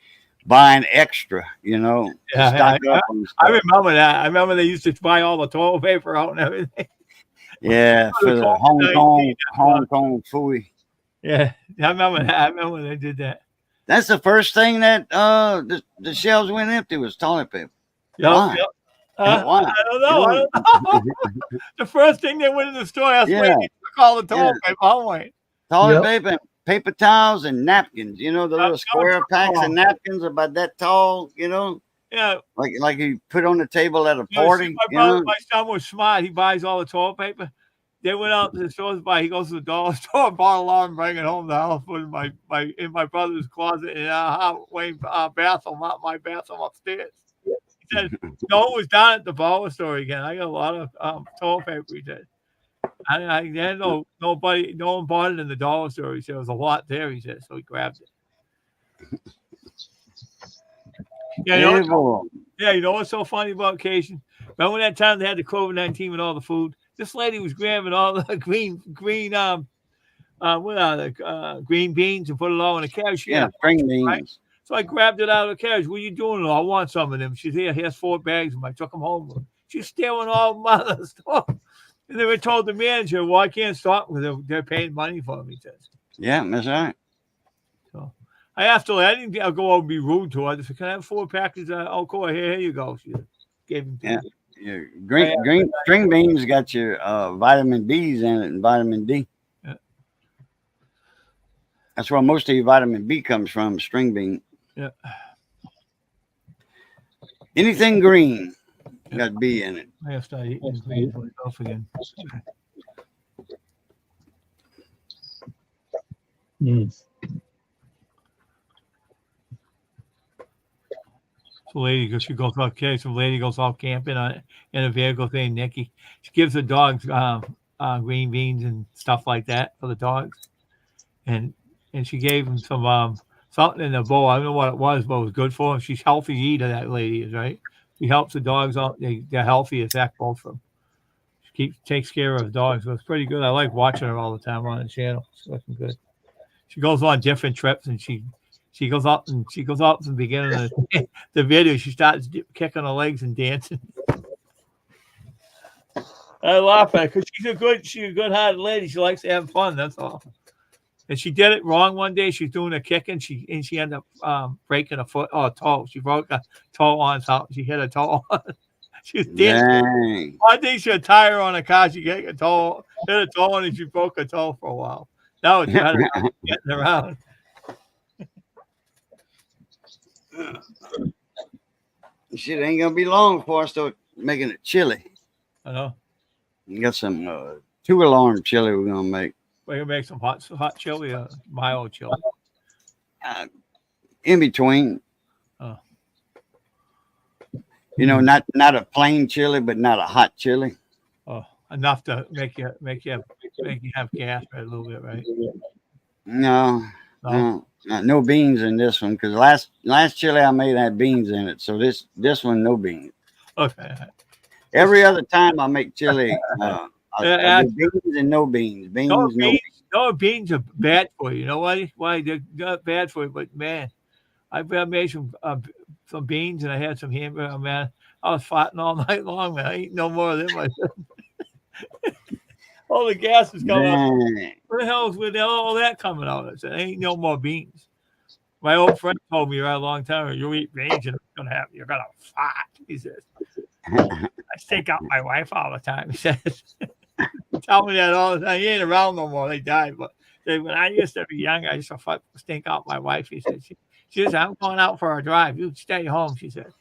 D: buying extra, you know.
C: Yeah,
D: stock up on
C: I
D: stuff.
C: remember that. I remember they used to buy all the toilet paper out and everything.
D: Yeah, for the
C: COVID-19,
D: Hong Kong fooey.
C: Yeah, I remember that. I remember when they did that.
D: That's the first thing that the shelves went empty was toilet paper.
C: Yep,
D: Why?
C: yep.
D: Why?
C: I don't know. The first thing they went in the store, that's when
D: Yeah.
C: they took all the toilet paper. Oh, wait.
D: Toilet
A: Yep.
D: paper, and paper towels, and napkins. You know, the little square packs of napkins about that tall, you know,
C: Yeah.
D: like you put on the table at a
C: You know,
D: party.
C: see,
D: You know?
C: my son was smart. He buys all the toilet paper. They went out to the stores to buy. He goes to the dollar store, bought a lot, and bring it home to the house, put it in my brother's closet in Wayne's bathroom, my bathroom upstairs. He said, "No, it was down at the dollar store again. I got a lot of toilet paper." He said, "I had no one bought it in the dollar store." He said, "There was a lot there." He said, so he grabbed it. Yeah, you know what's so funny about Cation? Remember that time they had the COVID-19 with all the food? This lady was grabbing all the green beans and put it all in a carriage.
D: Yeah, string beans.
C: Right? So I grabbed it out of the carriage. What are you doing? I want some of them. She said, here's 4 bags. And I took them home. She's stealing all of them out of the store. And they were told the manager, well, I can't stop because they're paying money for them, he says.
D: Yeah, that's right.
C: So I asked her, I didn't go over and be rude to her. I said, can I have 4 packages? Oh, cool. Here you go. She gave them to me.
D: Yeah, green string beans got your vitamin B's in it and vitamin D.
C: Yeah.
D: That's where most of your vitamin B comes from, string bean.
C: Yeah.
D: Anything green got B in it.
C: I have to start eating greens myself again.
A: Mm.
C: So lady goes, she goes okay. So lady goes off camping in a vehicle named Nikki. She gives the dogs green beans and stuff like that for the dogs, and she gave them some something in the bowl. I don't know what it was, but it was good for them. She's healthy eater. That lady is right. She helps the dogs out. They're healthy as heck, both of them. She takes care of the dogs. So it's pretty good. I like watching her all the time on the channel. It's looking good. She goes on different trips and she goes up and from the beginning of the video. She starts kicking her legs and dancing. I laugh at her because she's a good-hearted lady. She likes to have fun. That's all. And she did it wrong one day. She's doing a kick and she ended up breaking a foot or a toe. She broke a toe on top. She hit a toe. She was dancing.
D: Dang.
C: One day she had a tire on a car. She hit a toe on and she broke a toe for a while. That was getting around.
D: Shit ain't gonna be long before I start making it chili.
C: I know.
D: You got some 2-alarm chili we're gonna make.
C: We're gonna make some hot chili, mild chili.
D: In between.
C: Oh.
D: You know, not a plain chili, but not a hot chili.
C: Oh, enough to make you have gas a little bit, right?
D: No beans in this one because last chili I made had beans in it. So this one no beans.
C: Okay.
D: Every other time I make chili, I do beans and no beans.
C: No beans are bad for you. You know why? Why they're not bad for you? But man, I've made some beans and I had some hamburger. Man, I was fighting all night long. Man, I ain't no more of them. All the gas is coming out. Where the hell is with all that coming out? I said, ain't no more beans. My old friend told me right a long time ago, you eat beans and it's gonna happen. You're gonna fight. He says, I stink out my wife all the time. He says, tell me that all the time. He ain't around no more. They died. But when I used to be young, I used to stink out my wife. He said, she said, I'm going out for a drive. You stay home, she said.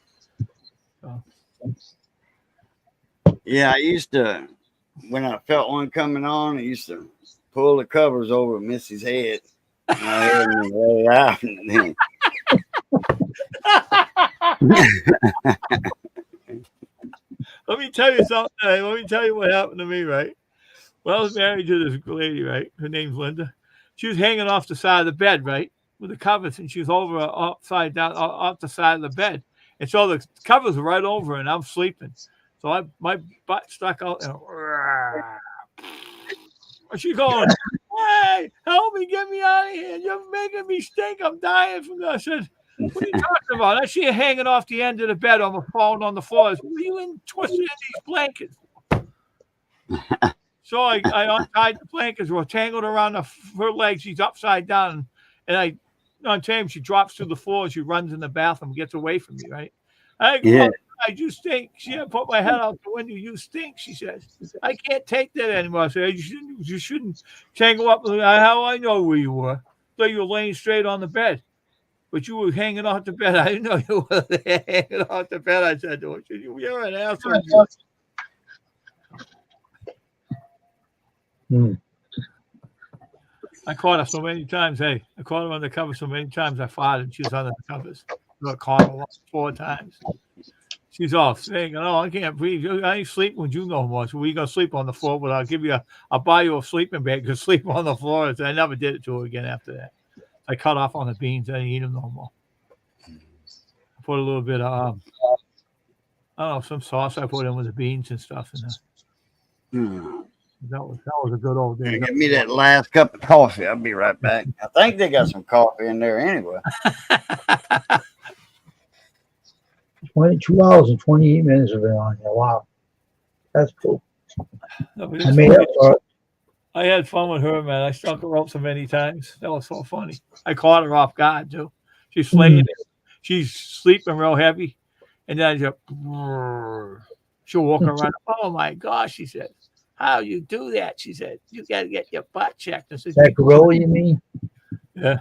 C: So.
D: Yeah, I used to, when I felt one coming on, I used to pull the covers over Missy's head. And I heard him lay out. And then,
C: let me tell you something. Let me tell you what happened to me, right? Well, I was married to this lady, right? Her name's Linda. She was hanging off the side of the bed, right? With the covers, and she was over upside down off the side of the bed. And so the covers were right over her, and I'm sleeping. So my butt stuck out, and she's going, hey, help me, get me out of here. You're making me stink. I'm dying from that. I said, what are you talking about? I see you hanging off the end of the bed on the phone on the floor. I said, what are you in twisted in these blankets? So I untied the blankets, were tangled around her legs. She's upside down. And I untie she drops to the floor. She runs in the bathroom, gets away from me, right? I go,
D: yeah.
C: you stink. She put my head out the window. You stink, she says. I can't take that anymore. I said, you shouldn't tangle up. How I know where you were. So you were laying straight on the bed. But you were hanging off the bed. I didn't know you were hanging off the bed. I said to her, you're an asshole. I caught her so many times. Hey, I caught her on the cover so many times. I fought and she was under the covers. I caught her 4 times. She's off saying, "Oh, I can't breathe. I ain't sleeping with you no more. So we gonna sleep on the floor, but I'll buy you a sleeping bag to sleep on the floor." I never did it to her again after that. I cut off on the beans. I didn't eat them no more. I put a little bit of I don't know, some sauce I put in with the beans and stuff in there. That was a good old day.
D: Give me that last cup of coffee. I'll be right back. I think they got some coffee in there anyway.
A: 22 hours and 28 minutes have been on here. Wow. That's cool.
C: No,
A: I made up for it.
C: I had fun with her, man. I stuck her up so many times. That was so funny. I caught her off guard, too. She's laying there. She's sleeping real heavy. And then I just, she'll walk around. Oh, my gosh, she said. How you do that? She said, you got to get your butt checked. I said,
A: that gorilla, you mean?
C: Yeah.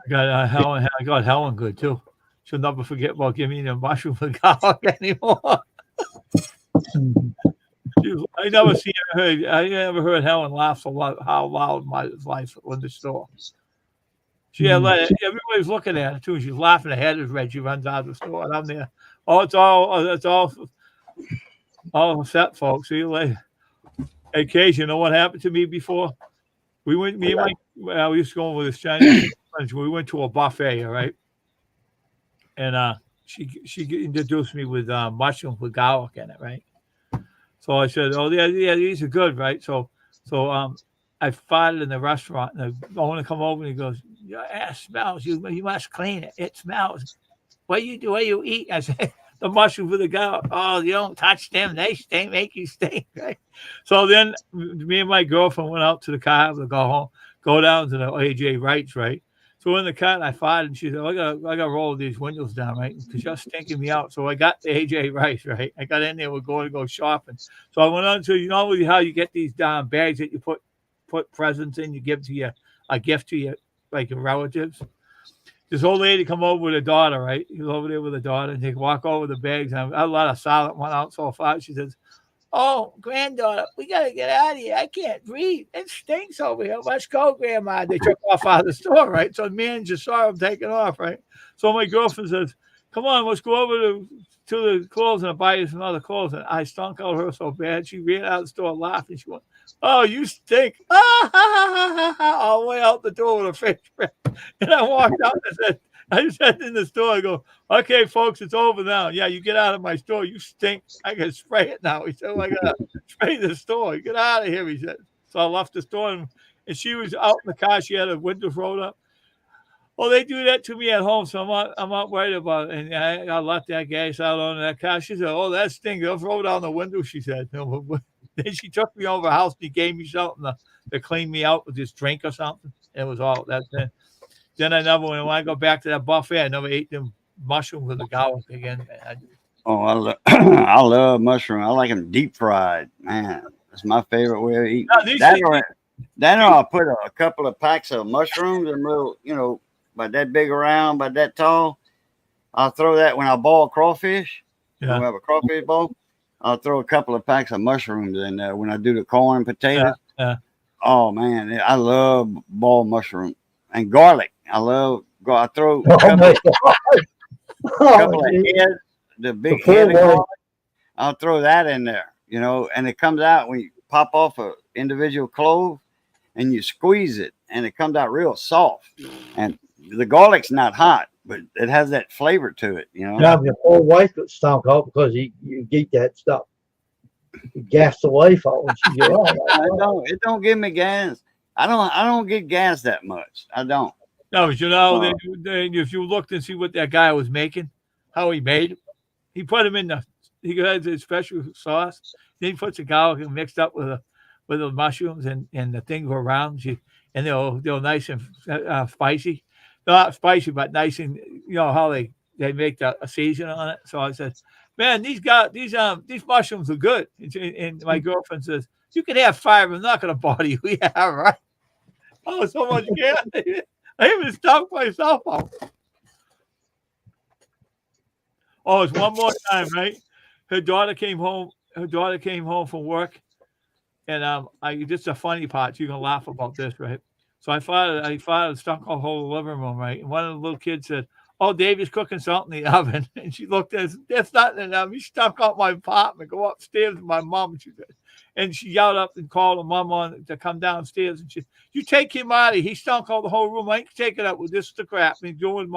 C: I got Helen good, too. She'll never forget about giving me the mushroom for garlic anymore. I never heard Helen laugh so loud, how loud my life in the store. She had everybody's looking at her too. She's laughing. Her head is red. She runs out of the store, and I'm there. Oh, it's all set, folks. See you later. Hey, Case, you know what happened to me before? We used to go with this Chinese friends. We went to a buffet, all right? And she introduced me with mushroom with garlic in it, right? So I said, "Oh yeah, these are good, right?" So I farted in the restaurant, and the owner come over and he goes, "Your ass smells. You must clean it. It smells. What you do? What you eat?" I said, "The mushroom with the garlic." "Oh, you don't touch them. They stink, make you stink." Right? So then me and my girlfriend went out to the car to go down to the AJ Wright's, right? So in the car, I farted, and she said, I gotta roll these windows down, right? Because you're stinking me out. So I got the AJ Wright's, right? I got in there, we're going to go shopping. So I went on to, how you get these bags that you put presents in, you give to a gift to your relatives. This old lady come over with her daughter, right? She was over there with her daughter, and they walk over the bags, and I let a silent one out so far. She says, "Oh, granddaughter, we got to get out of here. I can't breathe. It stinks over here. Let's go, Grandma." They took off out of the store, right? So the man just saw them taking off, right? So my girlfriend says, "Come on, let's go over to the clothes and buy you some other clothes." And I stunk out her so bad. She ran out of the store laughing. She went, "Oh, you stink." All the way out the door with a fish breath. And I walked out and I said in the store, I go, "Okay, folks, it's over now. Yeah, you get out of my store. You stink. I can spray it now." He said, "Oh, I got to spray the store. Get out of here," he said. So I left the store, and she was out in the car. She had her windows rolled up. Well, they do that to me at home, so I'm not worried about it. And I left that gas out on that car. She said, "Oh, that stinks. They'll throw down the window," she said. Then she took me over the house. She gave me something to clean me out with this drink or something. It was all that. Then I never, when I go back to that buffet, I never ate them mushroom with the garlic again.
D: Oh, I love mushroom. I like them deep fried. Man, that's my favorite way of eating.
C: No,
D: Then I'll put a couple of packs of mushrooms and little, about that big around, about that tall. I'll throw that when I boil crawfish.
C: Yeah.
D: We have a crawfish bowl. I'll throw a couple of packs of mushrooms in there when I do the corn and potatoes.
C: Yeah.
D: Oh man, I love boiled mushroom and garlic. I throw a
A: Oh,
D: couple,
A: my God.
D: couple of
A: Oh,
D: heads, the big
A: The full
D: head of
A: one.
D: garlic. I'll throw that in there, and it comes out when you pop off a individual clove and you squeeze it, and it comes out real soft. And the garlic's not hot, but it has that flavor to it,
A: Yeah, your whole wife got stunk out because you eat that stuff. You gas the wife out when she get out.
D: It don't give me gas. I don't get gas that much. I don't.
C: No, but then if you looked and see what that guy was making, how he made it, he put him in he has his special sauce. Then he puts the garlic and mixed up with the mushrooms and the thing go around. And they're nice and spicy. They're not spicy, but nice and how they make a season on it. So I said, man, these mushrooms are good. And my girlfriend says, you can have 5. I'm not going to bother you. Yeah, right. Oh, so much gas. I even stopped myself out. Oh, it's one more time, right? Her daughter came home from work, and this is a funny part. You're gonna laugh about this, right? So I thought it stunk all the whole living room, right? And one of the little kids said, "Oh, Davey's cooking something in the oven," and she looked at us. There's nothing in the oven. He stunk out my apartment. Go upstairs to my mom. And she yelled up and called her mom to come downstairs. And she, you take him out of here. He stunk out the whole room. I ain't taking it up with this the crap. And doing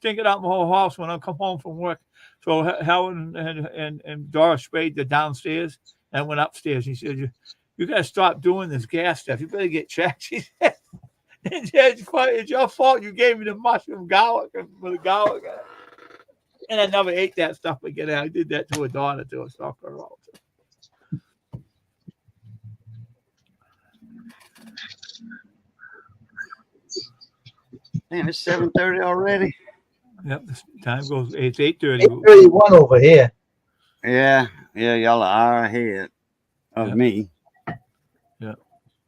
C: thinking out my whole house when I come home from work. So Helen and Doris sprayed the downstairs and went upstairs. And she said, you got to stop doing this gas stuff. You better get checked. She said, it's your fault you gave me the mushroom garlic with the garlic. And I never ate that stuff again. I did that to her daughter too. I stalked her out.
D: Damn, it's 7:30 already.
C: Yep, time goes. It's 8:30.
A: 8:31 over here.
D: Yeah, y'all are an hour ahead of me.
C: Yeah,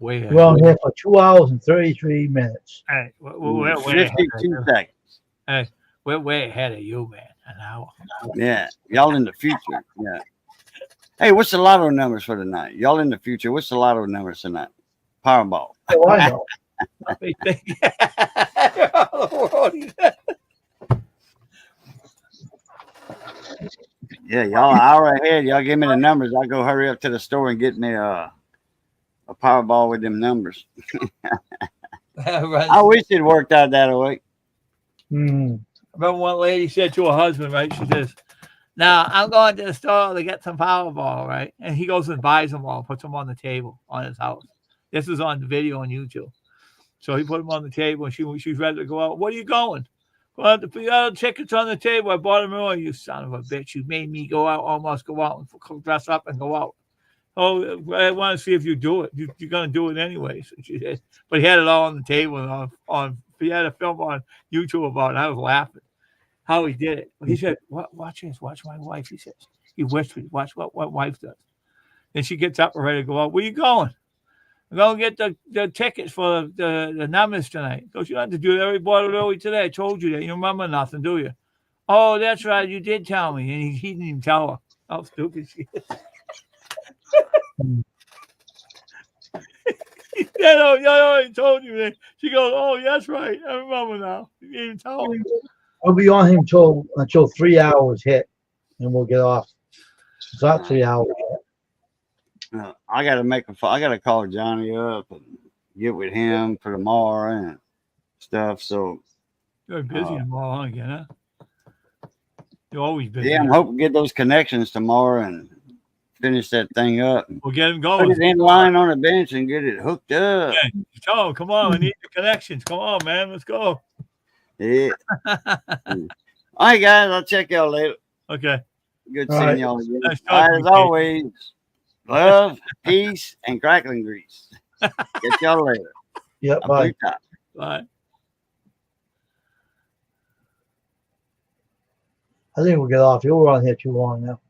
C: way ahead.
A: We're on here for 2 hours and 33 minutes.
C: Hey, we're way ahead.
D: 52 seconds.
C: Hey, we're way ahead of you, man. An hour.
D: Yeah, y'all in the future. Yeah. Hey, what's the lotto numbers for tonight? Y'all in the future. What's the lotto numbers tonight? Powerball.
A: Oh, I know.
D: Yeah, y'all an hour ahead. Y'all give me the numbers. I'll go hurry up to the store and get me a Powerball with them numbers. I wish it worked out that way.
A: Mm.
C: Remember one lady said to her husband, right? She says, now I'm going to the store to get some Powerball, right? And he goes and buys them all, puts them on the table on his house. This is on the video on YouTube. So he put them on the table and she's ready to go out. What are you going? Well, the tickets on the table. I bought them earlier. You son of a bitch. You made me almost go out and dress up and go out. Oh, I want to see if you do it. You're going to do it anyway. So she said, but he had it all on the table he had a film on YouTube about it. I was laughing how he did it. He said, watch this. Watch my wife. He says, he whispered, watch what wife does. And she gets up and ready to go out. Where you going? I'm going to get the tickets for the numbers tonight. He goes, you don't have to do that. Everybody bought it early today. I told you that. You remember nothing, do you? Oh, that's right. You did tell me. And he didn't even tell her how stupid she is. He said, oh, yeah, I already told you that. She goes, oh, that's right. I remember now. You didn't even tell me.
A: We'll be on him until 3 hours hit, and we'll get off. It's not 3 hours yet.
D: I gotta call Johnny up and get with him for tomorrow and stuff. So
C: You're busy tomorrow again, huh? You're always busy.
D: Yeah, I'm hoping to get those connections tomorrow and finish that thing up.
C: We'll get him going.
D: Put it in line on the bench and get it hooked up.
C: Okay. Joe, come on. We need the connections. Come on, man. Let's go.
D: Yeah. All right, guys. I'll check y'all later.
C: Okay.
D: Good
A: All
D: seeing
A: right.
D: y'all again.
C: Nice
D: All right,
C: talking
D: as
C: to you.
D: always, love, peace, and crackling grease. Get y'all later.
A: Yep,
D: I'm
A: bye.
D: through top.
C: Bye.
A: I think we'll get off. We're on here too long now.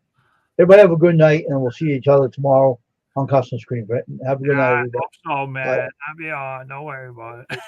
A: Everybody have a good night, and we'll see each other tomorrow on Custom Screen. Have a good night,
C: I
A: everybody.
C: hope so, man. I'll be on. Don't worry about it.